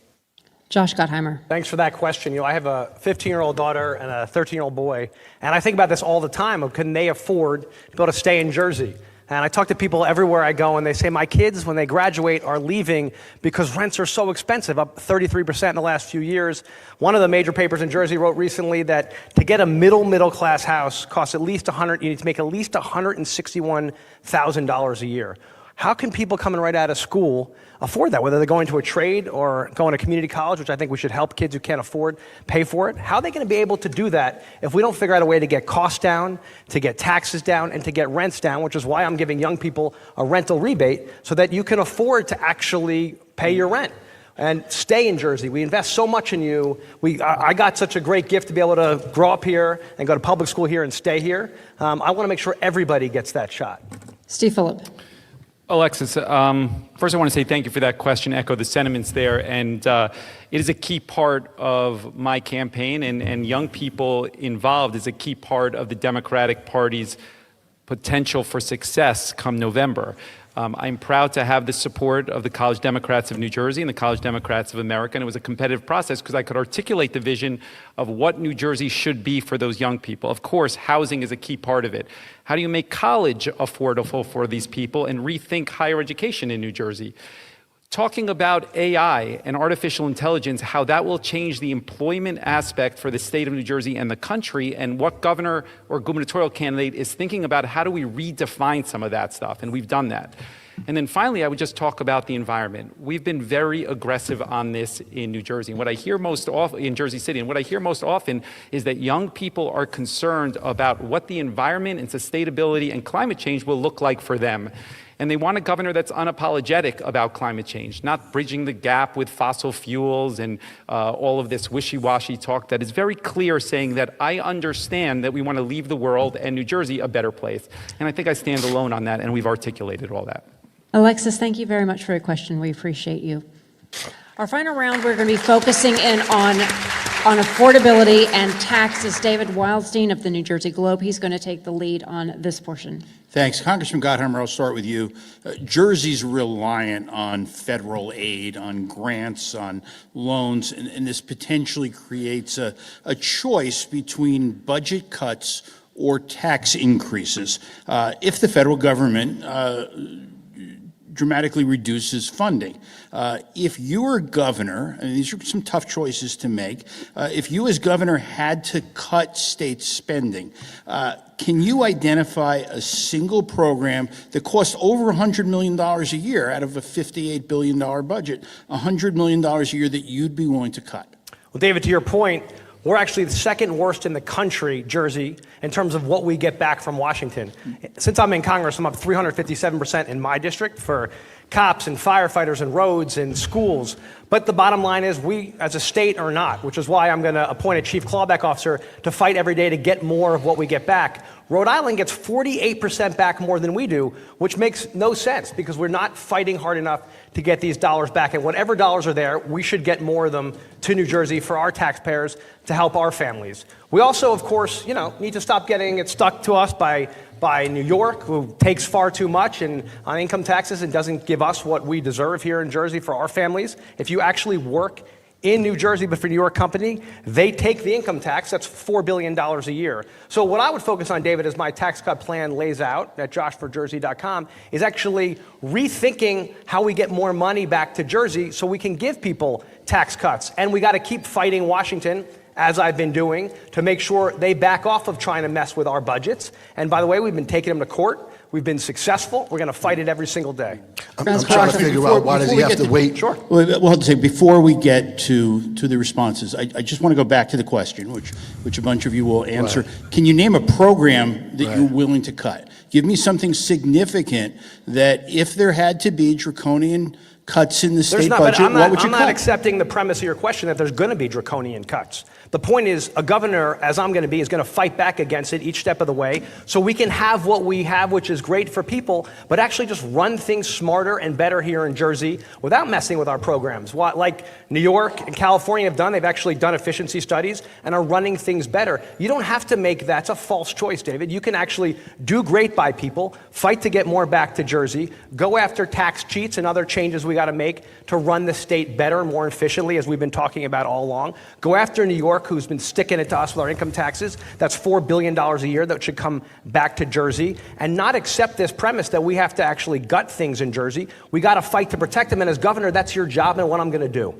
Josh Gottheimer. Thanks for that question. I have a 15-year-old daughter and a 13-year-old boy, and I think about this all the time of can they afford to be able to stay in Jersey? And I talk to people everywhere I go, and they say my kids, when they graduate, are leaving because rents are so expensive, up 33% in the last few years. One of the major papers in Jersey wrote recently that to get a middle-class house costs you need to make at least $161,000 a year. How can people coming right out of school afford that, whether they're going to a trade or going to community college, which I think we should help kids who can't afford pay for it? How are they going to be able to do that if we don't figure out a way to get costs down, to get taxes down, and to get rents down, which is why I'm giving young people a rental rebate so that you can afford to actually pay your rent and stay in Jersey. We invest so much in you. I got such a great gift to be able to grow up here and go to public school here and stay here. I want to make sure everybody gets that shot. Steve Phillip. Alexis, first I want to say thank you for that question, echo the sentiments there, and it is a key part of my campaign, and young people involved is a key part of the Democratic Party's potential for success come November. I'm proud to have the support of the College Democrats of New Jersey and the College Democrats of America, and it was a competitive process because I could articulate the vision of what New Jersey should be for those young people. Of course, housing is a key part of it. How do you make college affordable for these people and rethink higher education in New Jersey? Talking about AI and artificial intelligence, how that will change the employment aspect for the state of New Jersey and the country, and what governor or gubernatorial candidate is thinking about how do we redefine some of that stuff, and we've done that. And then finally, I would just talk about the environment. We've been very aggressive on this in New Jersey. And what I hear most often in Jersey City, and what I hear most often is that young people are concerned about what the environment and sustainability and climate change will look like for them. And they want a governor that's unapologetic about climate change, not bridging the gap with fossil fuels and all of this wishy-washy talk that is very clear, saying that I understand that we want to leave the world and New Jersey a better place. And I think I stand alone on that, and we've articulated all that. Alexis, thank you very much for your question. We appreciate you. Our final round, we're going to be focusing in on on affordability and taxes. David Wildstein of the New Jersey Globe, he's going to take the lead on this portion. Thanks. Congressman Gottheimer, I'll start with you. Jersey's reliant on federal aid, on grants, on loans, and this potentially creates a choice between budget cuts or tax increases. If the federal government dramatically reduces funding. If you were governor, and these are some tough choices to make, if you as governor had to cut state spending, can you identify a single program that costs over $100 million a year out of a $58 billion budget, $100 million a year that you'd be willing to cut? Well, David, to your point, we're actually the second worst in the country, Jersey, in terms of what we get back from Washington. Since I'm in Congress, I'm up 357% in my district for cops and firefighters and roads and schools. But the bottom line is we, as a state, are not, which is why I'm going to appoint a chief clawback officer to fight every day to get more of what we get back. Rhode Island gets 48% back more than we do, which makes no sense because we're not fighting hard enough to get these dollars back. And whatever dollars are there, we should get more of them to New Jersey for our taxpayers to help our families. We also, of course, need to stop getting it stuck to us by New York, who takes far too much on income taxes and doesn't give us what we deserve here in Jersey for our families. If you actually work in New Jersey, but for a New York company, they take the income tax. That's $4 billion a year. So what I would focus on, David, as my tax cut plan lays out at joshforjersey.com, is actually rethinking how we get more money back to Jersey so we can give people tax cuts. And we got to keep fighting Washington, as I've been doing, to make sure they back off of trying to mess with our budgets. And by the way, we've been taking them to court. We've been successful. We're going to fight it every single day. I'm trying to figure out why does he have to wait? Sure. Well, we'll have to say, before we get to the responses, I just want to go back to the question, which a bunch of you will answer. Right. Can you name a program that you're willing to cut? Give me something significant that if there had to be draconian cuts in the state budget, what would you cut? I'm not accepting the premise of your question that there's going to be draconian cuts. The point is, a governor, as I'm going to be, is going to fight back against it each step of the way so we can have what we have, which is great for people, but actually just run things smarter and better here in Jersey without messing with our programs. Like New York and California have done, they've actually done efficiency studies and are running things better. You don't have to make that's a false choice, David. You can actually do great by people, fight to get more back to Jersey, go after tax cheats and other changes we got to make to run the state better and more efficiently, as we've been talking about all along. Go after New York, who's been sticking it to us with our income taxes. That's $4 billion a year that should come back to Jersey, and not accept this premise that we have to actually gut things in Jersey. We got to fight to protect them, and as governor, that's your job and what I'm going to do.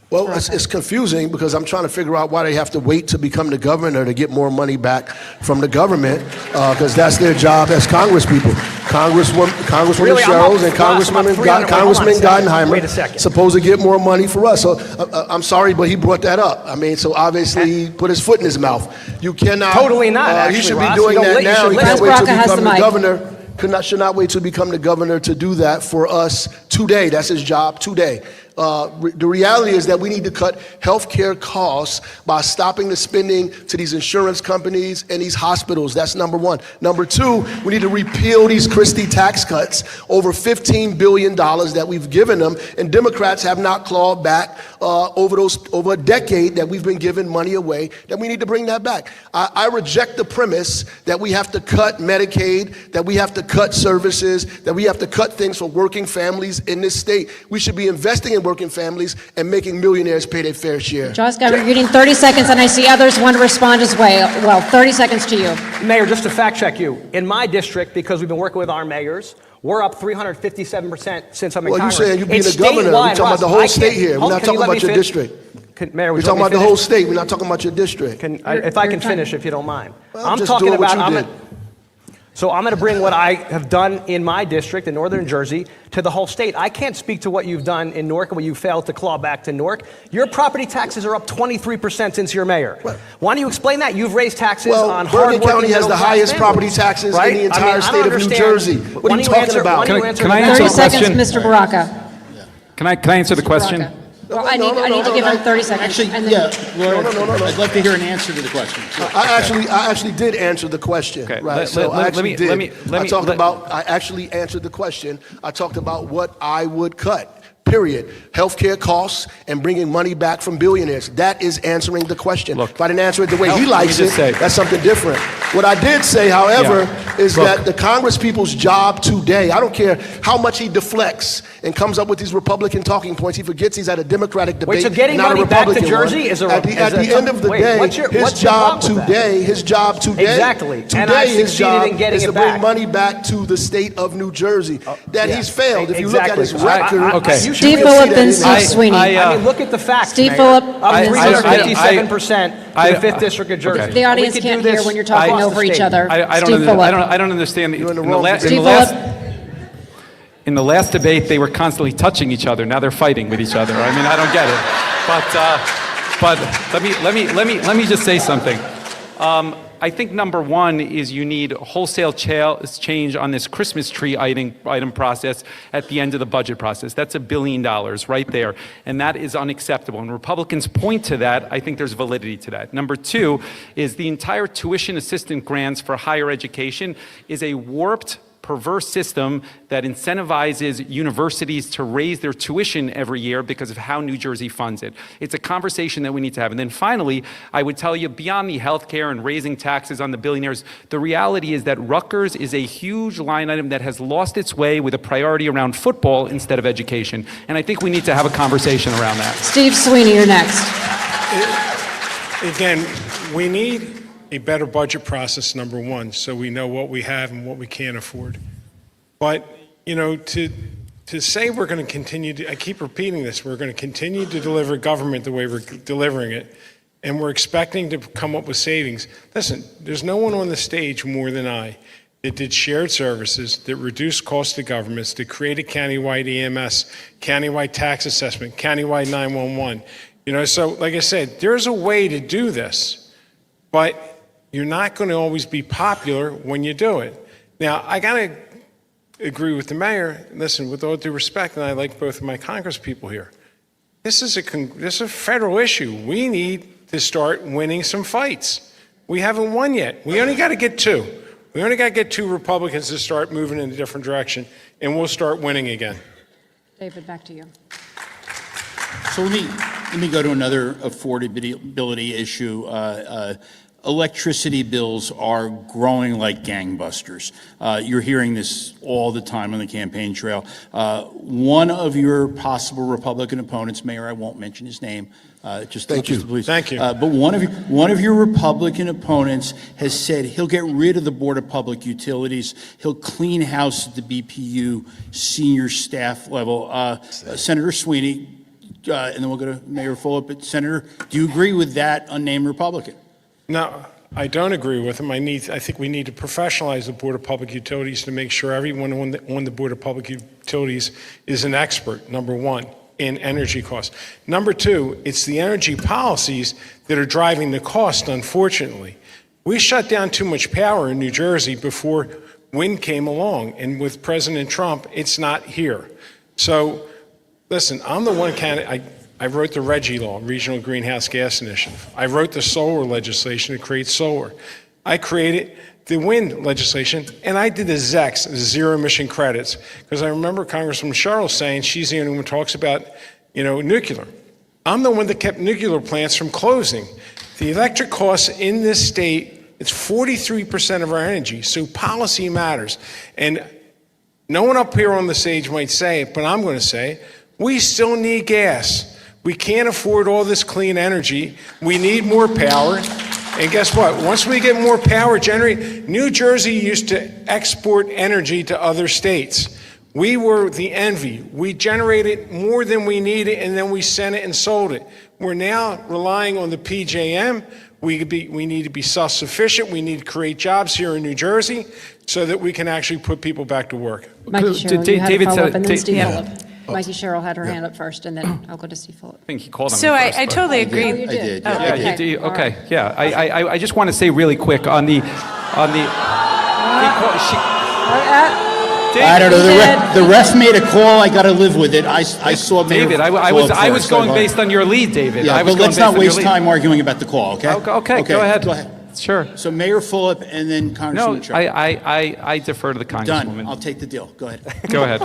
Well, it's confusing because I'm trying to figure out why they have to wait to become the governor to get more money back from the government, because that's their job as congresspeople. Congresswoman Really, Sherrills and Congressman Gottheimer supposed to get more money for us. So I'm sorry, but he brought that up. I mean, so obviously he put his foot in his mouth. You cannot. Totally not. He should Ross, be doing that now. He can't wait to become the governor. Should not wait to become the governor to do that for us today. That's his job today. The reality is that we need to cut health care costs by stopping the spending to these insurance companies and these hospitals. That's number one. Number two, we need to repeal these Christie tax cuts, over $15 billion that we've given them, and Democrats have not clawed back over a decade that we've been giving money away, that we need to bring that back. I reject the premise that we have to cut Medicaid, that we have to cut services, that we have to cut things for working families in this state. We should be investing in working families and making millionaires pay their fair share. Josh Governor, you're getting 30 seconds, and I see others want to respond as well. 30 seconds to you. Mayor, just to fact check you, in my district, because we've been working with our mayors, we're up 357% since I'm in Congress. Well, you're saying you're being a governor. We're talking about the whole state here. We're not talking about your district. Mayor, we're talking about the whole state. We're not talking about your district. If I can finish, if you don't mind. Well, I'm talking about. So I'm going to bring what I have done in my district in northern Jersey to the whole state. I can't speak to what you've done in Newark and what you failed to claw back to Newark. Your property taxes are up 23% since you're mayor. Why don't you explain that? You've raised taxes on hardworking Bergen County has the highest property taxes in the entire state of New Jersey. What are you talking about? Can I answer 30 seconds, Mr. Baraka. Can I answer the question? Well, I need to give him 30 seconds. Actually, Laura, I'd love to hear an answer to the question. I actually did answer the question. Okay. Right. I actually answered the question. I talked about what I would cut. period. Healthcare costs and bringing money back from billionaires. That is answering the question. Look, if I didn't answer it the way he let me likes it, just say- that's something different. What I did say, however, is Look. that the Congress people's job today, I don't care how much he deflects and comes up with these Republican talking points, he forgets he's at a Democratic debate, Wait, so getting not a money back to Republican Jersey one. is a- At the is a- end of the wait, day, what's your his job problem with that? today, Exactly. today, And I've his succeeded job in getting is it to bring back. money back to the state of New Jersey. That yeah. he's failed. If you look at his Exactly. record, Okay. you should Steve really see Phillip that and in Steve his- Sweeney. I mean, look at the facts, Steve Mayor. Phillip Up and 357% to the 5th District of Jersey. Okay. The audience We could do can't hear this when you're talking across the over each state. other. I Steve don't, Phillip. I don't understand. You're in the In wrong la- position. in the Steve last, Phillip. in the last debate, they were constantly touching each other. Now they're fighting with each other. I mean, I don't get it. But let me just say something. I think number one is you need wholesale change on this Christmas tree item process at the end of the budget process. That's $1 billion right there, and that is unacceptable. And Republicans point to that. I think there's validity to that. Number two is the entire tuition assistance grants for higher education is a warped, perverse system that incentivizes universities to raise their tuition every year because of how New Jersey funds it. It's a conversation that we need to have. And then finally, I would tell you, beyond the healthcare and raising taxes on the billionaires, the reality is that Rutgers is a huge line item that has lost its way with a priority around football instead of education. And I think we need to have a conversation around that. Steve Sweeney, you're next. Again, we need a better budget process, number one, so we know what we have and what we can't afford. But, you know, to say we're going to continue to, I keep repeating this, we're going to continue to deliver government the way we're delivering it, and we're expecting to come up with savings. Listen, there's no one on the stage more than I that did shared services, that reduced costs to governments, that created countywide EMS, countywide tax assessment, countywide 911. You know, so like I said, there's a way to do this, but you're not going to always be popular when you do it. Now, I got to agree with the mayor. Listen, with all due respect, and I like both of my Congress people here, this is a federal issue. We need to start winning some fights. We haven't won yet. We only got to get two. We only got to get two Republicans to start moving in a different direction, and we'll start winning again. David, back to you. So let me go to another affordability issue. Electricity bills are growing like gangbusters. You're hearing this all the time on the campaign trail. One of your possible Republican opponents, Mayor, I won't mention his name, Thank you. please. Thank you. But one of your Republican opponents has said he'll get rid of the Board of Public Utilities. He'll clean house at the BPU senior staff level. Senator Sweeney, and then we'll go to Mayor Fulop. Senator, do you agree with that unnamed Republican? No, I don't agree with him. I think we need to professionalize the Board of Public Utilities to make sure everyone on the Board of Public Utilities is an expert, number one, in energy costs. Number two, it's the energy policies that are driving the cost, unfortunately. We shut down too much power in New Jersey before wind came along, and with President Trump, it's not here. So, listen, I'm the one candidate. I wrote the RGGI law, Regional Greenhouse Gas Initiative. I wrote the solar legislation to create solar. I created the wind legislation, and I did the ZECs, zero emission credits, because I remember Congresswoman Cheryl saying she's the only one who talks about, you know, nuclear. I'm the one that kept nuclear plants from closing. The electric costs in this state, it's 43% of our energy, so policy matters. And no one up here on the stage might say it, but I'm going to say it. We still need gas. We can't afford all this clean energy. We need more power. And guess what? Once we get more power generated, New Jersey used to export energy to other states. We were the envy. We generated more than we needed, and then we sent it and sold it. We're now relying on the PJM. We need to be self-sufficient. We need to create jobs here in New Jersey so that we can actually put people back to work. Mikey Sherrill, you had David to follow up, said- and then Steve yeah. Phillip. Mikey Sherrill had her hand up first, and then I'll go to Steve Phillip. I think he called on So me I first, but- totally agree. Oh, you did? yeah. Oh, Yeah, okay. you do. All Okay, right. yeah. I just want to say really quick on the. I don't know. The ref made a call. I got to live with it. I saw Mayor David, I Fulop was first. going based on your lead, David. Yeah, I was but going let's based not on your waste lead. time arguing about the call. Okay. Okay, go ahead. Go ahead. Sure. So Mayor Fulop and then No, Congresswoman Sherrill. I defer to the Done. Congresswoman. I'll take the deal. Go ahead. Go ahead.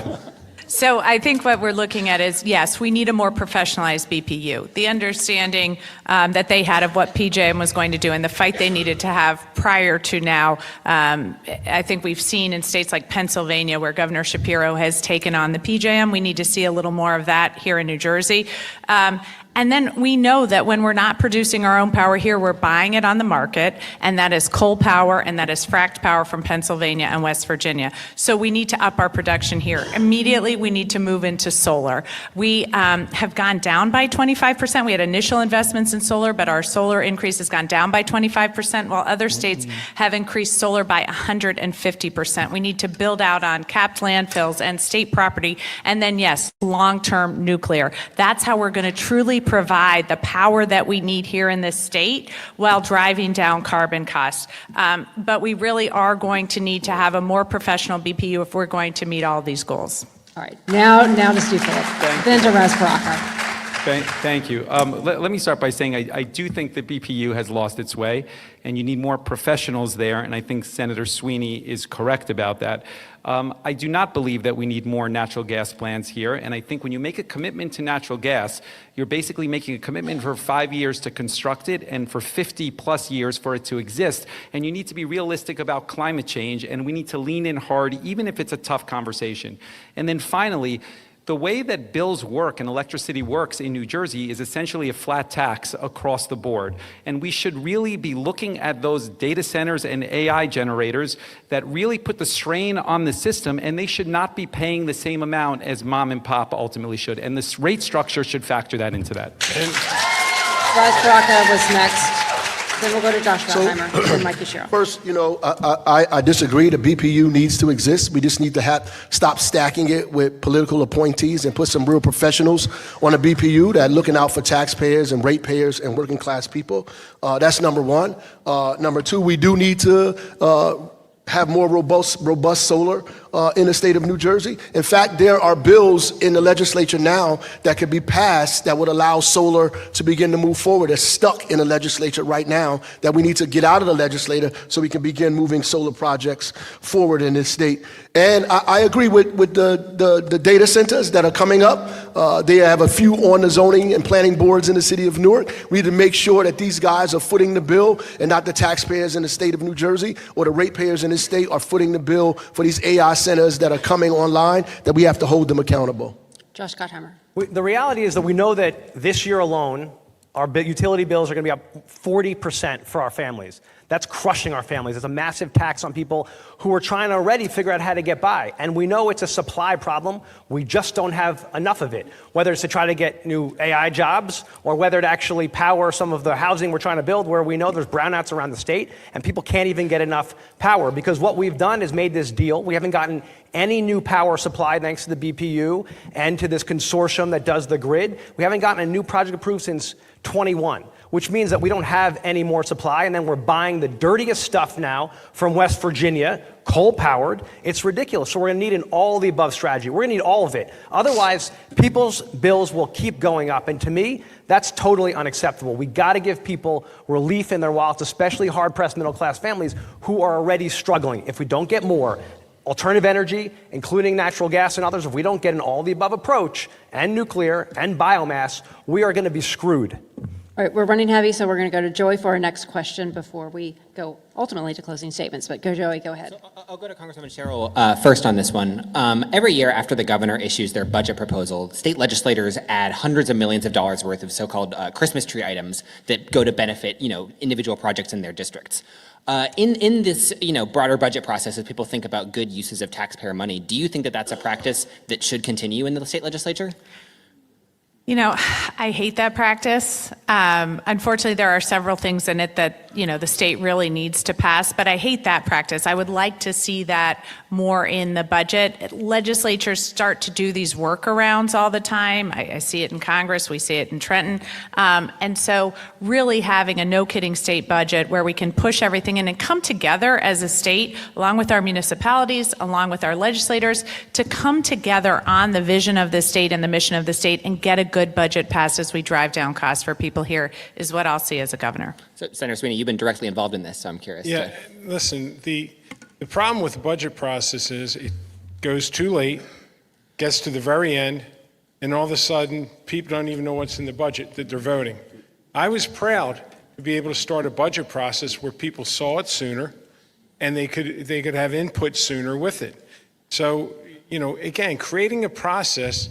So I think what we're looking at is, yes, we need a more professionalized BPU. The understanding that they had of what PJM was going to do and the fight they needed to have prior to now, I think we've seen in states like Pennsylvania where Governor Shapiro has taken on the PJM. We need to see a little more of that here in New Jersey. And then we know that when we're not producing our own power here, we're buying it on the market, and that is coal power and that is fracked power from Pennsylvania and West Virginia. So we need to up our production here. Immediately, we need to move into solar. We have gone down by 25%. We had initial investments in solar, but our solar increase has gone down by 25%, while other states have increased solar by 150%. We need to build out on capped landfills and state property, and then, yes, long-term nuclear. That's how we're going to truly provide the power that we need here in this state while driving down carbon costs. But we really are going to need to have a more professional BPU if we're going to meet all of these goals. All right, now to Stu Phillips, then to Russ Baraka. Thank you. Let me start by saying I do think the BPU has lost its way, and you need more professionals there, and I think Senator Sweeney is correct about that. I do not believe that we need more natural gas plants here, and I think when you make a commitment to natural gas, you're basically making a commitment for 5 years to construct it and for 50 plus years for it to exist, and you need to be realistic about climate change, and we need to lean in hard, even if it's a tough conversation. And then finally, the way that bills work and electricity works in New Jersey is essentially a flat tax across the board. And we should really be looking at those data centers and AI generators that really put the strain on the system, and they should not be paying the same amount as mom and pop ultimately should. And this rate structure should factor that into that. Russ Baraka was next. Then we'll go to Josh Gottheimer and Mike Sherrill. First, I disagree. The BPU needs to exist. We just need to stop stacking it with political appointees and put some real professionals on a BPU that are looking out for taxpayers and ratepayers and working class people. That's number one. Number two, we do need to have more robust solar in the state of New Jersey. In fact, there are bills in the legislature now that could be passed that would allow solar to begin to move forward. They're stuck in the legislature right now that we need to get out of the legislature so we can begin moving solar projects forward in this state. And I agree with the data centers that are coming up. They have a few on the zoning and planning boards in the city of Newark. We need to make sure that these guys are footing the bill and not the taxpayers in the state of New Jersey or the ratepayers in this state are footing the bill for these AI centers that are coming online, that we have to hold them accountable. Josh Gottheimer. The reality is that we know that this year alone, our utility bills are going to be up 40% for our families. That's crushing our families. It's a massive tax on people who are trying to already figure out how to get by. And we know it's a supply problem. We just don't have enough of it, whether it's to try to get new AI jobs or whether to actually power some of the housing we're trying to build where we know there's brownouts around the state and people can't even get enough power. Because what we've done is made this deal. We haven't gotten any new power supply thanks to the BPU and to this consortium that does the grid. We haven't gotten a new project approved since 21, which means that we don't have any more supply, and then we're buying the dirtiest stuff now from West Virginia, coal-powered. It's ridiculous. So we're going to need an all-of-the-above strategy. We're going to need all of it. Otherwise, people's bills will keep going up, and to me, that's totally unacceptable. We got to give people relief in their wallets, especially hard-pressed middle-class families who are already struggling. If we don't get more alternative energy, including natural gas and others, if we don't get an all-of-the-above approach, and nuclear, and biomass, we are going to be screwed. All right, we're running heavy, so we're going to go to Joey for our next question before we go ultimately to closing statements. But go, Joey, go ahead. So I'll go to Congresswoman Sherrill first on this one. Every year after the governor issues their budget proposal, state legislators add hundreds of millions of dollars worth of so-called Christmas tree items that go to benefit, individual projects in their districts. In this, broader budget process, as people think about good uses of taxpayer money, do you think that that's a practice that should continue in the state legislature? I hate that practice. Unfortunately, there are several things in it that, the state really needs to pass, but I hate that practice. I would like to see that more in the budget. Legislatures start to do these workarounds all the time. I see it in Congress, we see it in Trenton. And so really having a no-kidding state budget where we can push everything in and come together as a state, along with our municipalities, along with our legislators, to come together on the vision of the state and the mission of the state and get a good budget passed as we drive down costs for people here is what I'll see as a governor. So, Senator Sweeney, you've been directly involved in this, so I'm curious. Yeah, listen, the problem with the budget process is it goes too late, gets to the very end, and all of a sudden, people don't even know what's in the budget that they're voting. I was proud to be able to start a budget process where people saw it sooner, and they could have input sooner with it. So, again, creating a process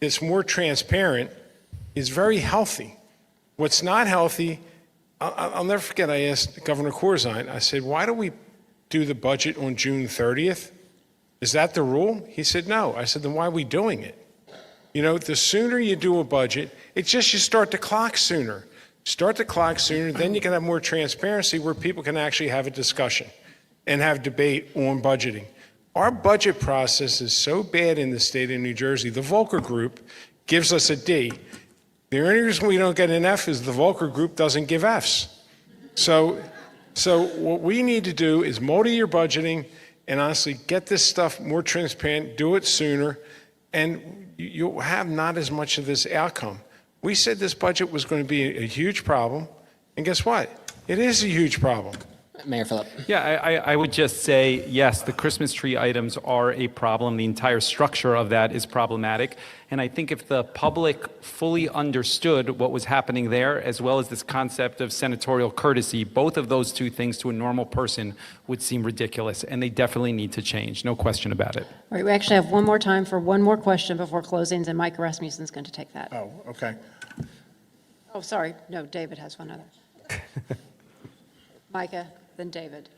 that's more transparent is very healthy. What's not healthy, I'll never forget, I asked Governor Corzine, I said, why do we do the budget on June 30th? Is that the rule? He said, no. I said, then why are we doing it? The sooner you do a budget, it's just you start the clock sooner. Start the clock sooner, then you can have more transparency where people can actually have a discussion and have debate on budgeting. Our budget process is so bad in the state of New Jersey. The Volcker Group gives us a D. The only reason we don't get an F is the Volcker Group doesn't give Fs. So what we need to do is multi-year budgeting and honestly get this stuff more transparent, do it sooner, and you'll have not as much of this outcome. We said this budget was going to be a huge problem, and guess what? It is a huge problem. Mayor Phillip. Yeah, I would just say, yes, the Christmas tree items are a problem. The entire structure of that is problematic. And I think if the public fully understood what was happening there, as well as this concept of senatorial courtesy, both of those two things to a normal person would seem ridiculous. And they definitely need to change. No question about it. All right, we actually have one more time for one more question before closings, and Mike Rasmussen's going to take that. Oh, okay. Oh, sorry. No, David has one other. Micah, then David.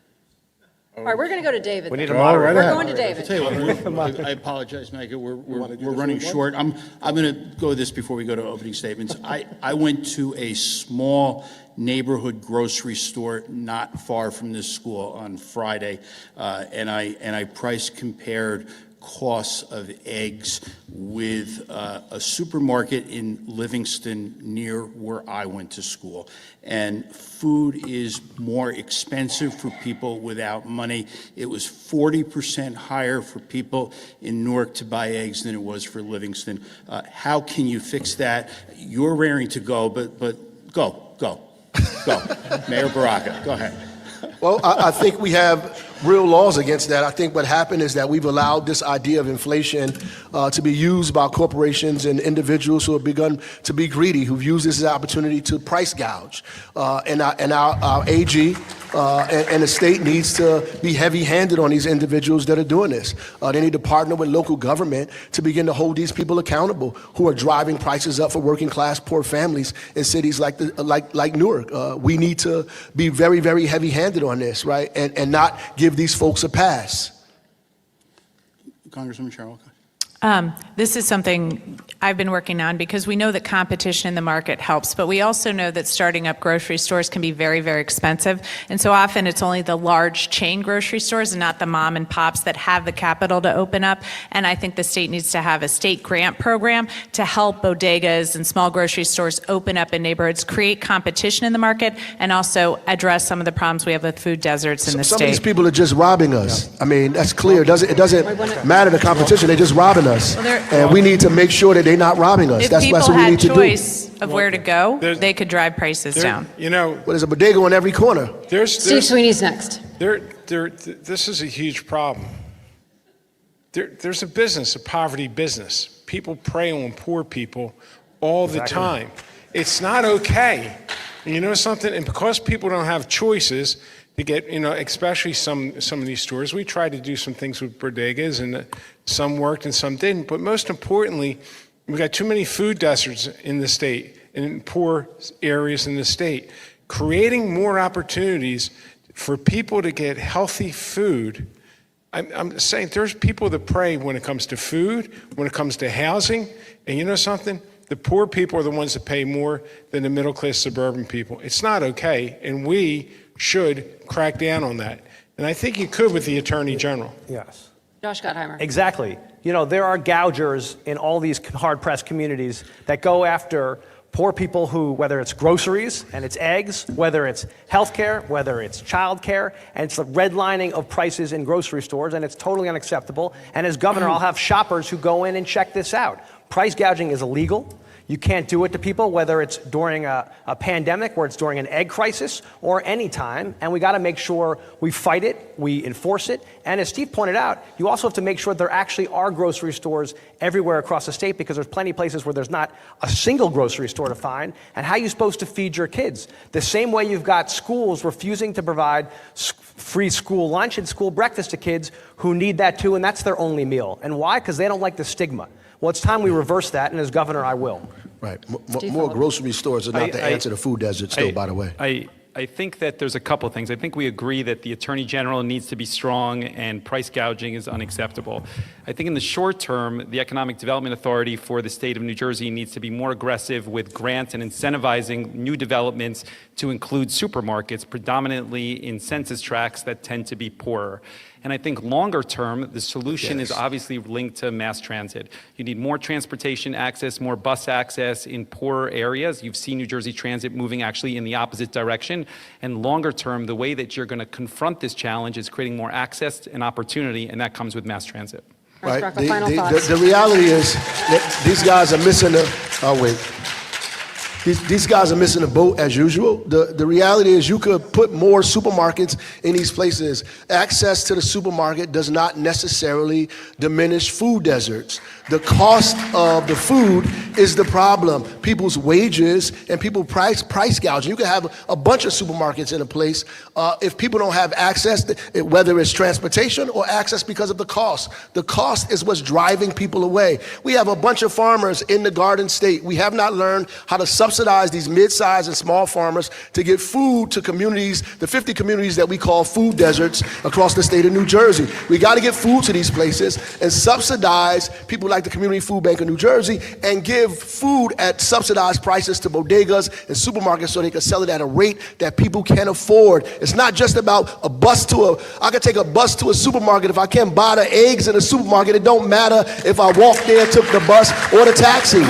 All right, we're going to go to David. We need then. a moderator. We're going to David. I'll tell you what, I apologize, Micah. We're running short. I'm going to go this before we go to opening statements. I went to a small neighborhood grocery store not far from this school on Friday, and I price compared costs of eggs with a supermarket in Livingston near where I went to school. And food is more expensive for people without money. It was 40% higher for people in Newark to buy eggs than it was for Livingston. How can you fix that? You're raring to go, but go. Mayor Baraka, go ahead. Well, I think we have real laws against that. I think what happened is that we've allowed this idea of inflation to be used by corporations and individuals who have begun to be greedy, who've used this as an opportunity to price gouge. And our AG and the state needs to be heavy-handed on these individuals that are doing this. They need to partner with local government to begin to hold these people accountable who are driving prices up for working-class poor families in cities like Newark. We need to be very, very heavy-handed on this, right, and not give these folks a pass. Congresswoman Cheryl. This is something I've been working on because we know that competition in the market helps, but we also know that starting up grocery stores can be very, very expensive. And so often it's only the large chain grocery stores and not the mom and pops that have the capital to open up. And I think the state needs to have a state grant program to help bodegas and small grocery stores open up in neighborhoods, create competition in the market, and also address some of the problems we have with food deserts in the state. Some of these people are just robbing us. I mean, that's clear. It doesn't matter the competition. They're just robbing us. And we need to make sure that they're not robbing us. If That's people what we need had to choice of where to go, they could drive prices down. Well, there's a bodega on every corner. Steve Sweeney's next. This is a huge problem. There's a business, a poverty business. People prey on poor people all the time. It's not okay. And you know something? And because people don't have choices to get, especially some of these stores, we tried to do some things with bodegas, and some worked and some didn't. But most importantly, we've got too many food deserts in the state, in poor areas in the state. Creating more opportunities for people to get healthy food. I'm saying there's people that pray when it comes to food, when it comes to housing, and you know something? The poor people are the ones that pay more than the middle-class suburban people. It's not okay, and we should crack down on that. And I think you could with the Attorney General. Yes. Josh Gottheimer. Exactly. There are gougers in all these hard-pressed communities that go after poor people who, whether it's groceries and it's eggs, whether it's healthcare, whether it's childcare, and it's the redlining of prices in grocery stores, and it's totally unacceptable. And as governor, I'll have shoppers who go in and check this out. Price gouging is illegal. You can't do it to people, whether it's during a pandemic, or it's during an egg crisis, or any time. And we got to make sure we fight it, we enforce it. And as Steve pointed out, you also have to make sure there actually are grocery stores everywhere across the state, because there's plenty of places where there's not a single grocery store to find. And how are you supposed to feed your kids? The same way you've got schools refusing to provide free school lunch and school breakfast to kids who need that too, and that's their only meal. And why? Because they don't like the stigma. Well, it's time we reverse that, and as governor, I will. Right. More grocery stores are not the answer to food desert still, by the way. I think that there's a couple things. I think we agree that the Attorney General needs to be strong and price gouging is unacceptable. I think in the short term, the Economic Development Authority for the state of New Jersey needs to be more aggressive with grants and incentivizing new developments to include supermarkets, predominantly in census tracts that tend to be poorer. And I think longer term, the solution is obviously linked to mass transit. You need more transportation access, more bus access in poorer areas. You've seen New Jersey Transit moving actually in the opposite direction. And longer term, the way that you're going to confront this challenge is creating more access and opportunity, and that comes with mass transit. Right. The reality is that these guys are missing These guys are missing the boat as usual. The reality is you could put more supermarkets in these places. Access to the supermarket does not necessarily diminish food deserts. The cost of the food is the problem. People's wages and people price gouging. You can have a bunch of supermarkets in a place if people don't have access, whether it's transportation or access because of the cost. The cost is what's driving people away. We have a bunch of farmers in the Garden State. We have not learned how to subsidize these mid-sized and small farmers to get food to communities, the 50 communities that we call food deserts across the state of New Jersey. We got to get food to these places and subsidize people like the Community Food Bank of New Jersey and give food at subsidized prices to bodegas and supermarkets so they can sell it at a rate that people can afford. It's not just about I could take a bus to a supermarket. If I can't buy the eggs in a supermarket, it don't matter if I walk there, took the bus or the taxi.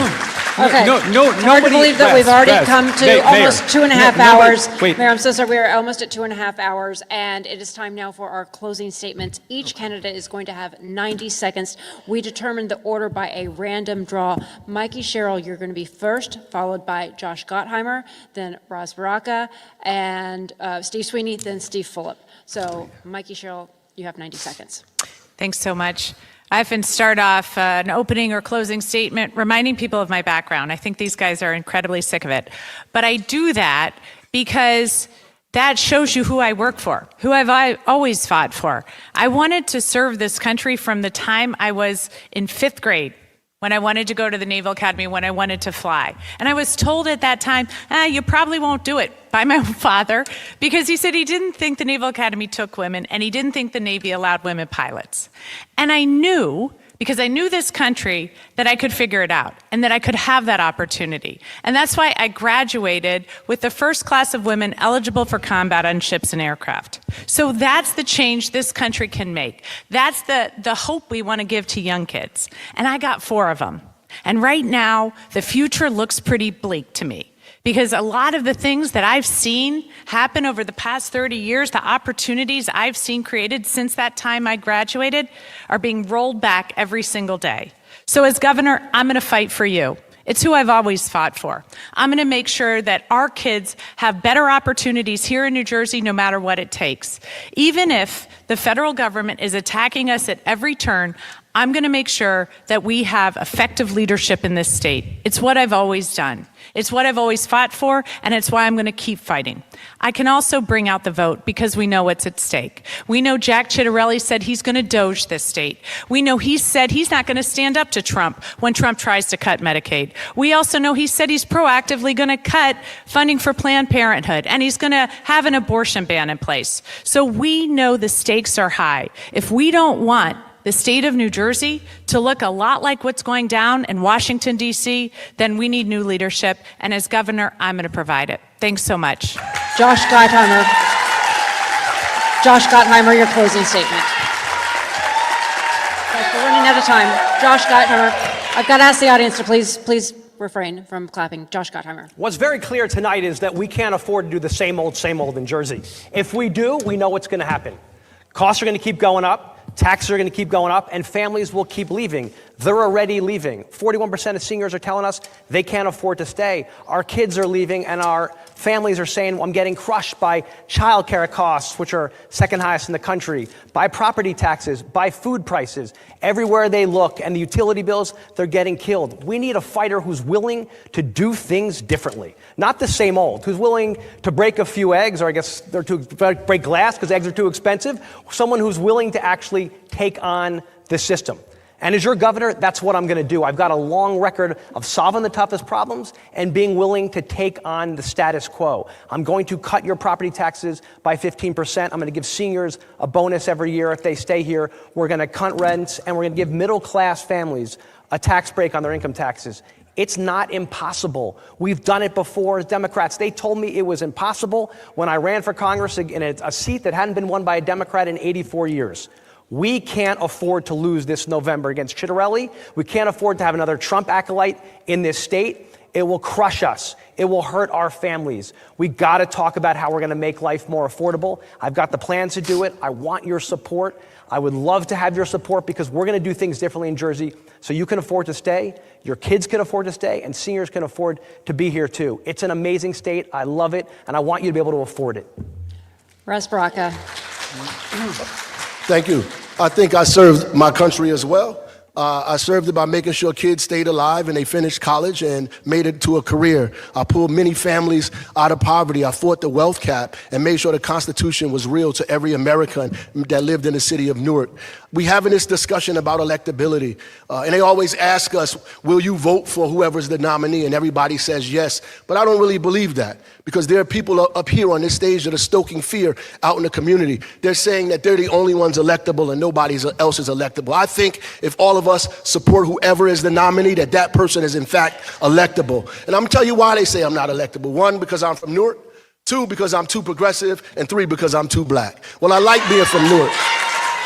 Okay. Hard to believe that we've already come to almost 2.5 hours. Mayor, I'm so sorry. We are almost at 2.5 hours, and it is time now for our closing statements. Each candidate is going to have 90 seconds. We determined the order by a random draw. Mikey Sherrill, you're going to be first, followed by Josh Gottheimer, then Ras Baraka, and Steve Sweeney, then Steve Fulop. So, Mikey Sherrill, you have 90 seconds. Thanks so much. I often start off an opening or closing statement reminding people of my background. I think these guys are incredibly sick of it. But I do that because that shows you who I work for, who I've always fought for. I wanted to serve this country from the time I was in 5th grade, when I wanted to go to the Naval Academy, when I wanted to fly. And I was told at that time, you probably won't do it, by my own father, because he said he didn't think the Naval Academy took women, and he didn't think the Navy allowed women pilots. And I knew, because I knew this country, that I could figure it out, and that I could have that opportunity. And that's why I graduated with the first class of women eligible for combat on ships and aircraft. So that's the change this country can make. That's the hope we want to give to young kids. And I got 4 of them. And right now, the future looks pretty bleak to me. Because a lot of the things that I've seen happen over the past 30 years, the opportunities I've seen created since that time I graduated, are being rolled back every single day. So as governor, I'm going to fight for you. It's who I've always fought for. I'm going to make sure that our kids have better opportunities here in New Jersey, no matter what it takes. Even if the federal government is attacking us at every turn, I'm going to make sure that we have effective leadership in this state. It's what I've always done. It's what I've always fought for, and it's why I'm going to keep fighting. I can also bring out the vote because we know what's at stake. We know Jack Ciattarelli said he's going to doge this state. We know he said he's not going to stand up to Trump when Trump tries to cut Medicaid. We also know he said he's proactively going to cut funding for Planned Parenthood, and he's going to have an abortion ban in place. So we know the stakes are high. If we don't want the state of New Jersey to look a lot like what's going down in Washington, D.C., then we need new leadership. And as governor, I'm going to provide it. Thanks so much. Josh Gottheimer. Josh Gottheimer, your closing statement. Okay, we're running out of time. Josh Gottheimer, I've got to ask the audience to please refrain from clapping. Josh Gottheimer. What's very clear tonight is that we can't afford to do the same old in Jersey. If we do, we know what's going to happen. Costs are going to keep going up. Taxes are going to keep going up, and families will keep leaving. They're already leaving. 41% of seniors are telling us they can't afford to stay. Our kids are leaving, and our families are saying, I'm getting crushed by childcare costs, which are second highest in the country, by property taxes, by food prices. Everywhere they look, and the utility bills, they're getting killed. We need a fighter who's willing to do things differently. Not the same old, who's willing to break a few eggs, or I guess they're to break glass because eggs are too expensive. Someone who's willing to actually take on the system. And as your governor, that's what I'm going to do. I've got a long record of solving the toughest problems and being willing to take on the status quo. I'm going to cut your property taxes by 15%. I'm going to give seniors a bonus every year if they stay here. We're going to cut rents, and we're going to give middle-class families a tax break on their income taxes. It's not impossible. We've done it before as Democrats. They told me it was impossible when I ran for Congress in a seat that hadn't been won by a Democrat in 84 years. We can't afford to lose this November against Chitterelli. We can't afford to have another Trump acolyte in this state. It will crush us. It will hurt our families. We got to talk about how we're going to make life more affordable. I've got the plans to do it. I want your support. I would love to have your support because we're going to do things differently in Jersey so you can afford to stay, your kids can afford to stay, and seniors can afford to be here too. It's an amazing state. I love it, and I want you to be able to afford it. Russ Baraka. Thank you. I think I served my country as well. I served it by making sure kids stayed alive and they finished college and made it to a career. I pulled many families out of poverty. I fought the wealth cap and made sure the Constitution was real to every American that lived in the city of Newark. We having this discussion about electability, and they always ask us, will you vote for whoever's the nominee? And everybody says yes, but I don't really believe that because there are people up here on this stage that are stoking fear out in the community. They're saying that they're the only ones electable and nobody else is electable. I think if all of us support whoever is the nominee, that person is in fact electable. And I'm gonna tell you why they say I'm not electable. 1, because I'm from Newark. 2, because I'm too progressive. And 3, because I'm too black. Well, I like being from Newark.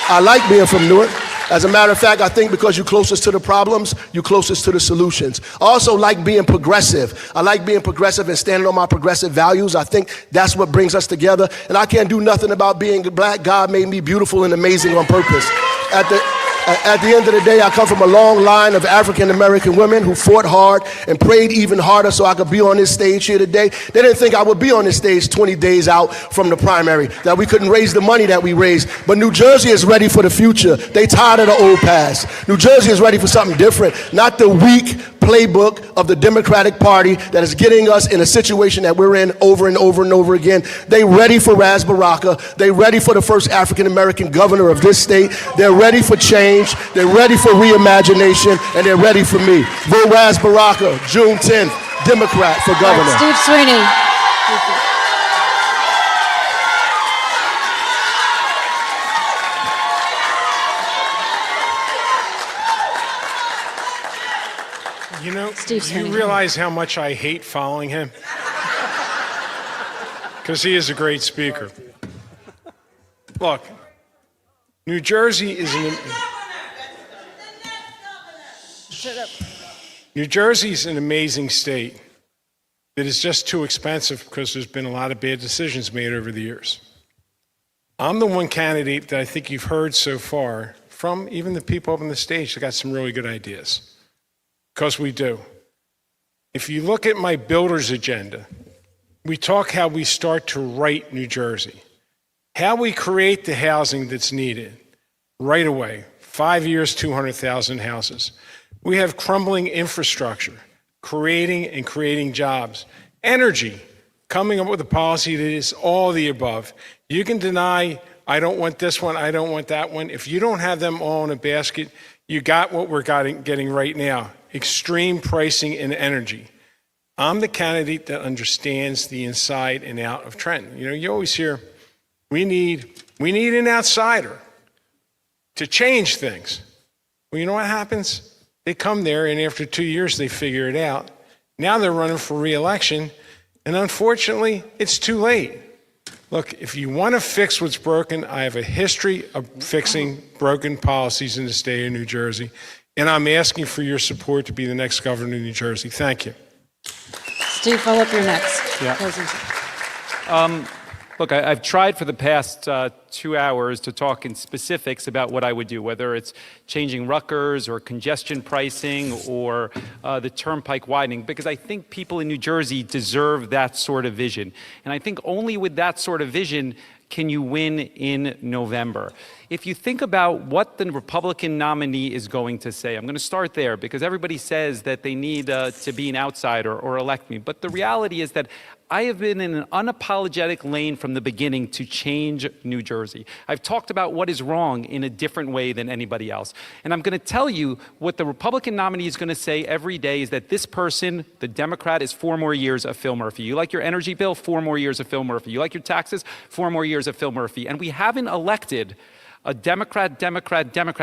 I like being from Newark. As a matter of fact, I think because you're closest to the problems, you're closest to the solutions. I also like being progressive. I like being progressive and standing on my progressive values. I think that's what brings us together. And I can't do nothing about being black. God made me beautiful and amazing on purpose. At the end of the day, I come from a long line of African-American women who fought hard and prayed even harder so I could be on this stage here today. They didn't think I would be on this stage 20 days out from the primary, that we couldn't raise the money that we raised. But New Jersey is ready for the future. They tired of the old past. New Jersey is ready for something different, not the weak playbook of the Democratic Party that is getting us in a situation that we're in over and over and over again. They ready for Ras Baraka. They ready for the first African-American governor of this state. They're ready for change. They're ready for reimagination, and they're ready for me. Vote Ras Baraka, June 10th, Democrat for governor. Right, Steve Sweeney. You know, Steve you Sweeney. realize how much I hate following him? Because he is a great speaker. Look, New Jersey is New Jersey's an amazing state that is just too expensive because there's been a lot of bad decisions made over the years. I'm the one candidate that I think you've heard so far from even the people up on the stage that got some really good ideas. Because we do. If you look at my builder's agenda, we talk how we start to right New Jersey, how we create the housing that's needed right away. 5 years, 200,000 houses. We have crumbling infrastructure, creating jobs. Energy, coming up with a policy that is all the above. You can deny, I don't want this one, I don't want that one. If you don't have them all in a basket, you got what we're getting right now. Extreme pricing in energy. I'm the candidate that understands the inside and out of Trenton. You know, you always hear, we need an outsider to change things. Well, you know what happens? They come there, and after 2 years, they figure it out. Now they're running for re-election, and unfortunately, it's too late. Look, if you want to fix what's broken, I have a history of fixing broken policies in the state of New Jersey. And I'm asking for your support to be the next governor of New Jersey. Thank you. Steve Phillip, you're next. Yeah. Look, I've tried for the past 2 hours to talk in specifics about what I would do, whether it's changing Rutgers or congestion pricing or the turnpike widening, because I think people in New Jersey deserve that sort of vision. And I think only with that sort of vision can you win in November. If you think about what the Republican nominee is going to say, I'm going to start there because everybody says that they need to be an outsider or elect me. But the reality is that I have been in an unapologetic lane from the beginning to change New Jersey. I've talked about what is wrong in a different way than anybody else. And I'm going to tell you what the Republican nominee is going to say every day is that this person, the Democrat, is 4 more years of Phil Murphy. You like your energy bill? 4 more years of Phil Murphy. You like your taxes? 4 more years of Phil Murphy. And we haven't elected a Democrat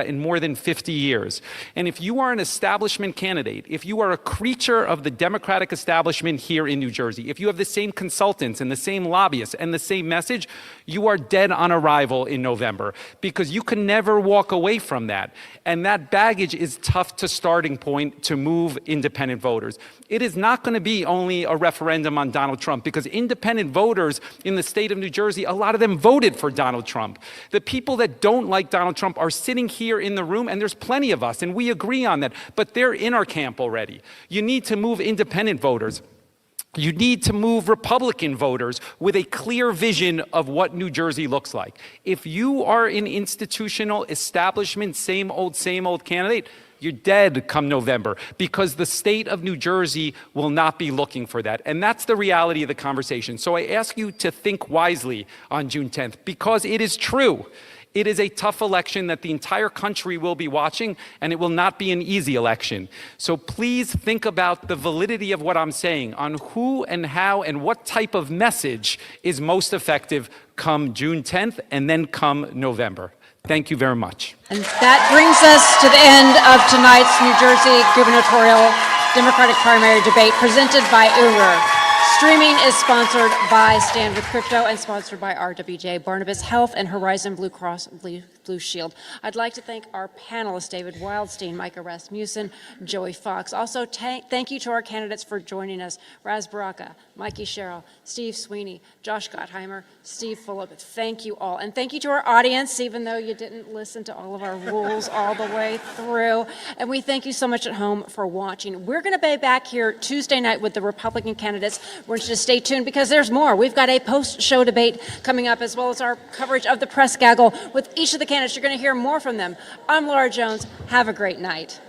in more than 50 years. And if you are an establishment candidate, if you are a creature of the Democratic establishment here in New Jersey, if you have the same consultants and the same lobbyists and the same message, you are dead on arrival in November because you can never walk away from that. And that baggage is tough to starting point to move independent voters. It is not going to be only a referendum on Donald Trump because independent voters in the state of New Jersey, a lot of them voted for Donald Trump. The people that don't like Donald Trump are sitting here in the room, and there's plenty of us, and we agree on that, but they're in our camp already. You need to move independent voters. You need to move Republican voters with a clear vision of what New Jersey looks like. If you are an institutional establishment, same old candidate, you're dead come November because the state of New Jersey will not be looking for that. And that's the reality of the conversation. So I ask you to think wisely on June 10th because it is true. It is a tough election that the entire country will be watching, and it will not be an easy election. So please think about the validity of what I'm saying on who and how and what type of message is most effective come June 10th and then come November. Thank you very much. And that brings us to the end of tonight's New Jersey Gubernatorial Democratic Primary Debate presented by Uber. Streaming is sponsored by Stand With Crypto and sponsored by RWJ Barnabas Health and Horizon Blue Cross Blue Shield. I'd like to thank our panelists, David Wildstein, Micah Rasmussen, Joey Fox. Also, thank you to our candidates for joining us, Raz Baraka, Mikey Sherrill, Steve Sweeney, Josh Gottheimer, Steve Fulop. Thank you all. And thank you to our audience, even though you didn't listen to all of our rules all the way through. And we thank you so much at home for watching. We're going to be back here Tuesday night with the Republican candidates. We're just stay tuned because there's more. We've got a post-show debate coming up as well as our coverage of the press gaggle with each of the candidates. You're going to hear more from them. I'm Laura Jones. Have a great night.